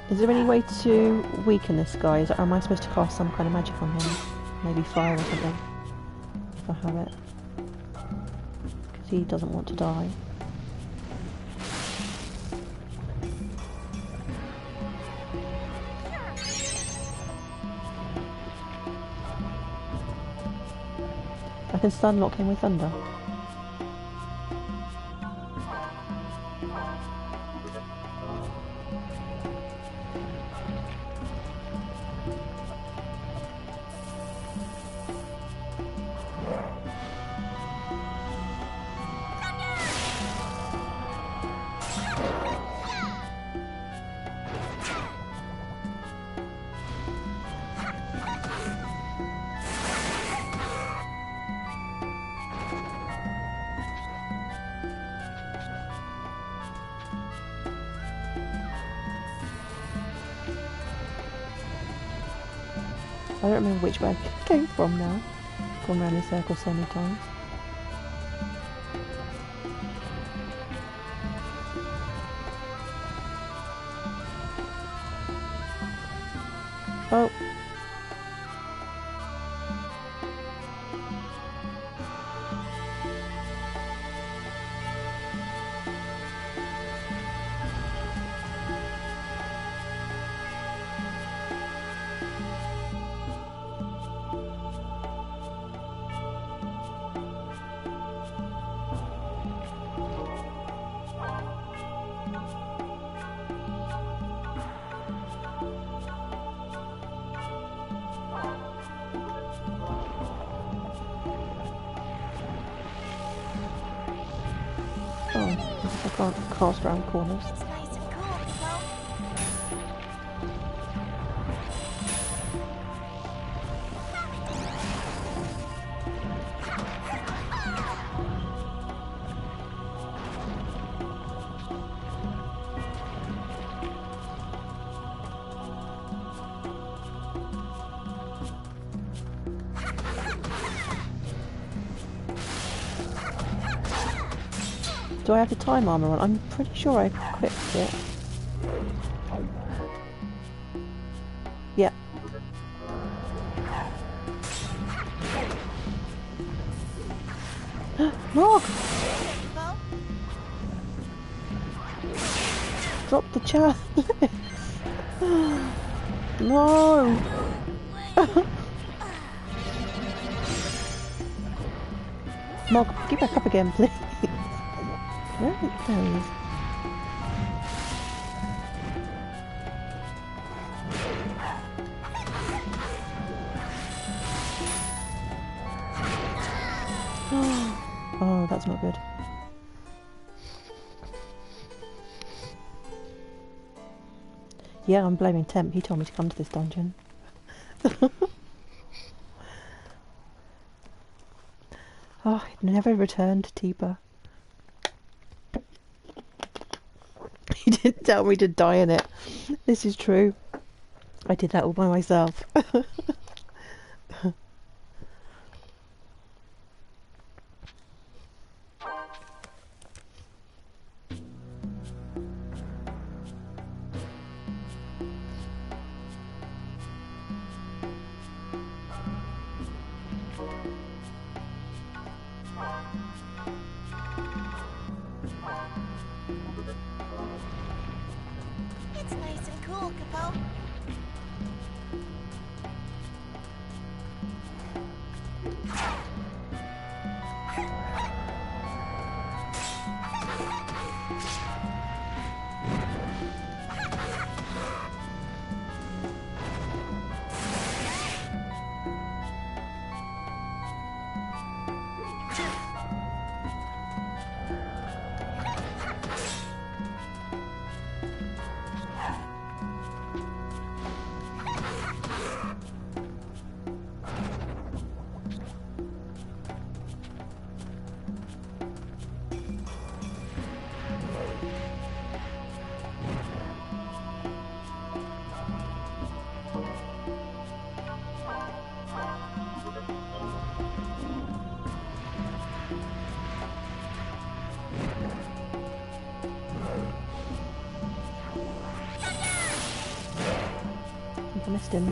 Is there any way to weaken this guy? Am I supposed to cast some kind of magic on him? Maybe fire or something? If I have it. Because he doesn't want to die. I can stun lock him with thunder. I don't remember which way I came from now. Gone round in circles so many times. Oh. Oh, I can't cast around corners. It's nice and cool, Pipo. Do I have the time armor on? I'm pretty sure I equipped it. Yeah. Mark! Pipo. Drop the chalice! No! Mark, get back up again, please. Where are those? Oh, that's not good. Yeah, I'm blaming Temp. He told me to come to this dungeon. Oh, it never returned, Tiba. He didn't tell me to die in it. This is true. I did that all by myself. It's nice and cool, Capo. I missed him.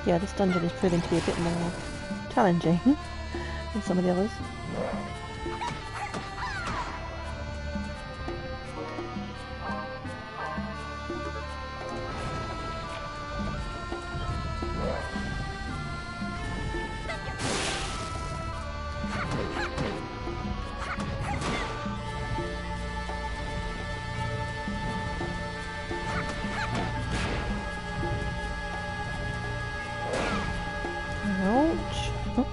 Yeah, this dungeon is proving to be a bit more challenging than some of the others. Ouch. Oh.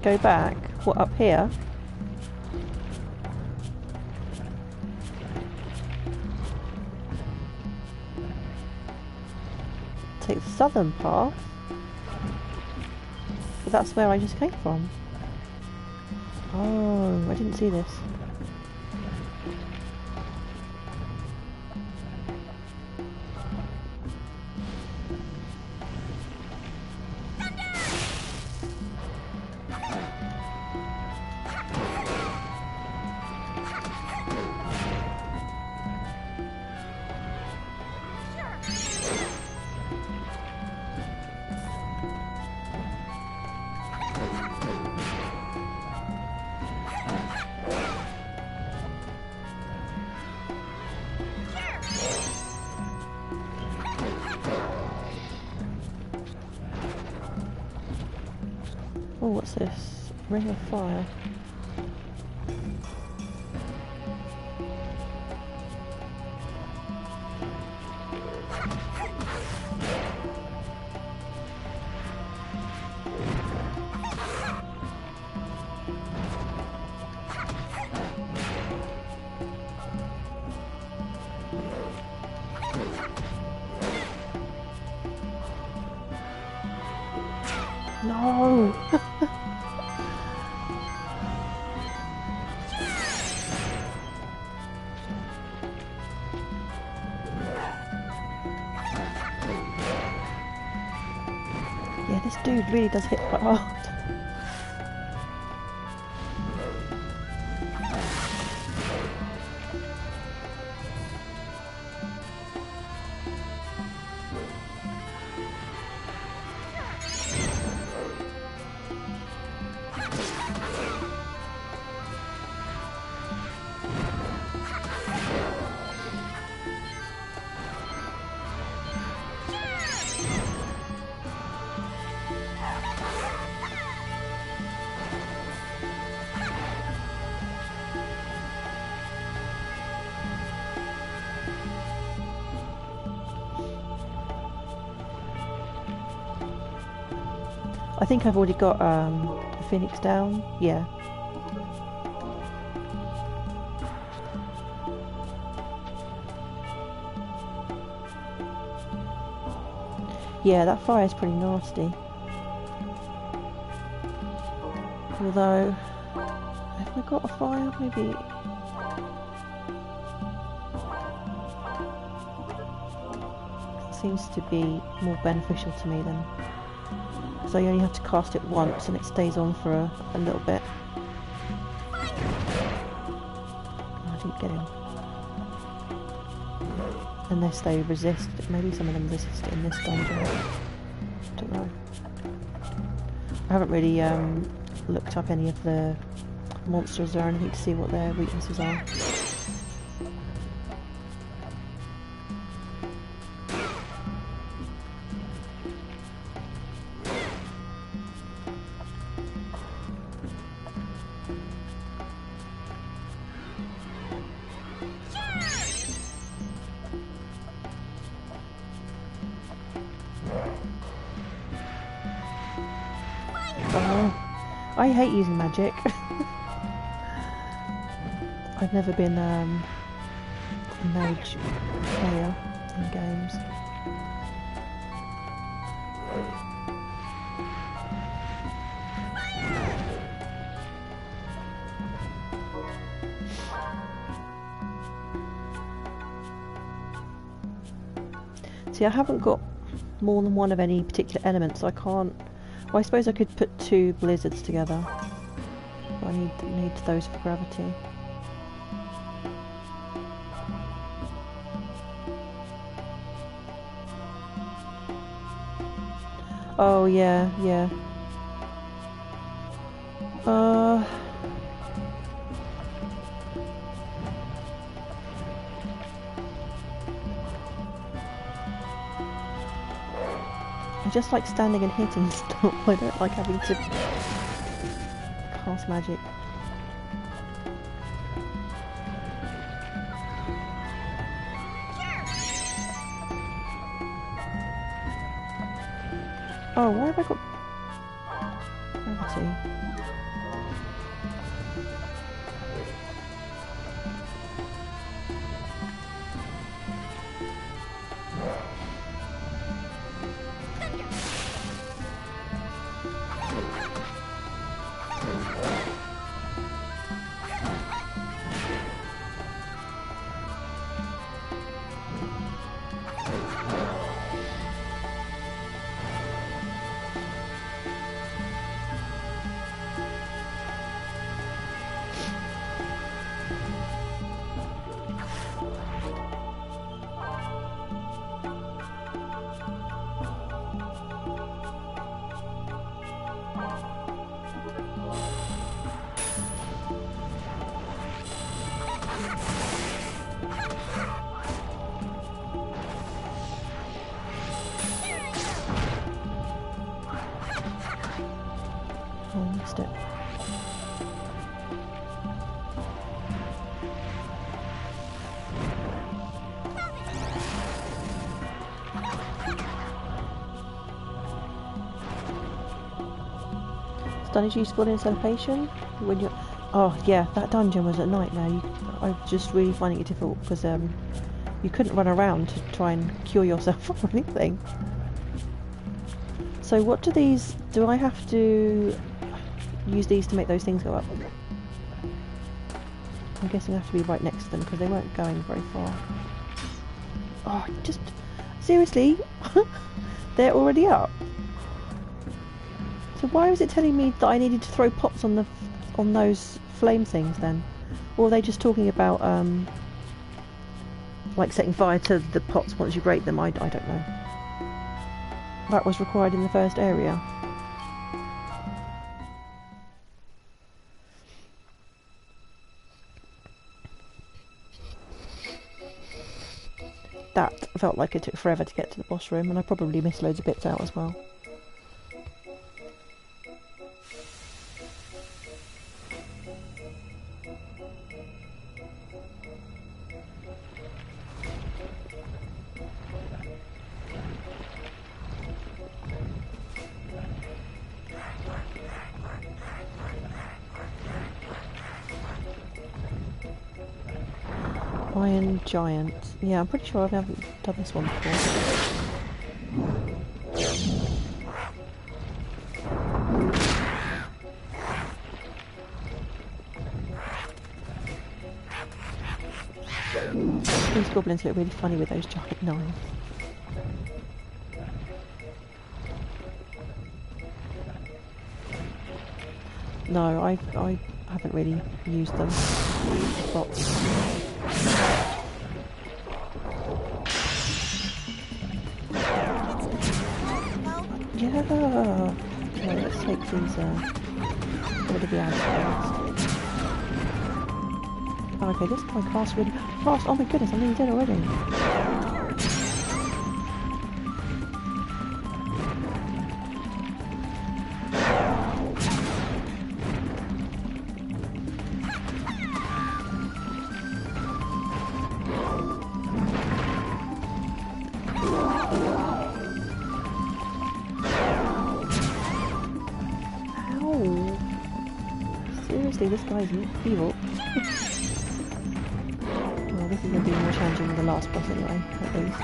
Go back. What, up here? Take the southern path. But that's where I just came from. Oh, I didn't see this. Oh, what's this? Ring of fire. No! Yeah, this dude really does hit quite hard. I think I've already got the Phoenix down. Yeah. Yeah, that fire is pretty nasty. Although, have I got a fire? Maybe. Seems to be more beneficial to me than. So you only have to cast it once and it stays on for a little bit. Oh, I didn't get him. Unless they resist. Maybe some of them resist in this dungeon. Don't know. I haven't really looked up any of the monsters or anything to see what their weaknesses are. I hate using magic. I've never been a mage player in games. See, I haven't got more than one of any particular element, so I can't... Well, I suppose I could put 2 blizzards together. But I need those for gravity. Oh, yeah. I just like standing and hitting stuff. I don't like having to cast magic. Oh, why have I got gravity? Oh, missed it. Stun is useful in celebration when you're... Oh yeah, that dungeon was at night now. I'm just really finding it difficult because you couldn't run around to try and cure yourself or anything. So what do these... Do I have to use these to make those things go up? I'm guessing I have to be right next to them because they weren't going very far. Oh, just... Seriously? They're already up? So why was it telling me that I needed to throw pots on those flame things then? Or are they just talking about like setting fire to the pots once you break them? I don't know. That was required in the first area. That felt like it took forever to get to the boss room, and I probably missed loads of bits out as well. Iron Giant. Yeah, I'm pretty sure I haven't done this one before. These goblins look really funny with those giant knives. No, I haven't really used them. Bots. Yeah. Okay, let's take these. What do we add first? Okay, this guy casts really fast. Oh my goodness, I'm nearly dead already. obviously this guy's evil. Well, this is going to be more challenging than the last boss anyway, at least.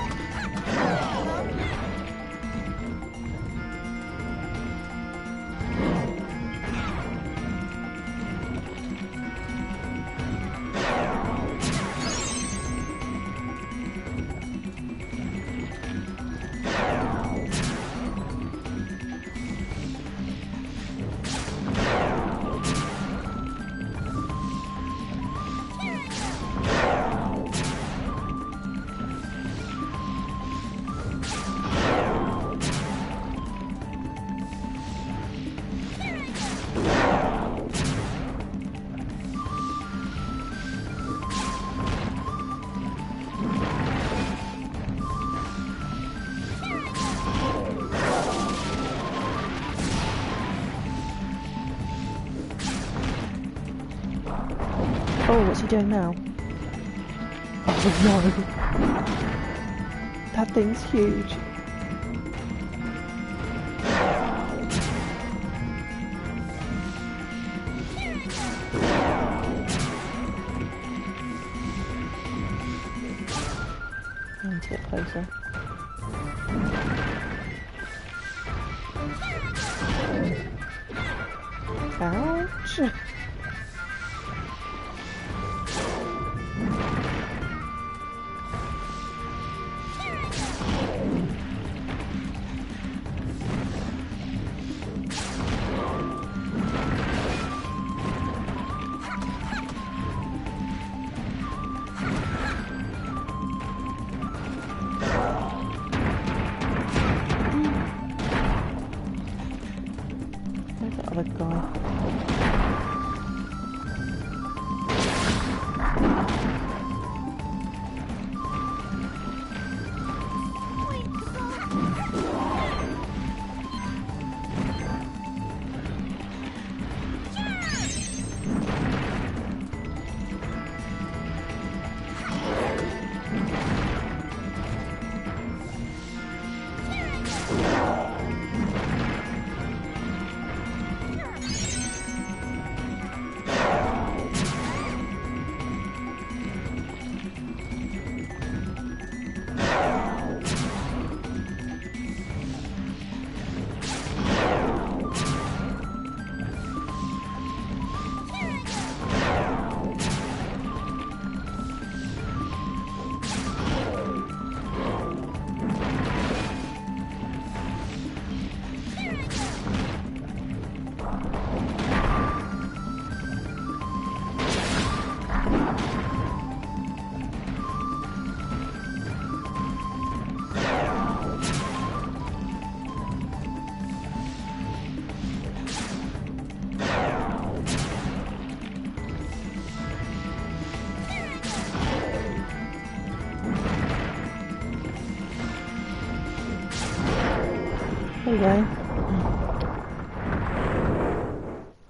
Oh, what's he doing now? Oh no! That thing's huge. I need to get closer. Ouch! Where's that other guy? There we go.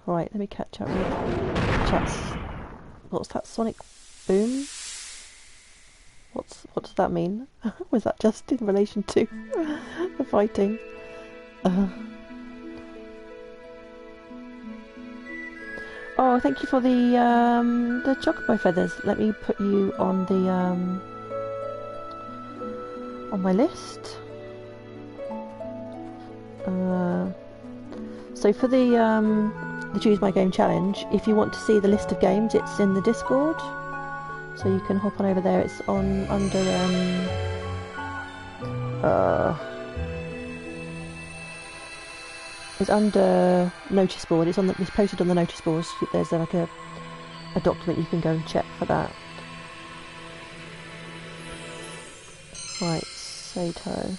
Right, let me catch up with chats. What's that sonic boom? What does that mean? Was that just in relation to the fighting? Oh, thank you for the chocobo feathers. Let me put you on the on my list. So for the Choose My Game challenge, if you want to see the list of games, it's in the Discord. So you can hop on over there. It's on under it's under notice board. It's posted on the notice board. There's like a document you can go and check for that. Right, Sato.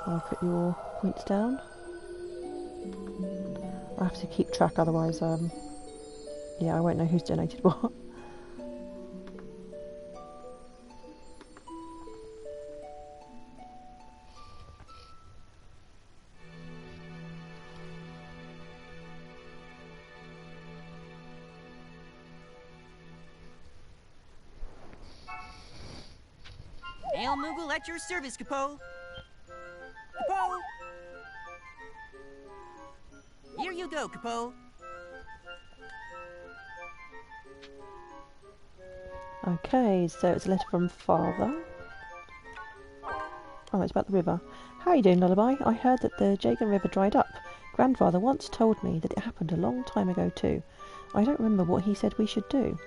I'll put your points down. I have to keep track, otherwise, yeah, I won't know who's donated what. Ale Moogle at your service, Capo. Capo! go, Capo. Okay, so it's a letter from Father. Oh, it's about the river. How are you doing, Lullaby? I heard that the Jagan River dried up. Grandfather once told me that it happened a long time ago too. I don't remember what he said we should do.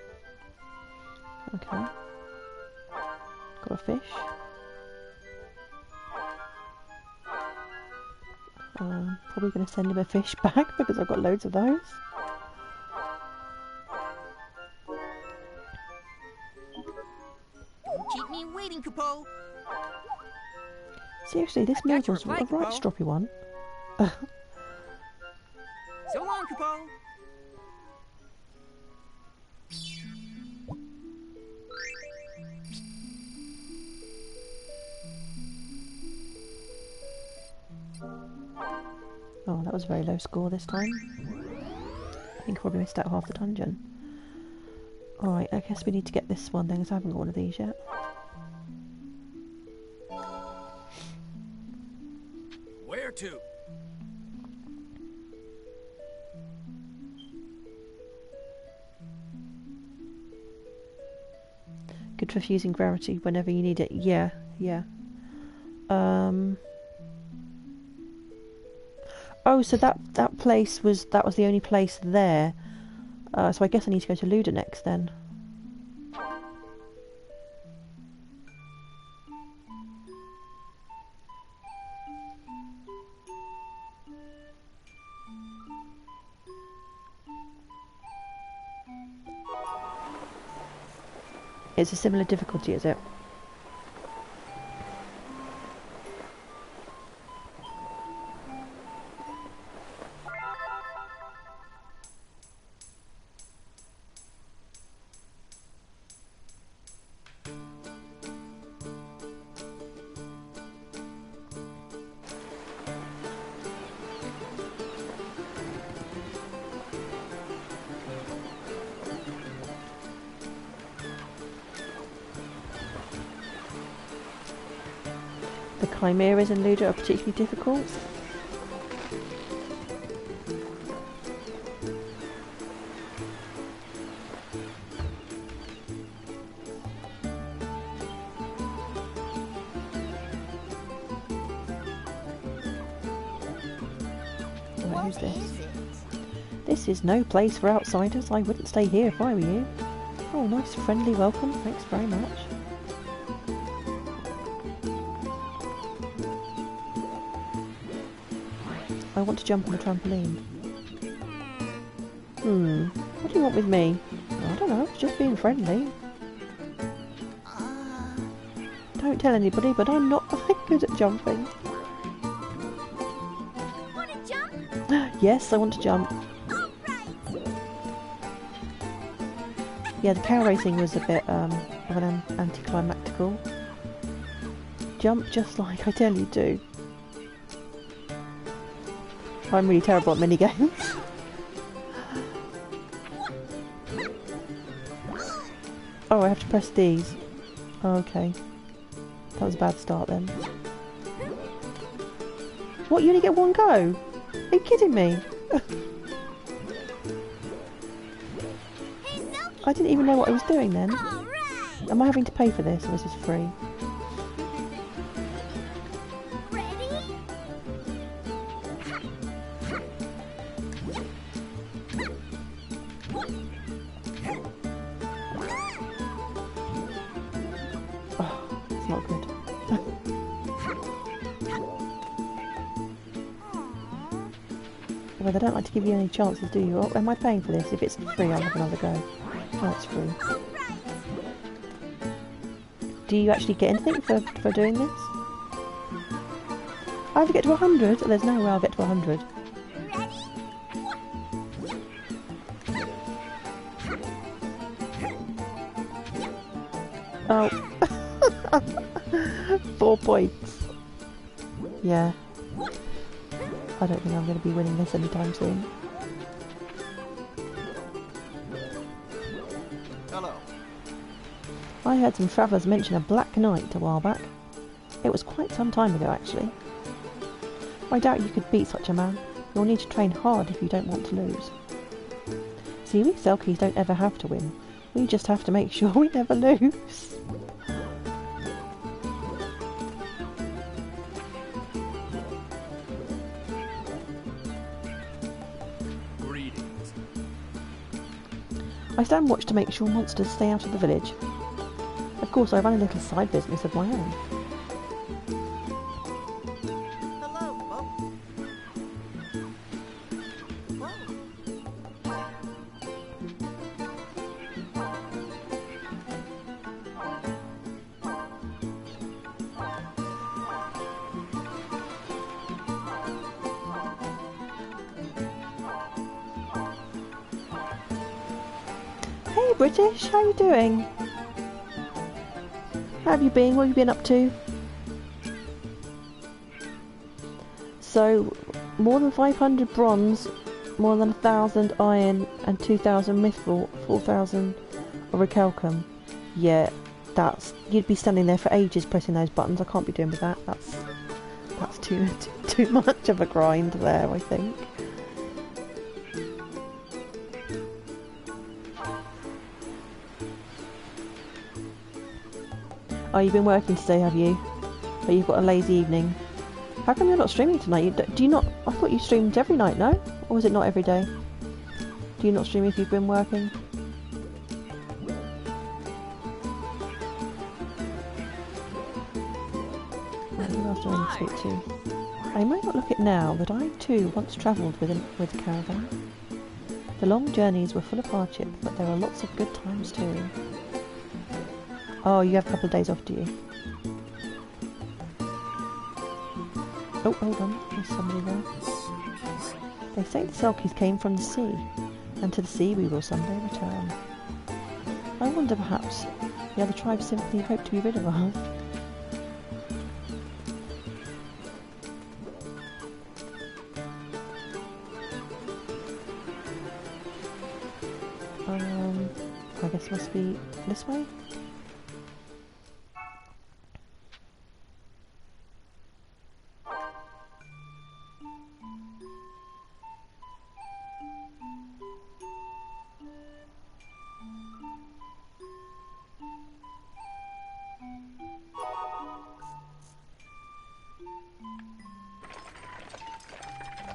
Okay. Got a fish. Probably going to send him a fish back because I've got loads of those. Don't keep me waiting, Capo. Seriously, this Got your Murgle's a reply, right Capo. stroppy one. So long, Capo. Oh, that was a very low score this time. I think I probably missed out half the dungeon. Alright, I guess we need to get this one then, because I haven't got one of these yet. Where to? Good for fusing gravity whenever you need it. Yeah, yeah. Oh, so that place was the only place there. So I guess I need to go to Luda next then. It's a similar difficulty, is it? The chimeras in Luda are particularly difficult. Right, who's this? This is no place for outsiders. I wouldn't stay here if I were you. Oh, nice friendly welcome. Thanks very much. I want to jump on the trampoline. What do you want with me? I don't know, just being friendly. Don't tell anybody, but I'm not very good at jumping. Want to jump? Yes, I want to jump. All right. Yeah, the cow racing was a bit of an anticlimactical. Jump just like I tell you to. I'm really terrible at minigames. Oh, I have to press these. Oh, okay. That was a bad start then. What, you only get one go? Are you kidding me? I didn't even know what I was doing then. Am I having to pay for this or is this free? Not good. Well, they don't like to give you any chances, do you? Oh, am I paying for this? If it's free, I'll have another go. Oh, it's free. Do you actually get anything for doing this? I have to get to 100? There's no way I'll get to 100. Oh. 4 points. Yeah. I don't think I'm going to be winning this anytime soon. Hello. I heard some travellers mention a Black Knight a while back. It was quite some time ago, actually. I doubt you could beat such a man. You'll need to train hard if you don't want to lose. See, we Selkies don't ever have to win. We just have to make sure we never lose. Greetings. I stand watch to make sure monsters stay out of the village. Of course, I run a little side business of my own. Hey British, how you doing? How have you been? What have you been up to? So, more than 500 bronze, more than 1,000 iron, and 2,000 mithril, 4,000 orichalcum. Yeah, you'd be standing there for ages pressing those buttons. I can't be doing with that. That's too much of a grind there, I think. Oh, you've been working today, have you? But you've got a lazy evening. How come you're not streaming tonight? Do you not? I thought you streamed every night, no? Or is it not every day? Do you not stream if you've been working? Who else do I need to speak to? I might not look it now, but I too once travelled with a caravan. The long journeys were full of hardship, but there were lots of good times too. Oh, you have a couple of days off, do you? Oh, hold on. There's somebody there. They say the Selkies came from the sea, and to the sea we will someday return. I wonder perhaps the other tribes simply hope to be rid of us. I guess it must be this way?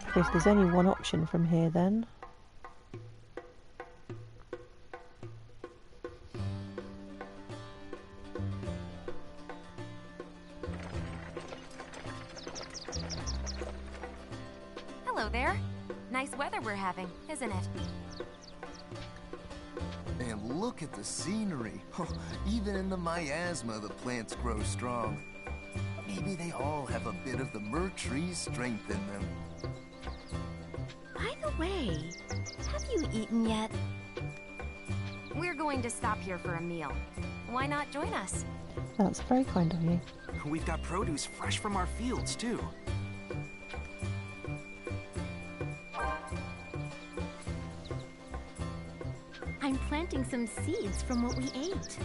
I guess there's only one option from here then. Hello there. Nice weather we're having, isn't it? And look at the scenery. Even in the miasma, the plants grow strong. Maybe they all have a bit of the mer tree's strength in them. By the way, have you eaten yet? We're going to stop here for a meal. Why not join us? That's very kind of you. We've got produce fresh from our fields, too. I'm planting some seeds from what we ate.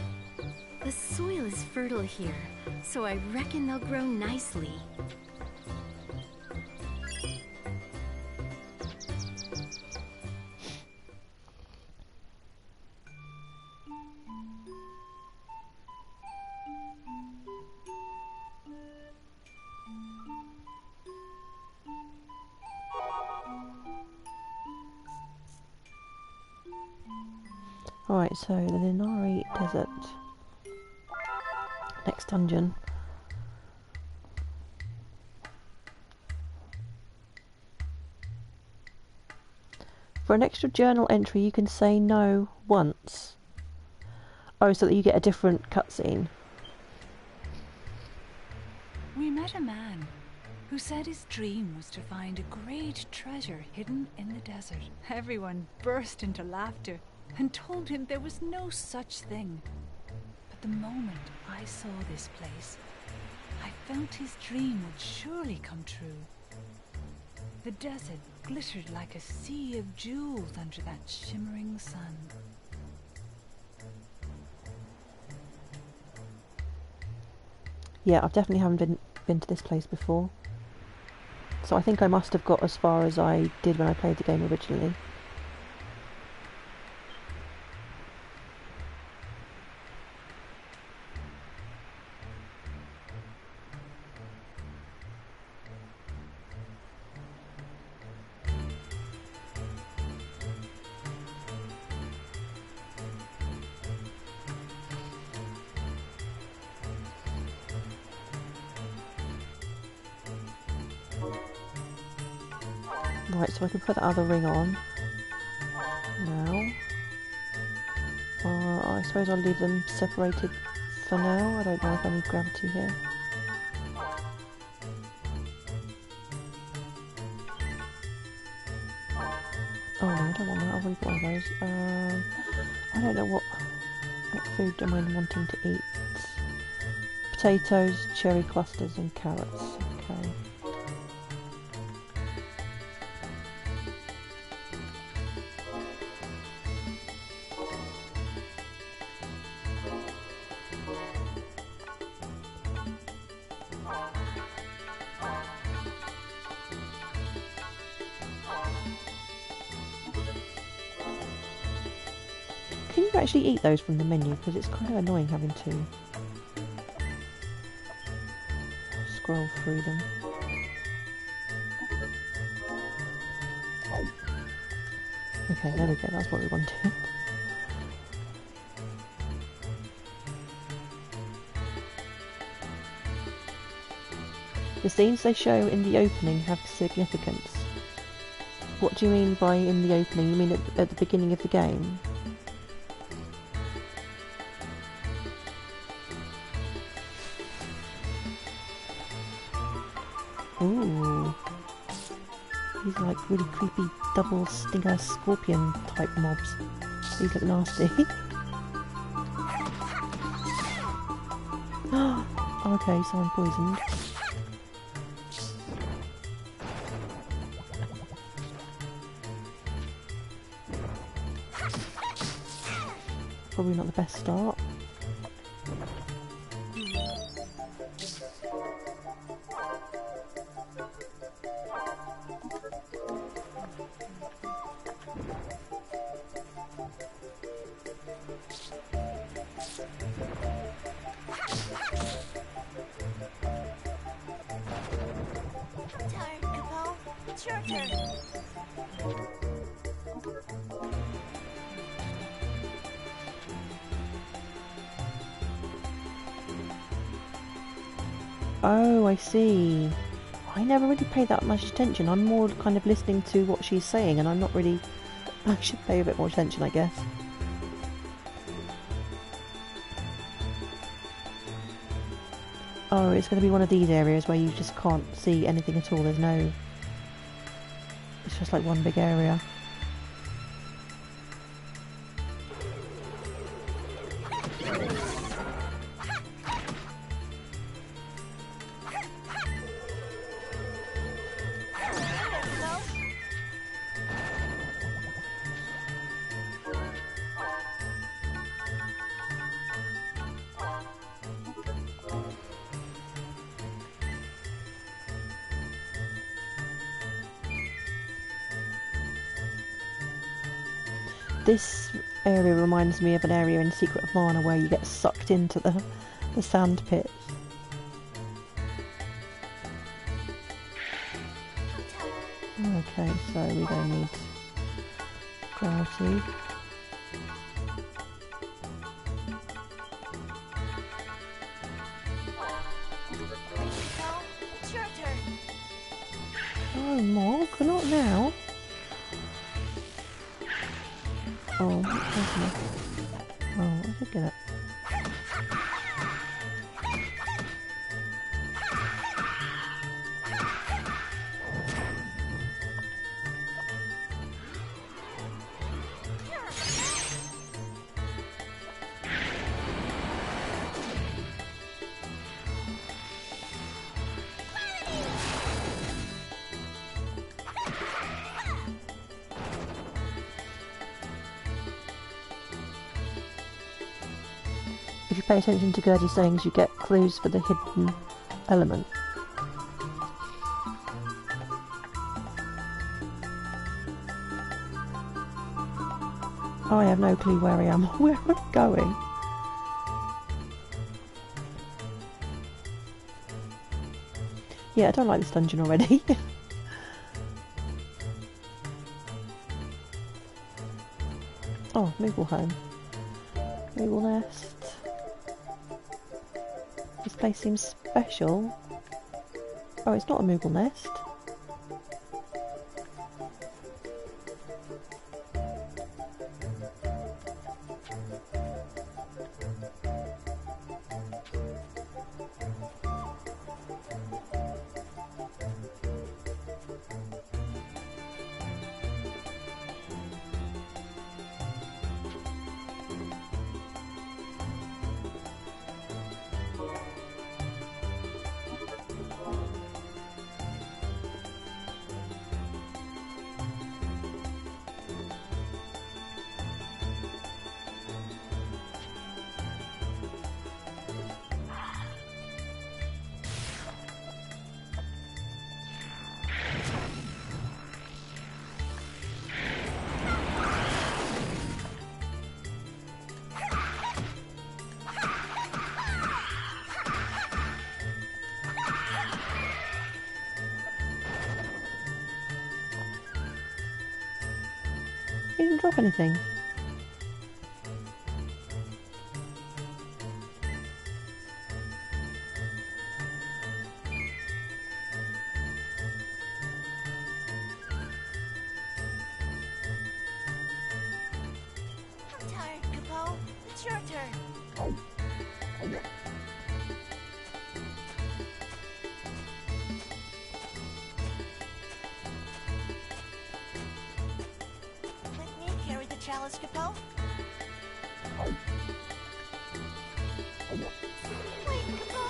The soil is fertile here, so I reckon they'll grow nicely. Alright, so the Linari Desert. Next dungeon. For an extra journal entry you can say no once. Oh, so that you get a different cutscene. We met a man who said his dream was to find a great treasure hidden in the desert. Everyone burst into laughter and told him there was no such thing. But the moment I saw this place, I felt his dream would surely come true. The desert glittered like a sea of jewels under that shimmering sun. Yeah, I've definitely haven't been to this place before. So I think I must have got as far as I did when I played the game originally. Right, so I can put that other ring on now. I suppose I'll leave them separated for now. I don't know if I need gravity here. Oh no, I don't want that. I've already got one of those. I don't know what food am I wanting to eat. Potatoes, cherry clusters and carrots. Okay. Can you actually eat those from the menu? Because it's kind of annoying having to scroll through them. Okay, there we go, that's what we wanted. The scenes they show in the opening have significance. What do you mean by in the opening? You mean at the beginning of the game? Ooh. These are like really creepy double stinger scorpion type mobs. These look nasty. Okay, so I'm poisoned. Probably not the best start. It's your turn. Oh, I see. I never really pay that much attention. I'm more kind of listening to what she's saying, and I'm not really... I should pay a bit more attention, I guess. Oh, it's going to be one of these areas where you just can't see anything at all. There's no... It's just like one big area. This area reminds me of an area in Secret of Mana where you get sucked into the sand pits. Okay, so we don't need gravity. It's your turn. Oh, Morg, not now. Oh, that's enough. Oh, I should get it. If you pay attention to Gertie's sayings, you get clues for the hidden element. I have no clue where I am or where I'm going. Yeah, I don't like this dungeon already. Oh, Moogle home. Moogle nest. This place seems special. Oh, it's not a Moogle nest. He didn't drop anything. I'm tired, Capo. It's your turn. Let me carry the chalice, Capo. Wait, Capo.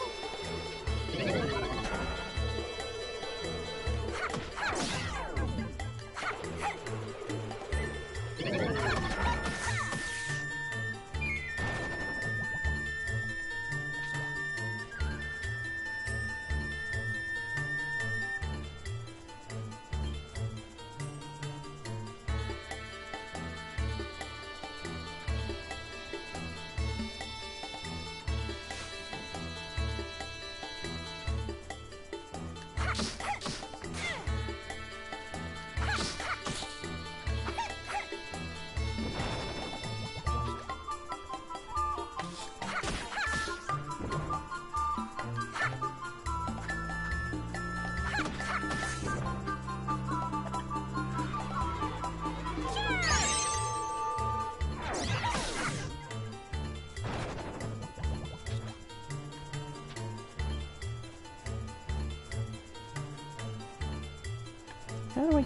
How do I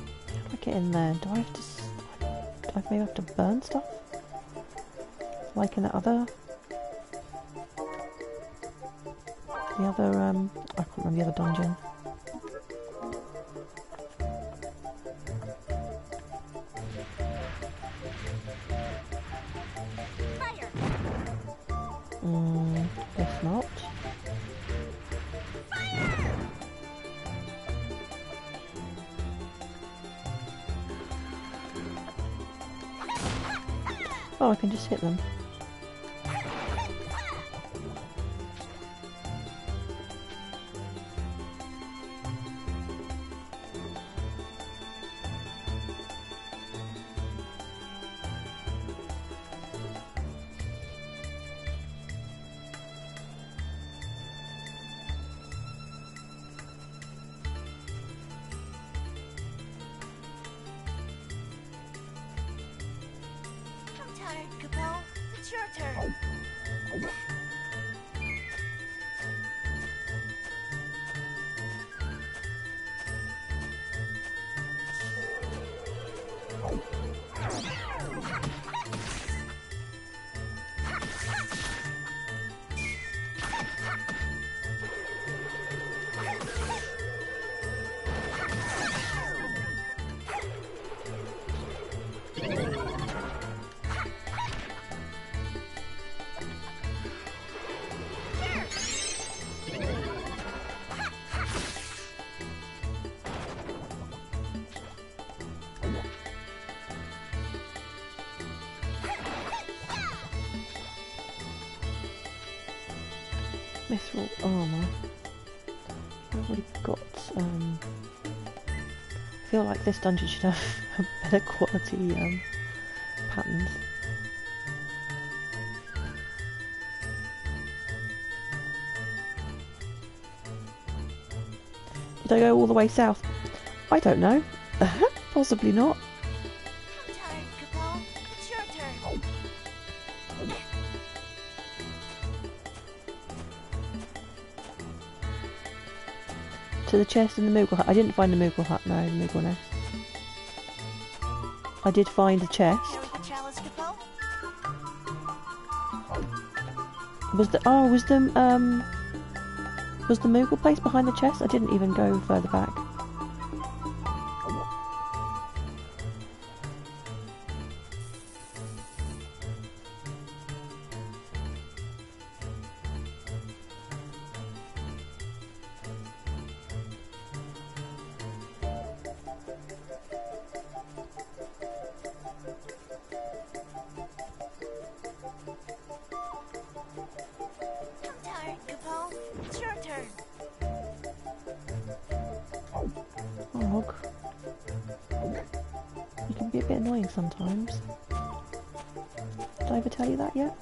get in there? Do I have to? Do I maybe have to burn stuff? Like in that other? The other, I can't remember the other dungeon. Fire! Guess not. Oh, I can just hit them. I'm tired, Capo. It's your turn. Mithril armour. I've already got, I feel like this dungeon should have better quality patterns. Did I go all the way south? I don't know. Possibly not. I'm tired, Capone. It's your turn. To the chest in the Moogle Hut. I didn't find the Moogle Hut, no, the Moogle Nest. I did find the chest. Carry the chalice, Capone. Was the Moogle place behind the chest? I didn't even go further back. I'm tired, Capone. It's your turn. Hog. You can be a bit annoying sometimes. Did I ever tell you that yet?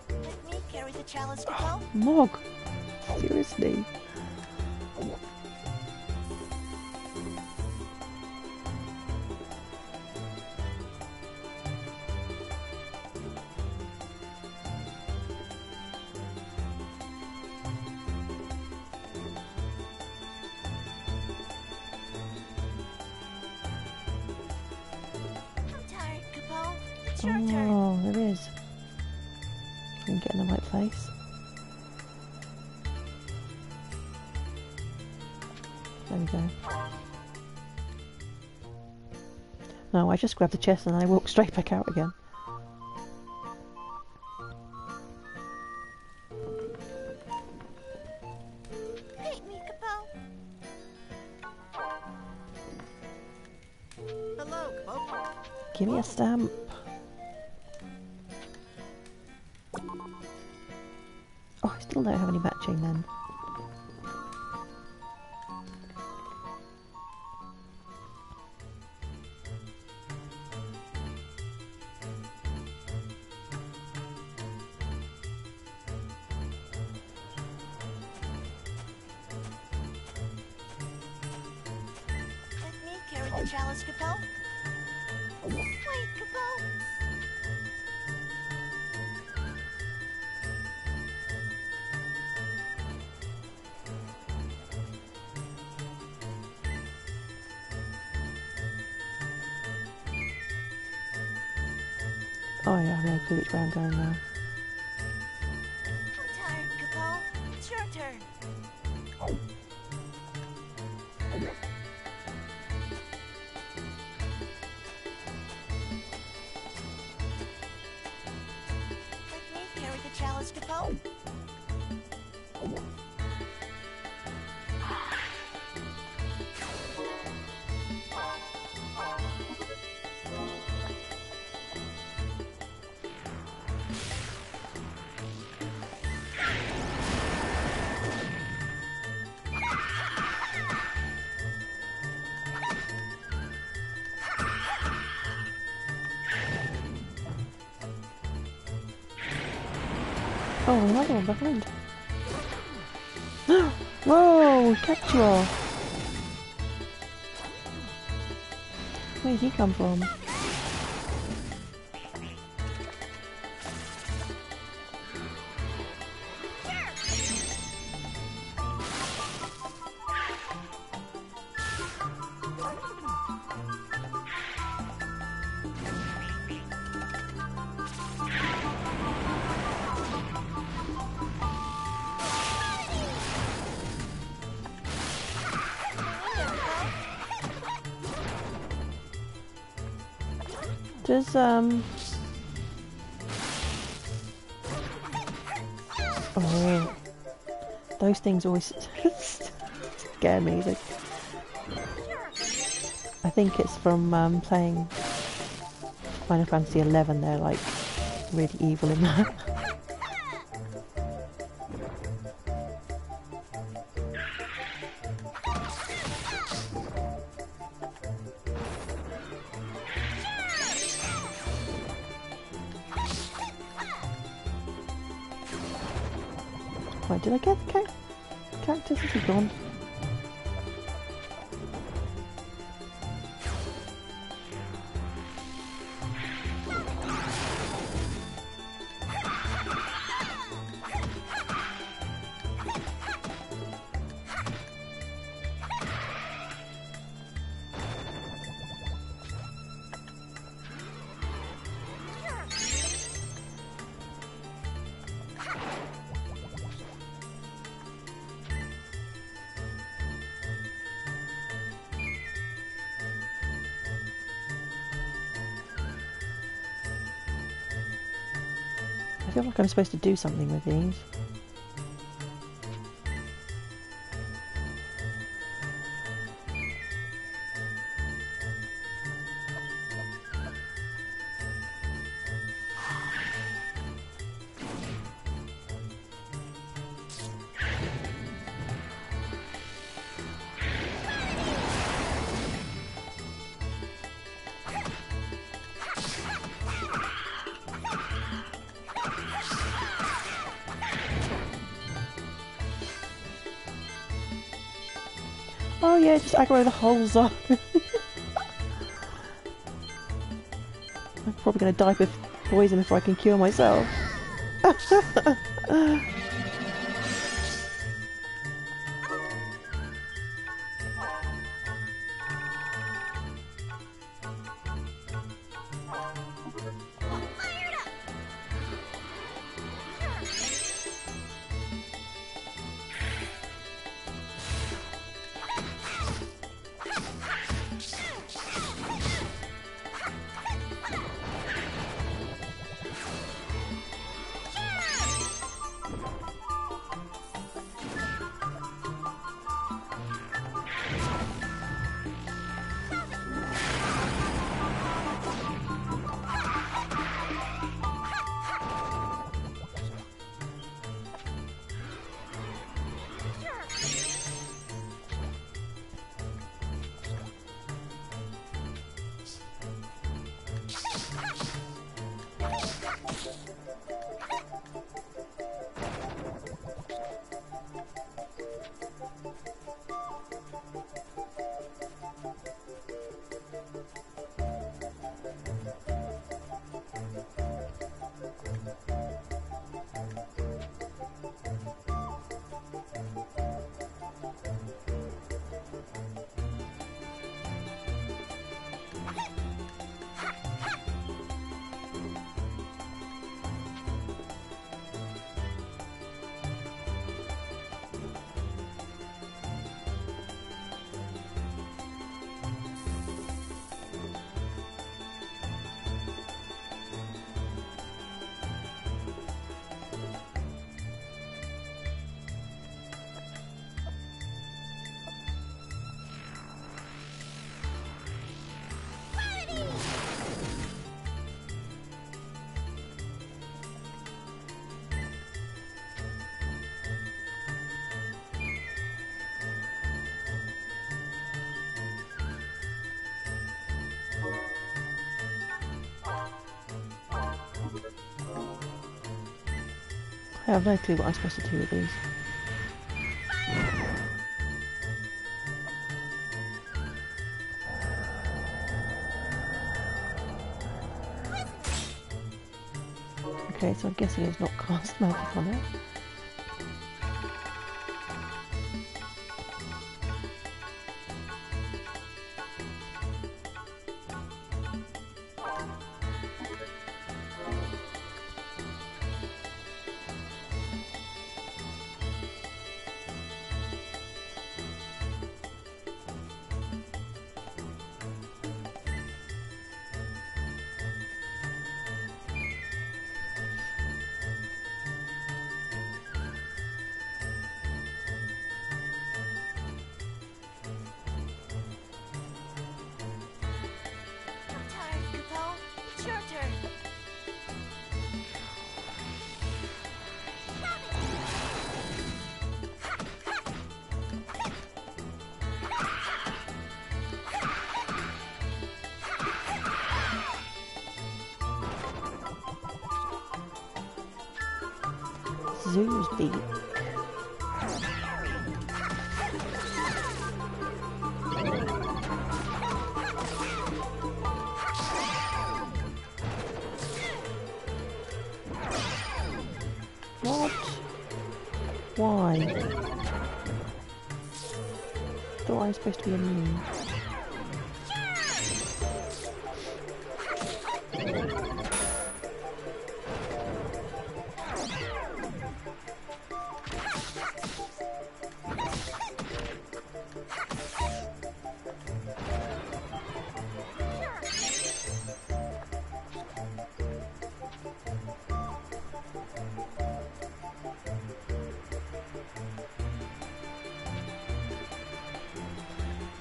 Let me carry the chalice, Capone. Mog! Seriously? I'm tired, Capone. It's your turn. Oh, there is. I can get in the right place. There we go. No, I just grabbed the chest and I walked straight back out again. Paint me, Capone. Hello, Capone. Give me a stamp. Oh, I still don't have any matching then. Let me carry the chalice, Capone. Wait, Capone. Oh yeah, I have no clue which way I'm going now. I'm tired, Capone. It's your turn. Let me carry the chalice, Capone. Oh, another one behind. Whoa, Cactuar! Where did he come from? Does oh, those things always scare me. I think it's from playing Final Fantasy 11. They're like really evil in that. Right, did I get the cactus? Is he gone? I feel like I'm supposed to do something with these. Oh yeah, just aggro the holes up. I'm probably going to die with poison before I can cure myself. I have no clue what I'm supposed to do with these. Okay, so I'm guessing it's not cast magic on it. Zoo's beak. Why? Thought I was supposed to be immune.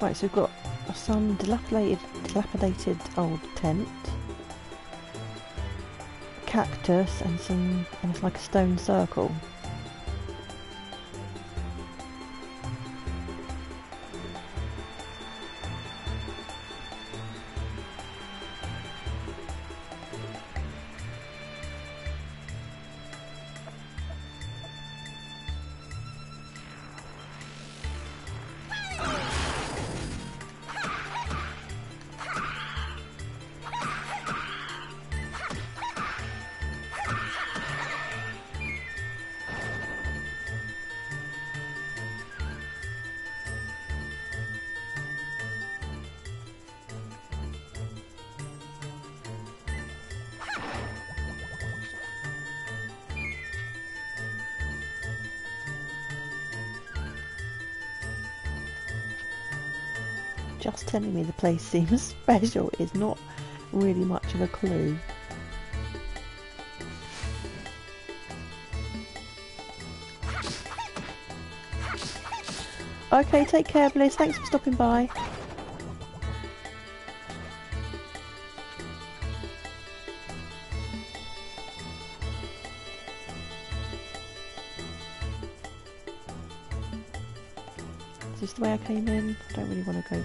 Right, so we've got some dilapidated old tent, cactus, and it's like a stone circle. Just telling me the place seems special is not really much of a clue. Okay, take care, Bliss. Thanks for stopping by. Is this the way I came in? I don't really want to go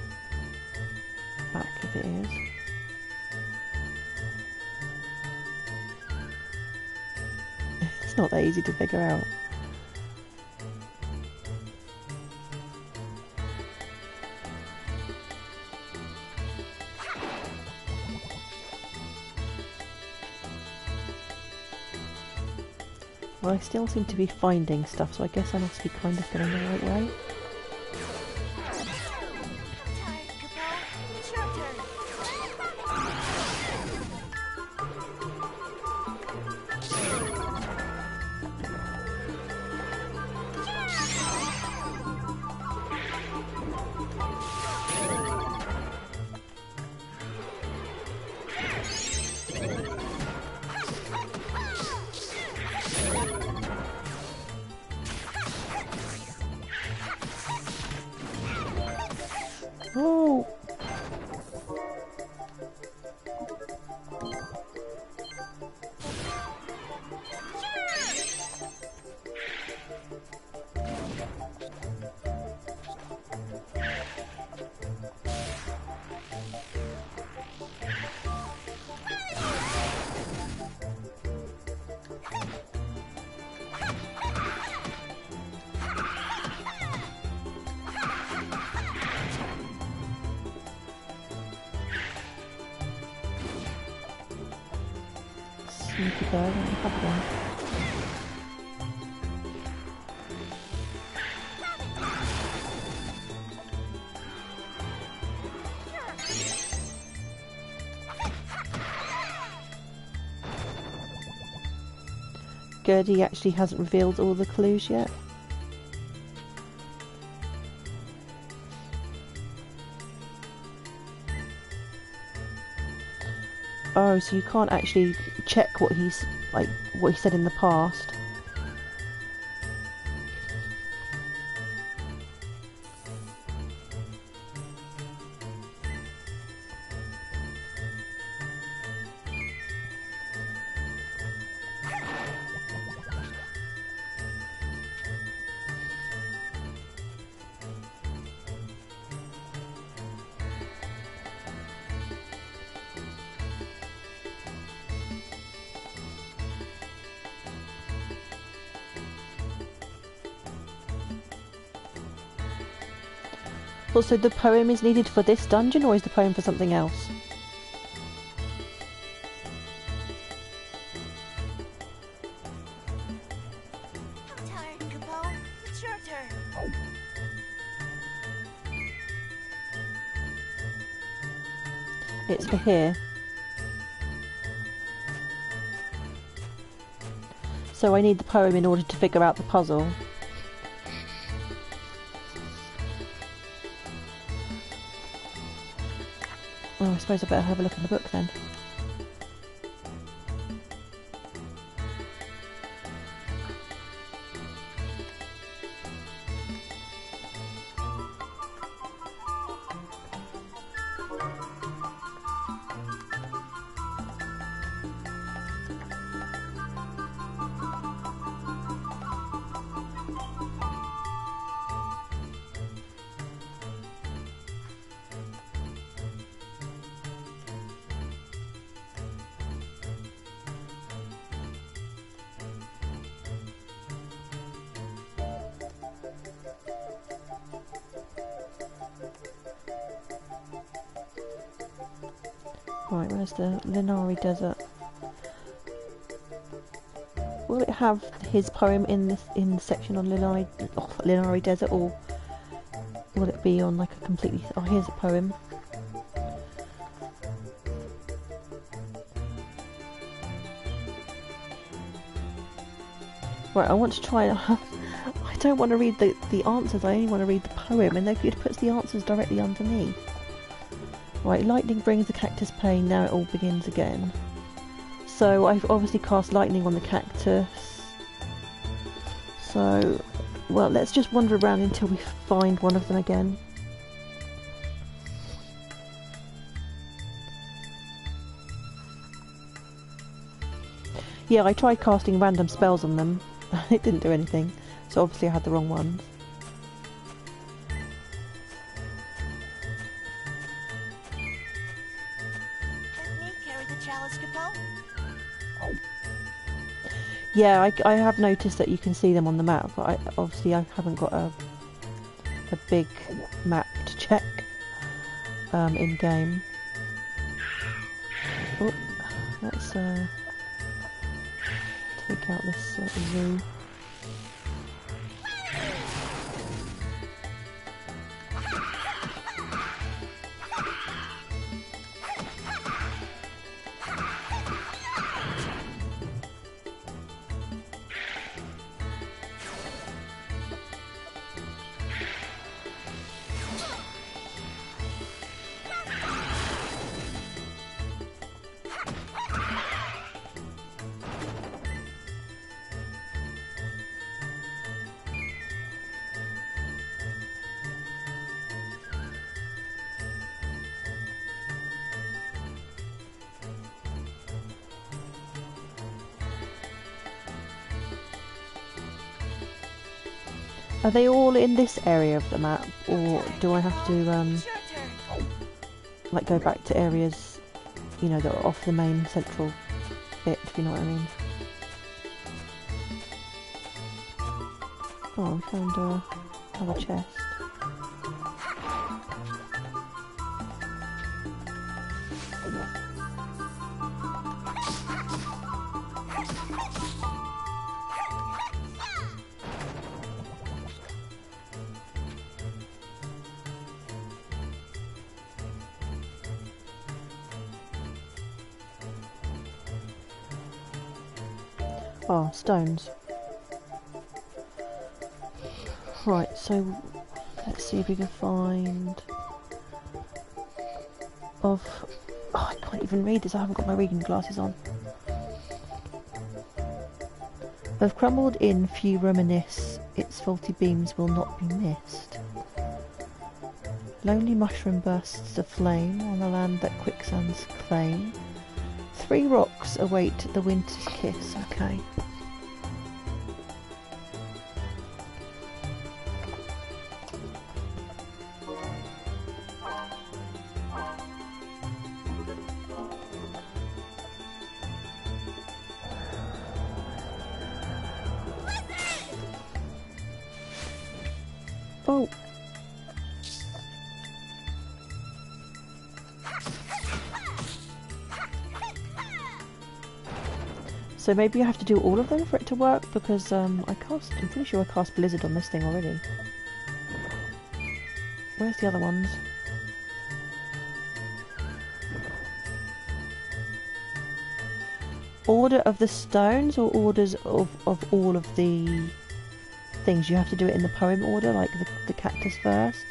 back if it is. It's not that easy to figure out. Well, I still seem to be finding stuff, so I guess I must be kind of going the right way. Oh! Sneaky bird, I have one. Good, he actually hasn't revealed all the clues yet. Oh, so you can't actually check what he said in the past. Also, the poem is needed for this dungeon, or is the poem for something else? It's for here. So I need the poem in order to figure out the puzzle. Oh, I suppose I better have a look in the book then. Right, where's the Linari Desert? Will it have his poem in the section on Linari Desert, or will it be on like a completely... Oh, here's a poem. Right, I want to try... I don't want to read the answers, I only want to read the poem, and it puts the answers directly underneath. Right, lightning brings the cactus pain, now it all begins again. So I've obviously cast lightning on the cactus. So, well, let's just wander around until we find one of them again. Yeah, I tried casting random spells on them. It didn't do anything. So obviously I had the wrong ones. Yeah, I have noticed that you can see them on the map, but obviously I haven't got a big map to check in game. Oh, let's take out this zoo. Are they all in this area of the map, or do I have to like go back to areas, you know, that are off the main central bit, if you know what I mean? Oh, we found another chest. Oh, stones. Right, so let's see if we can find Oh, I can't even read this, I haven't got my reading glasses on. Of crumbled in, few reminisce, its faulty beams will not be missed. Lonely mushroom bursts aflame on the land that quicksands claim. 3 rocks await the winter's kiss. Okay. Oh. So maybe I have to do all of them for it to work, because I'm pretty sure I cast Blizzard on this thing already. Where's the other ones? order of the stones or orders of all of the things? You have to do it in the poem order, like the cactus first.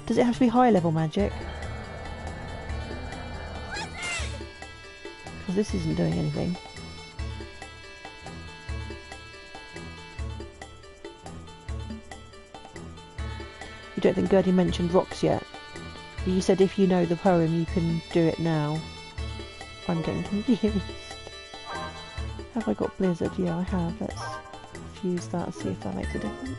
Does it have to be high level magic? Because this isn't doing anything. You don't think Gertie mentioned rocks yet? You said if you know the poem you can do it now. I'm getting confused. Have I got Blizzard? Yeah, I have. Let's fuse that and see if that makes a difference.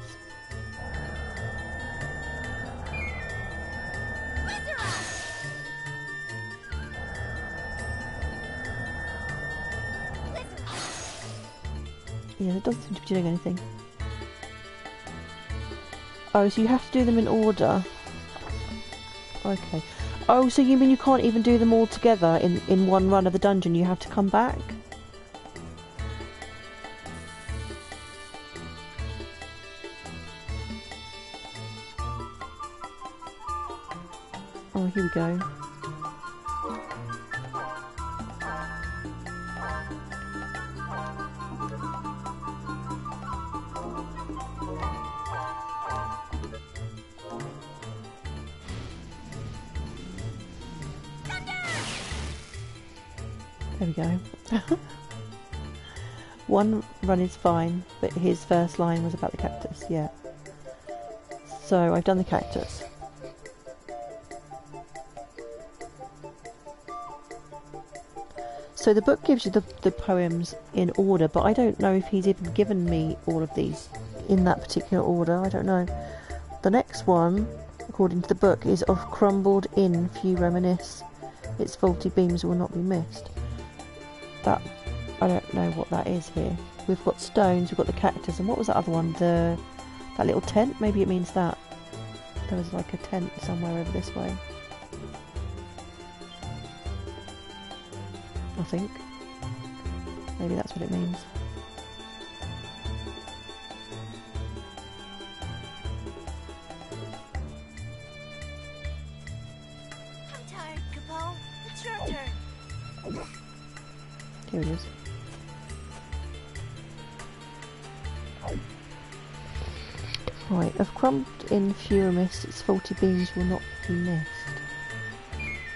Yeah, it doesn't seem to be doing anything. Oh, so you have to do them in order. Okay. Oh, so you mean you can't even do them all together in one run of the dungeon? You have to come back? Oh, here we go. There we go. One run is fine, but his first line was about the cactus, yeah. So I've done the cactus. So the book gives you the poems in order, but I don't know if he's even given me all of these in that particular order. I don't know. The next one, according to the book, is of crumbled in few reminisce. Its faulty beams will not be missed. That, I don't know what that is here. We've got stones, we've got the cactus, and what was that other one? That little tent? Maybe it means that. There was like a tent somewhere over this way. I think. Maybe that's what it means. I'm tired, Capone. It's your turn. Here it is. Right, of crumbled in furimis, its faulty beams will not be missed.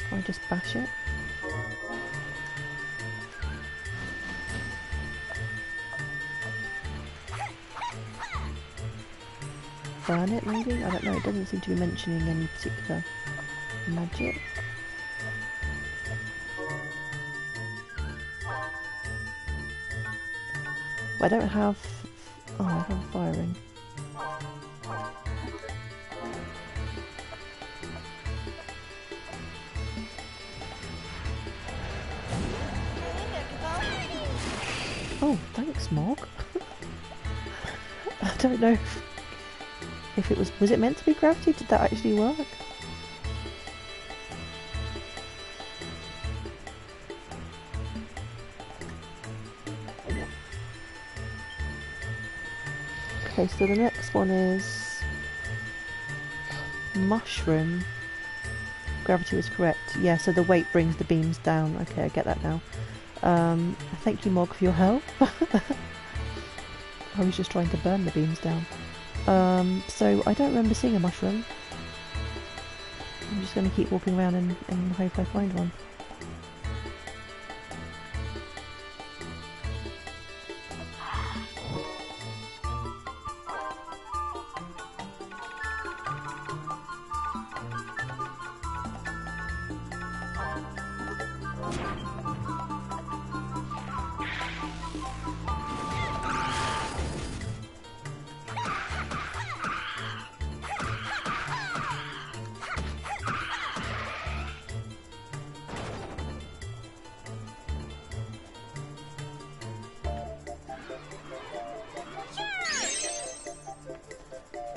Can I just bash it? Burn it, maybe? I don't know, it doesn't seem to be mentioning any particular magic. I don't have... Oh, I have a fire ring. Oh, thanks, Mog. I don't know if it was... Was it meant to be gravity? Did that actually work? Okay, so the next one is mushroom. Gravity was correct. Yeah, so the weight brings the beams down. Okay, I get that now. Thank you, Mog, for your help. I was just trying to burn the beams down. So I don't remember seeing a mushroom. I'm just going to keep walking around and hope I find one.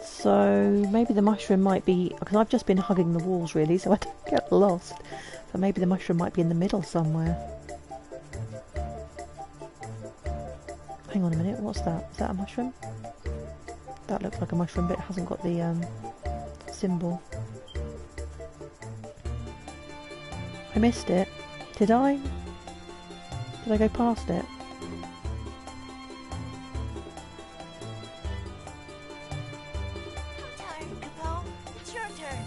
So maybe the mushroom might be, because I've just been hugging the walls really, so I don't get lost. So maybe the mushroom might be in the middle somewhere. Hang on a minute, what's that? Is that a mushroom? That looks like a mushroom, but it hasn't got the symbol. I missed it. Did I? Did I go past it? It's your turn.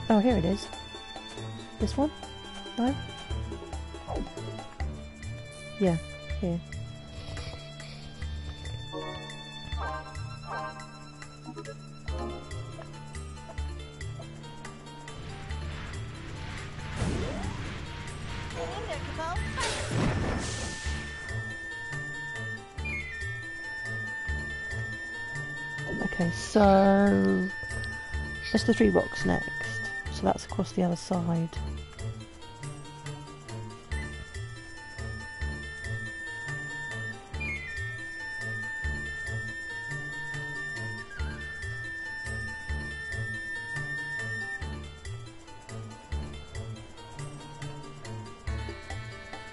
Oh, here it is. This one? No? Yeah, here. Get in there, Cabal. Okay, so there's the 3 rocks next. So that's across the other side.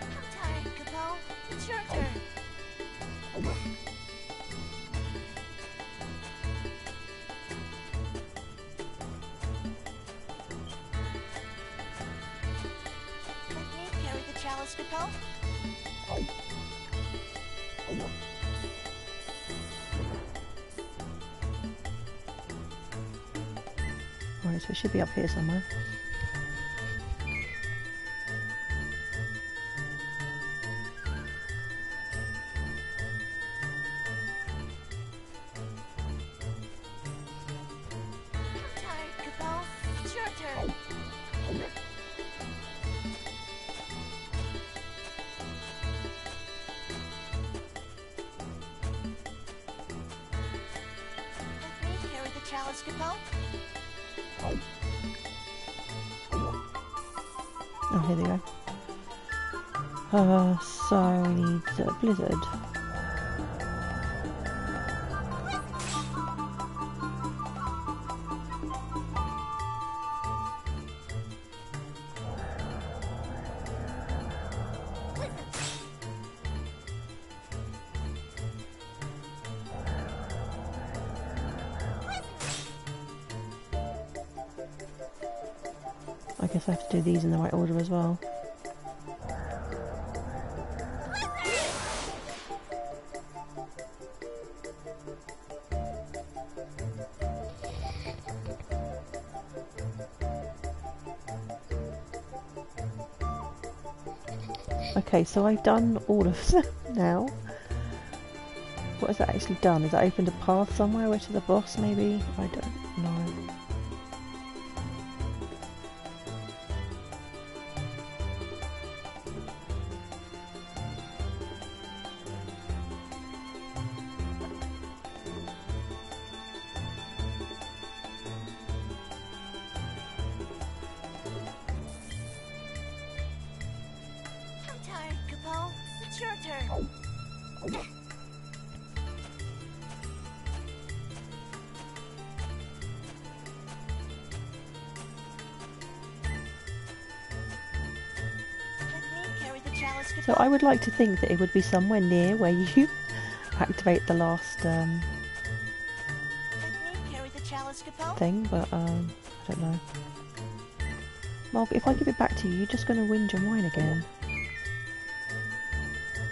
I'm tired, Cabal. It's your turn. Let me carry the chalice, Cabal. Right, so it should be up here somewhere. I'm tired, Cabal. It's your turn. Let me carry the chalice, Cabal. Oh, here they go. So we need Blizzard. I guess I have to do these in the right order as well. Okay, so I've done all of them now. What has that actually done? Has that opened a path somewhere to the boss maybe? I don't know. I'm tired, Cabal. It's your turn. Let me carry the chalice, So Cabal. I would like to think that it would be somewhere near where you activate the last Let me carry the chalice, Cabal. thing, but I don't know. Mark, if I give it back to you, you're just going to whinge and whine again.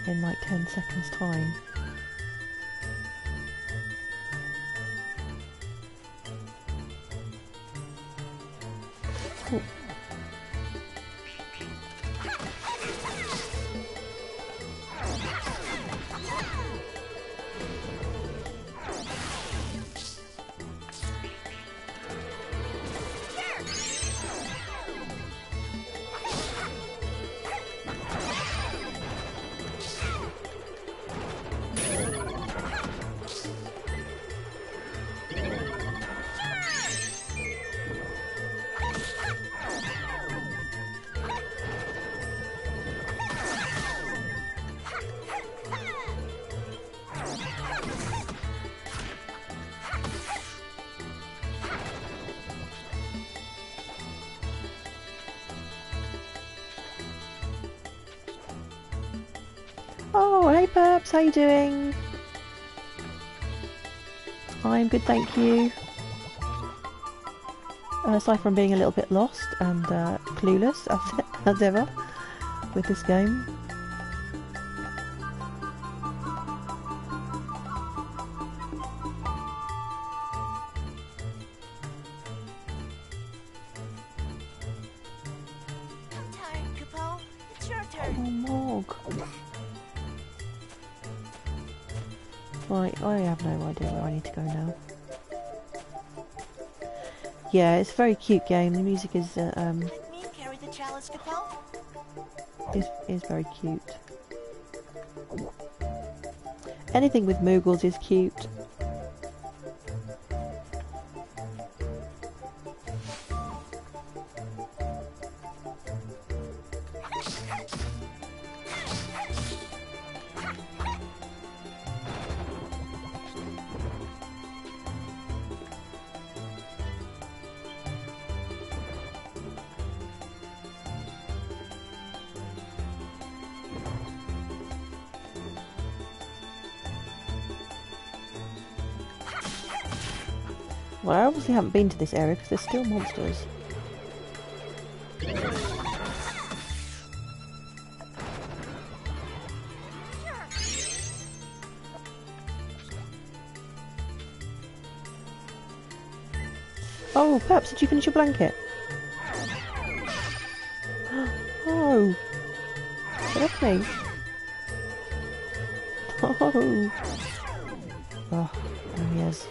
In like 10 seconds time. Cool. Oh, hey Perps, how you doing? I'm good, thank you. Aside from being a little bit lost and clueless as ever with this game. I'm tired, Capo. It's your turn. Oh, Morg. Right, I have no idea where I need to go now. Yeah, it's a very cute game. The music is Let me carry the chalice, Capo. is very cute. Anything with Moogles is cute. Well, I obviously haven't been to this area because there's still monsters. Oh, Perhaps, did you finish your blanket? Oh, okay. Oh, oh, there he is.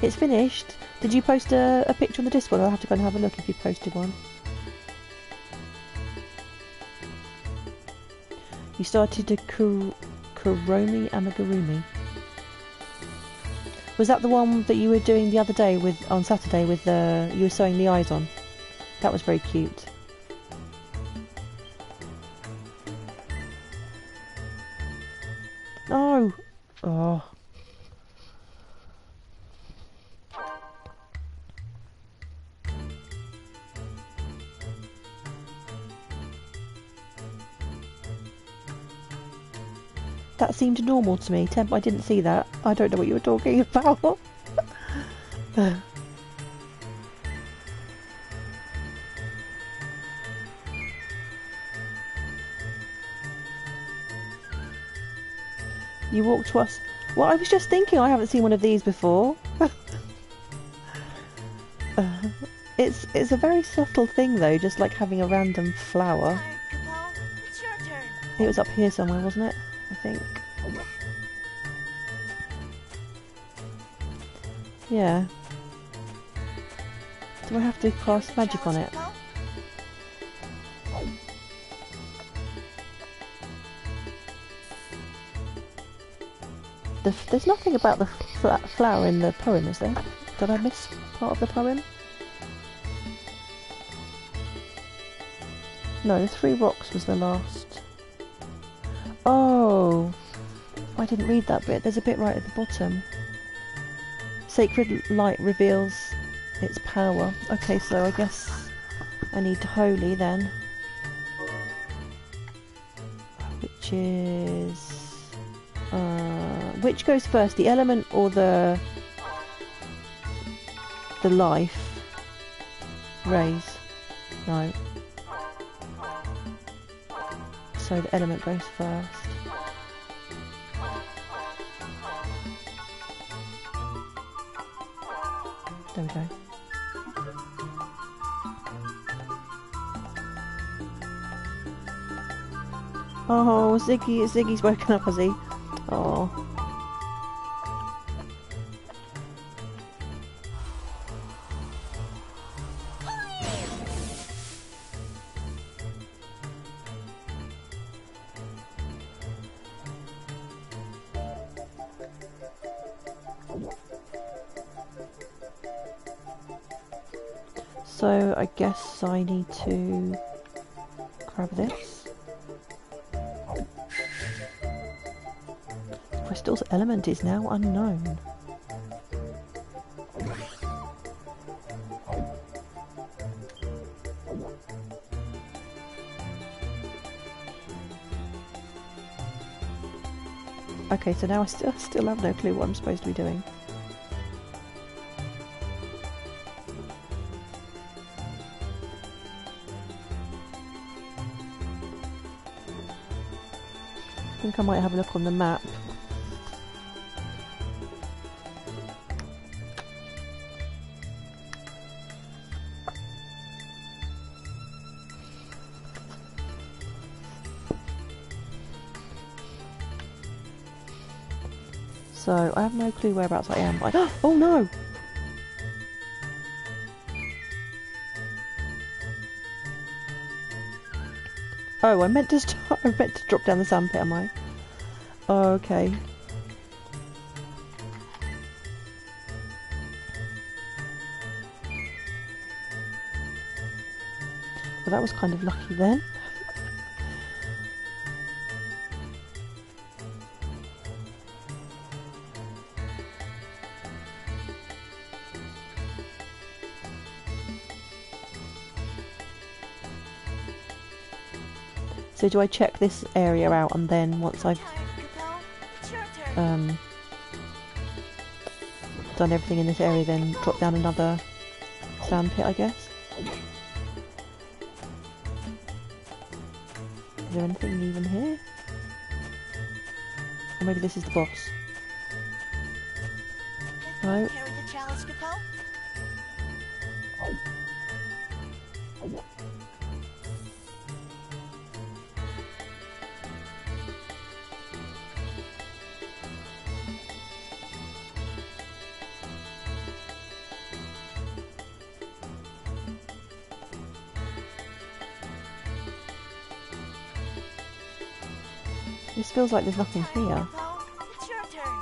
It's finished. Did you post a picture on the Discord? I'll have to go and have a look if you posted one. You started to Kuromi Amigurumi. Was that the one that you were doing the other day on Saturday with you were sewing the eyes on? That was very cute. No! Oh. That seemed normal to me. Temp, I didn't see that. I don't know what you were talking about. You walked to us. Well, I was just thinking I haven't seen one of these before. It's a very subtle thing though, just like having a random flower. It's your turn. It was up here somewhere, wasn't it? I think. Yeah. Do I have to cast magic on it? There's nothing about the flower in the poem, is there? Did I miss part of the poem? No, the 3 rocks was the last. Oh, I didn't read that bit. There's a bit right at the bottom. Sacred light reveals its power. Okay, so I guess I need holy then. Which is... which goes first, the element or the life? Raise. No. So the element goes first. There we go. Oh, Ziggy's woken up, has he? Oh. So I guess I need to grab this. crystal's element is now unknown. Okay, so now I still have no clue what I'm supposed to be doing. I think I might have a look on the map. So, I have no clue whereabouts I am. Oh no! Oh, I meant to drop down the sandpit, am I? Oh, okay. Well, that was kind of lucky then. So do I check this area out, and then once I've done everything in this area, then drop down another sand pit, I guess? Is there anything even here? Or maybe this is the boss? No? This feels like there's nothing here. It's your turn.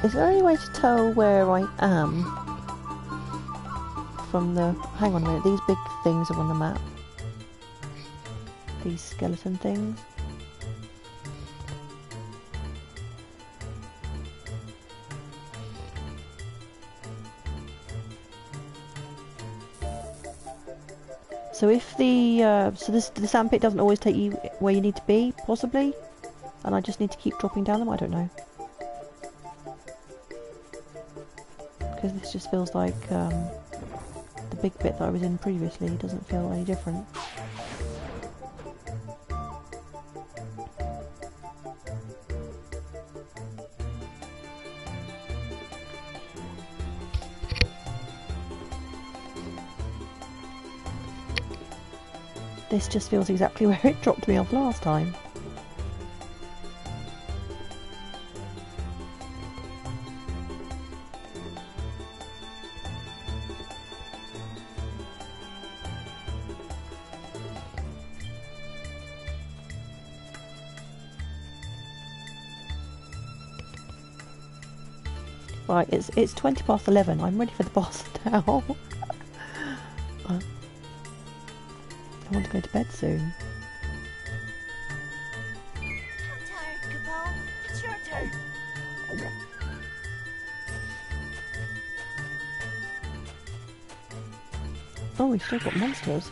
Is there any way to tell where I am from the... Hang on a minute, these big things are on the map. These skeleton things. So if the the sandpit doesn't always take you where you need to be, possibly, and I just need to keep dropping down them, I don't know. Because this just feels like the big bit that I was in previously doesn't feel any different. This just feels exactly where it dropped me off last time. Right, it's 20 past 11. I'm ready for the boss now. I want to go to bed soon. I'm tired, Capone. It's your turn. Oh, we've still got monsters.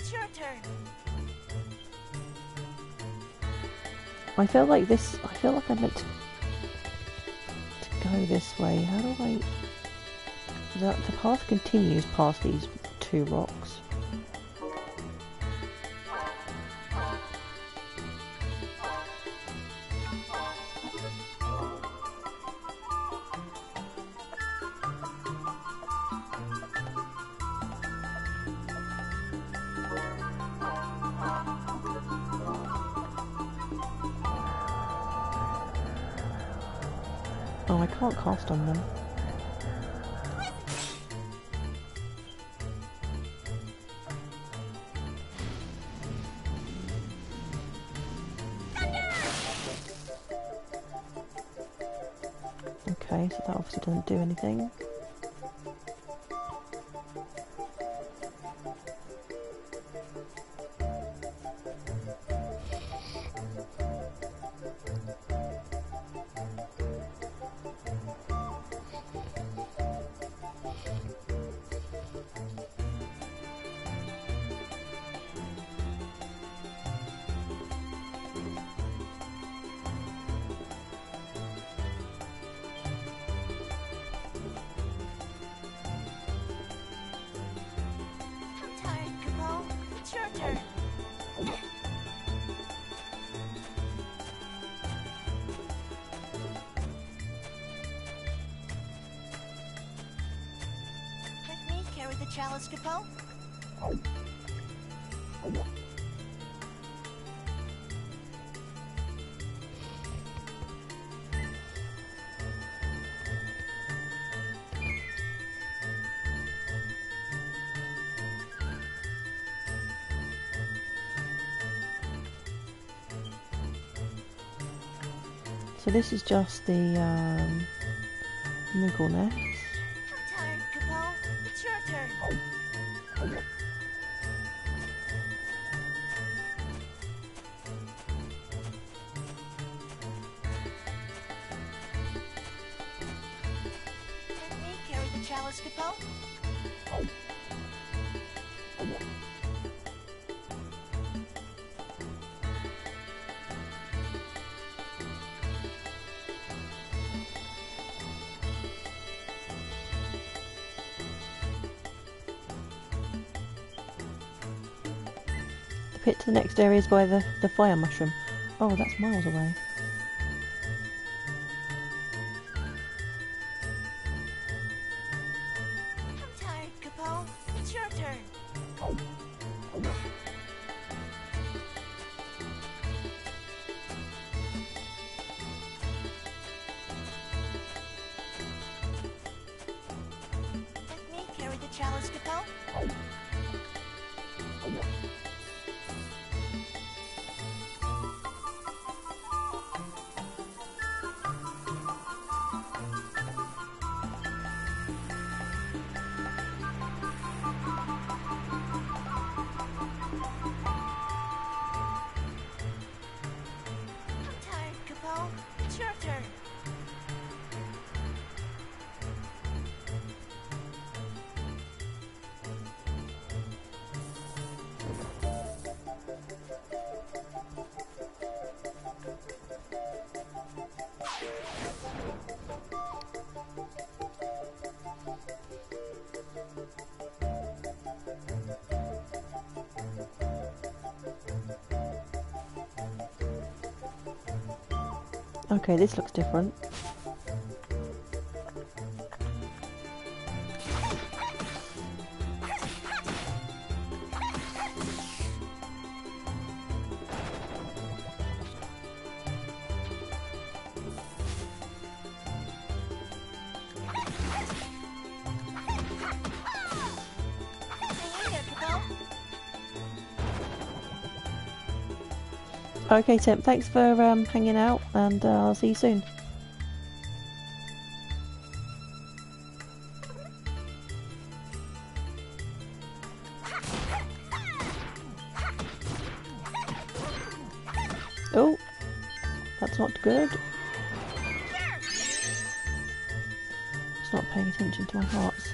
It's your turn. I feel like I meant to go this way. How do I So the path continues past these two rocks. Oh, I can't cast on them. Okay, so that obviously doesn't do anything. I'm tired, Capo. It's your turn. Let me carry the chalice, Capo. So this is just the Moogle nest. I'm tired, Capo. It's your turn. Let me carry the chalice, Capo. The pit to the next area is by the fire mushroom. Oh, that's miles away. I'm tired, Capo. It's your turn. Let me carry the chalice, Capo. I'm tired, Capo. It's your turn. Okay, this looks different. Hang in there, Capo. Okay, Tim, thanks for hanging out, and I'll see you soon. Oh, that's not good. It's not paying attention to my hearts.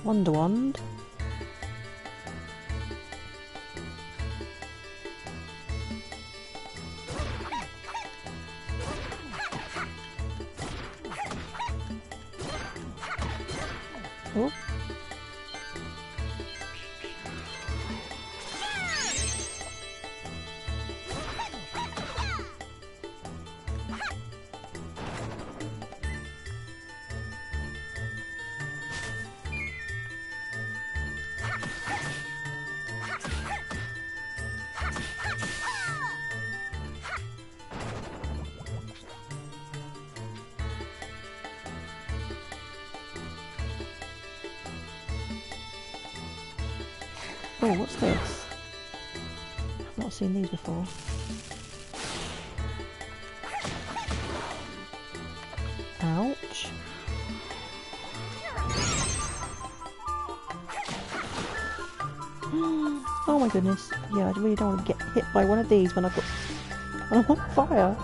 Wonder Wand. Oh. Oh, what's this? I've not seen these before. Ouch. Oh my goodness. Yeah, I really don't want to get hit by one of these when I'm on fire.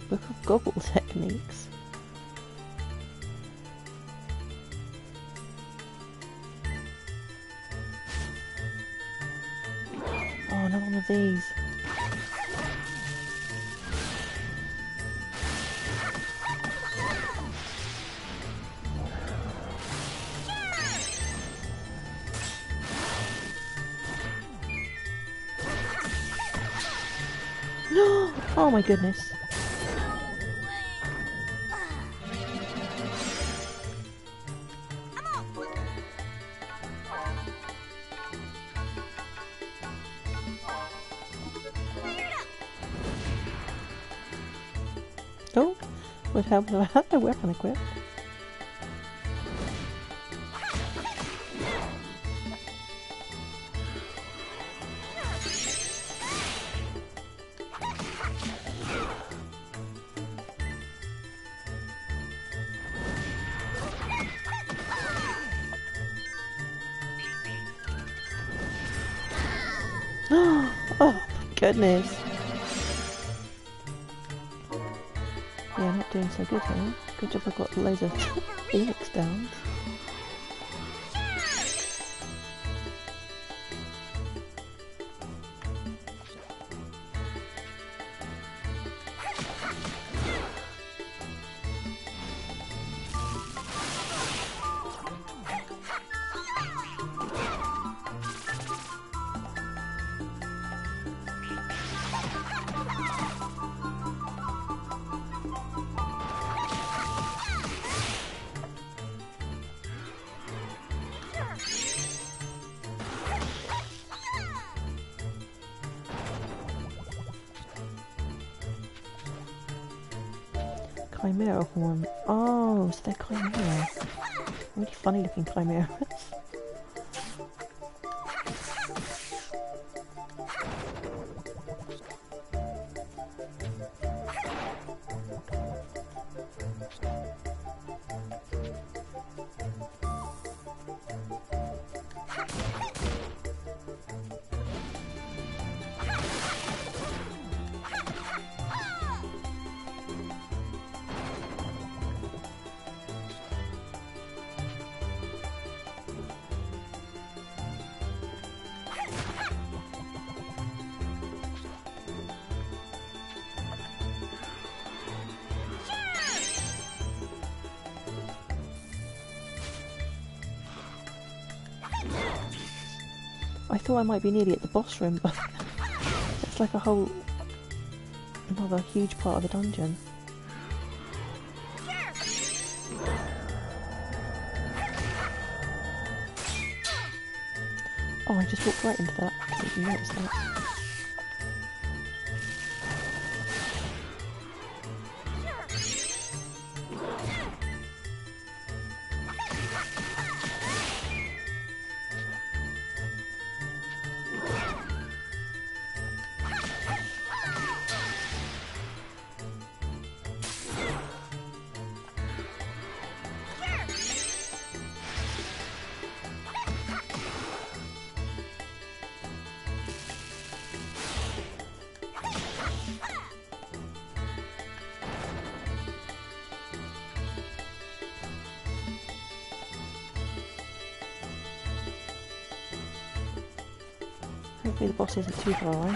Book of Goggle Techniques. Oh, another one of these. Oh my goodness. Oh, would help if I had no weapon equipped. Oh, goodness. Yeah, I'm not doing so good here. Good job I've got loads of Phoenix downs. Chimera horn. Oh, so they're chimera. Really funny looking chimeras. I thought I might be nearly at the boss room, but it's like another huge part of the dungeon. Oh, I just walked right into that. I didn't even notice that. Hopefully the boss isn't too far away.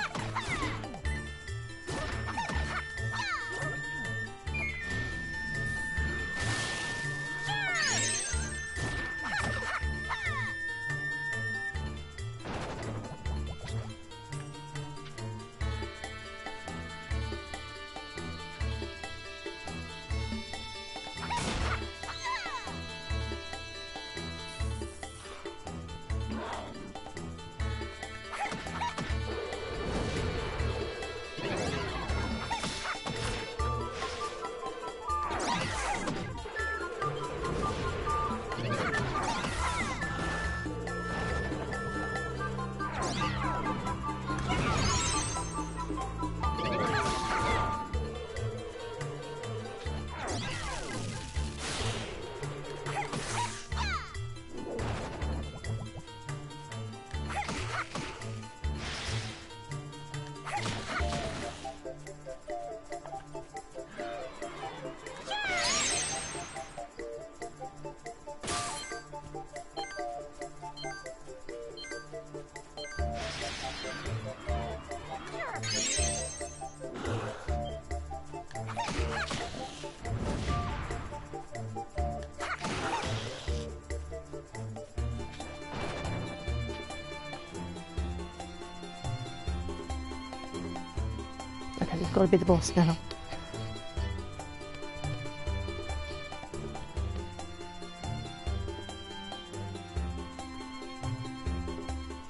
Okay, we've got to be the boss now.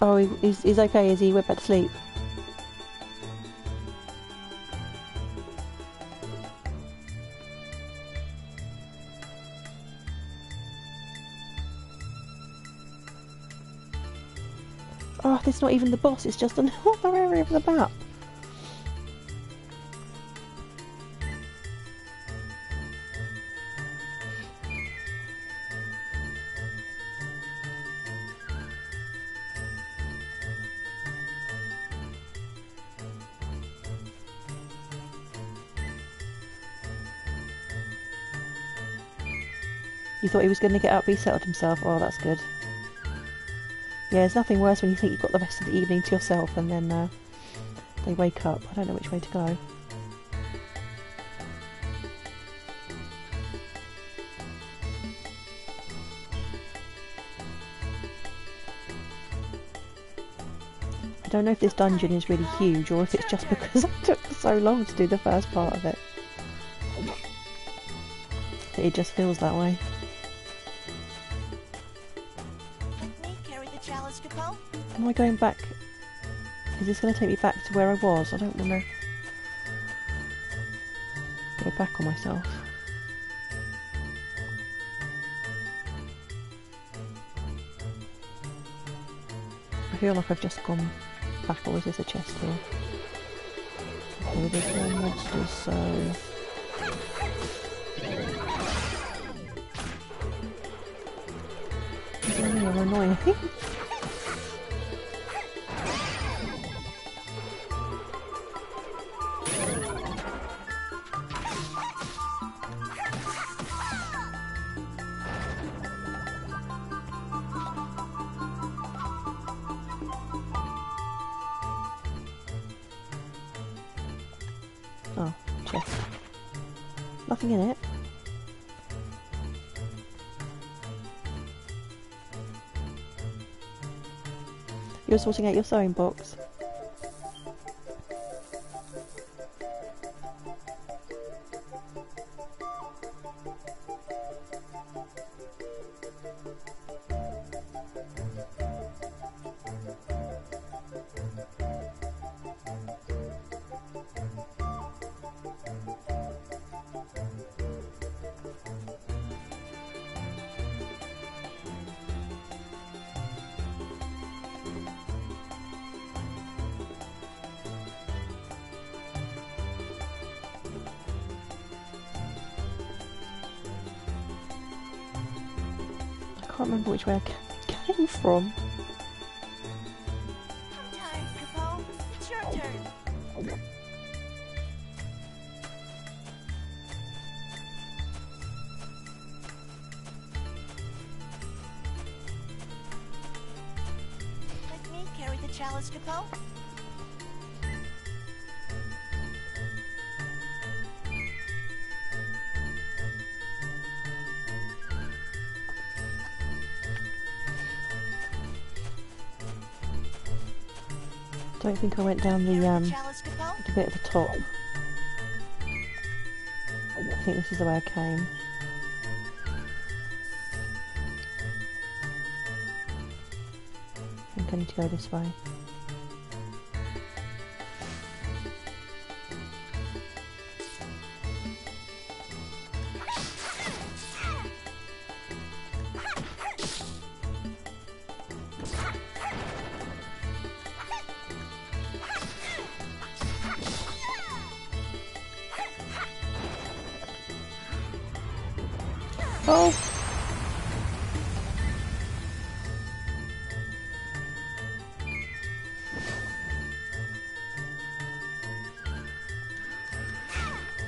Oh, he's okay, is he? He went back to sleep. Oh, this is not even the boss, it's just another area of the map. You thought he was going to get up, but he settled himself. Oh, that's good. Yeah, there's nothing worse when you think you've got the rest of the evening to yourself and then they wake up. I don't know which way to go. I don't know if this dungeon is really huge or if it's just because I took so long to do the first part of it. It just feels that way. Am I going back? Is this going to take me back to where I was? I don't want to go back on myself. I feel like I've just gone back, or is this a chest here? Okay, there's more monsters, so... They're annoying. Oh, chest. Nothing in it. You're sorting out your sewing box. I can't remember which way I came from. I'm tired, Capo. It's your turn. Let me carry the chalice, Capo. Don't think I went down the Chalice, Capo. the bit at the top. I think this is the way I came. I think I need to go this way. Oh!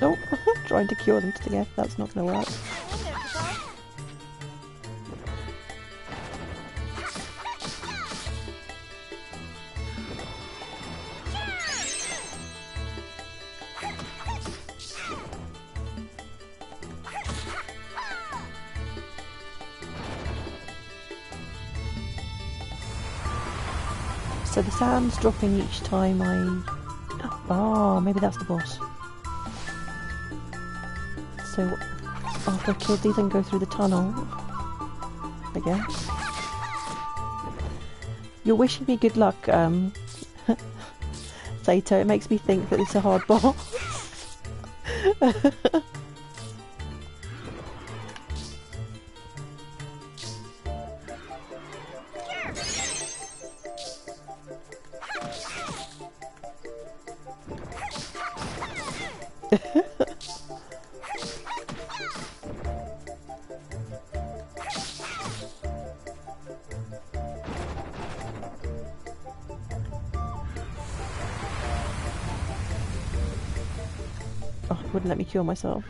Oh, trying to cure them to death, that's not going to work. So the sound's dropping each time I... Oh, maybe that's the boss. So after I kill these, I can go through the tunnel. I guess. You're wishing me good luck, Sato. It makes me think that it's a hard boss. Oh, it wouldn't let me cure myself.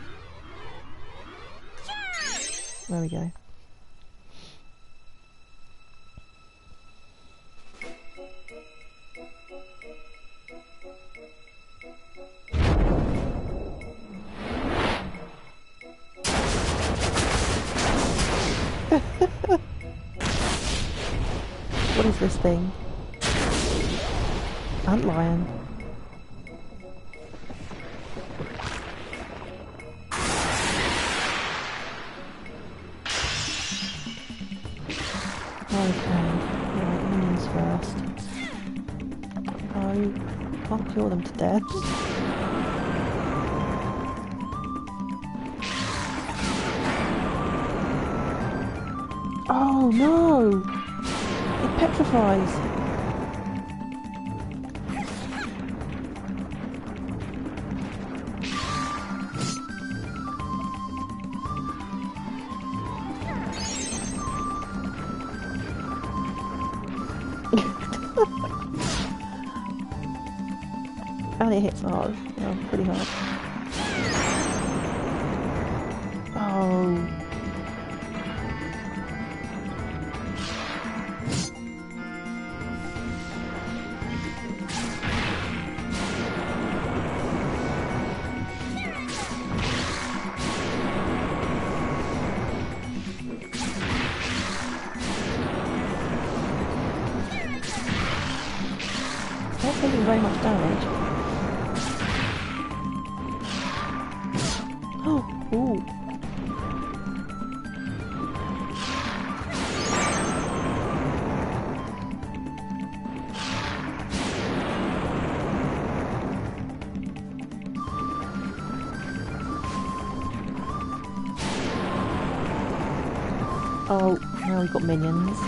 There we go. What is this thing? Antlion. Okay, right, minions first. Oh, you can't kill them to death. Oh no! It petrifies! And it hits hard. Yeah, pretty hard. Oh. Not taking very much damage. Oh, ooh. Oh, now we've got minions.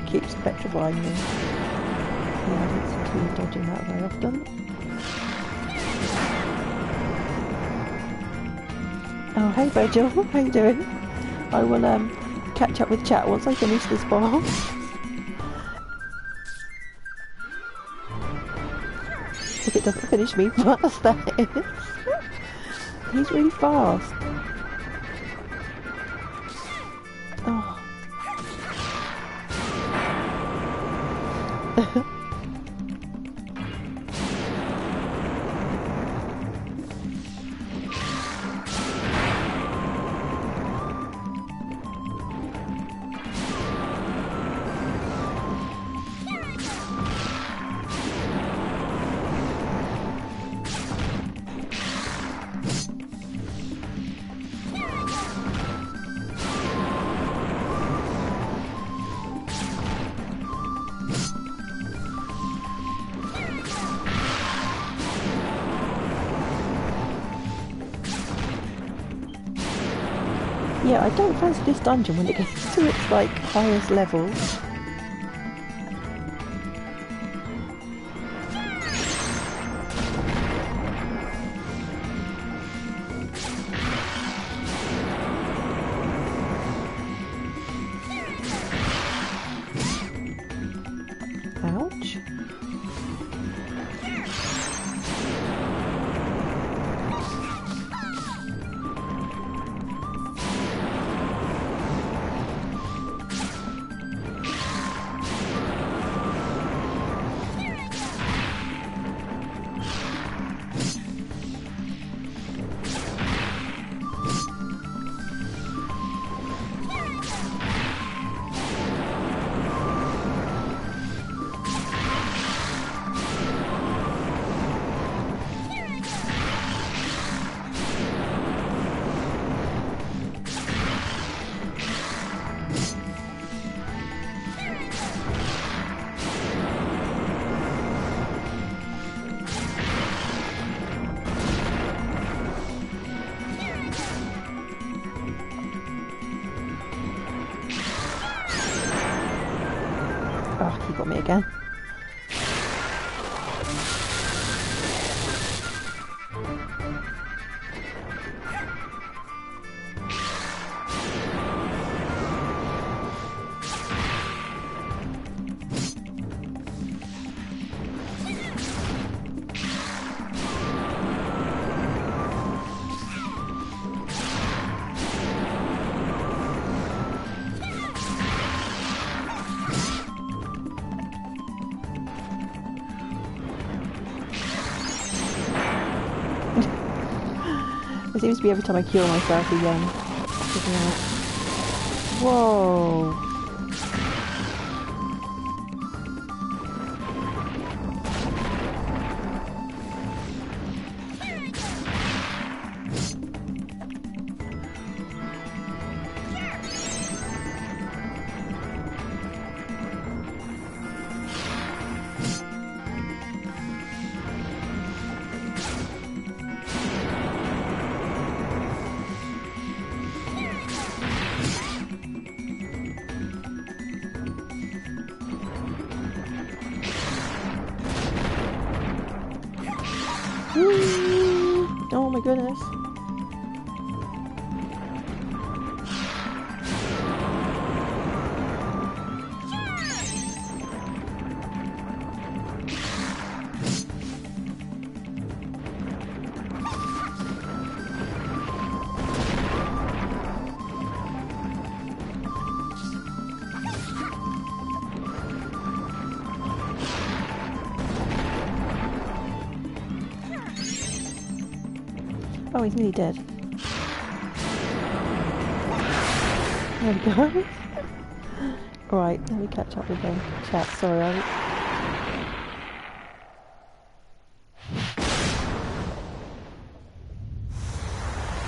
Keeps petrifying me. Yeah, I don't seem to be dodging that very often. Oh, hey Virgil, how you doing? I will catch up with chat once I finish this boss. If it doesn't finish me fast, that is. He's really fast. Oh. Yeah, I don't fancy this dungeon when it gets to its like highest level. Ouch. Oh, he got me again. It seems to be every time I kill myself he figure out. Whoa. Oh my goodness. Oh, he's nearly dead. There we go. Right, let me catch up with him. Chat, sorry.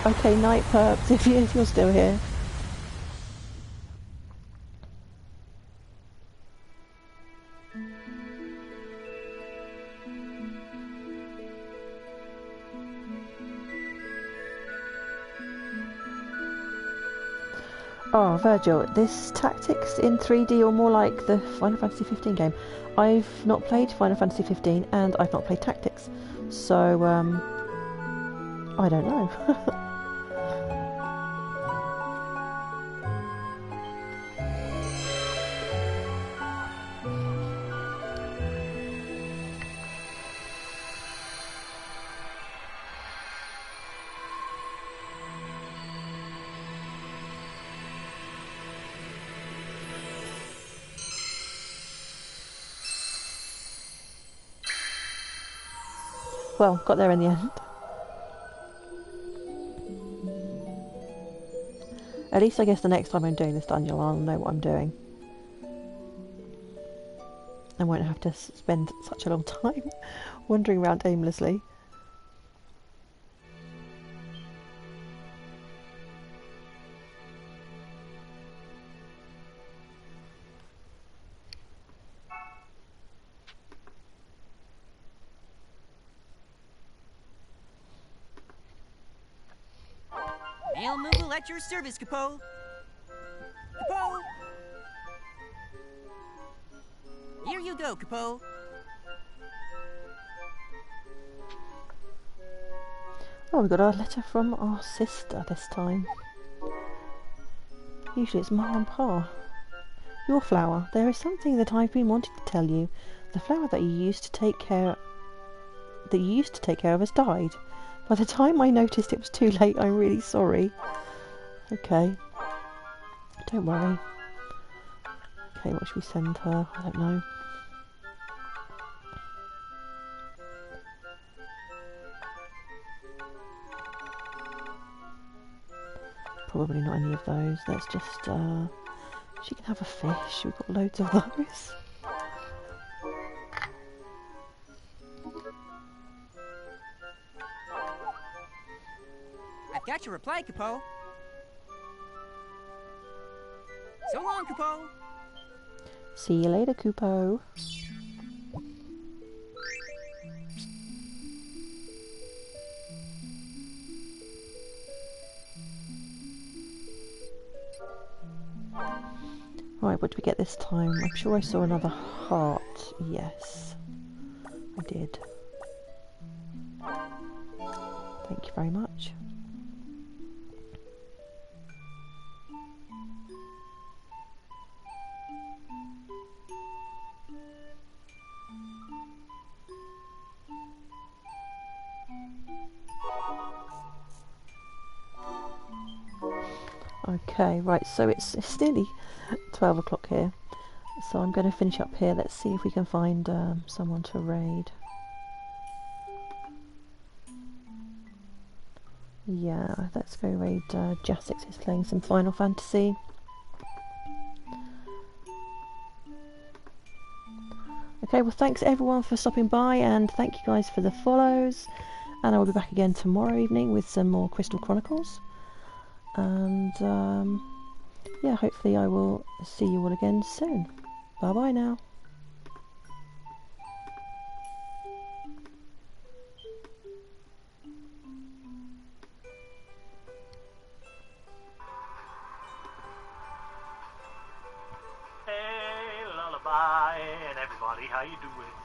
Okay, night perps, if you're still here. Oh, Virgil, this tactics in 3D or more like the Final Fantasy 15 game. I've not played Final Fantasy 15 and I've not played Tactics, so I don't know. Well, got there in the end. At least I guess the next time I'm doing this dungeon I'll know what I'm doing. I won't have to spend such a long time wandering around aimlessly. Ale Moogle at your service, Capo. Capo! Here you go, Capo. Oh, we got a letter from our sister this time. Usually it's Ma and Pa. Your flower. There is something that I've been wanting to tell you. The flower that you used to take care of has died. By the time I noticed it was too late, I'm really sorry. Okay. Don't worry. Okay, what should we send her? I don't know. Probably not any of those. Let's just, she can have a fish. We've got loads of those. I've got your reply, Capo. So long, Capo. See you later, Kupo. Right, what did we get this time? I'm sure I saw another heart. Yes, I did. Thank you very much. Okay, right, so it's nearly 12 o'clock here, so I'm going to finish up here. Let's see if we can find someone to raid. Yeah, let's go raid Jasix, who's playing some Final Fantasy. Okay, well thanks everyone for stopping by, and thank you guys for the follows, and I will be back again tomorrow evening with some more Crystal Chronicles. And yeah, hopefully I will see you all again soon. Bye bye now. Hey, lullaby, and everybody, how you doing?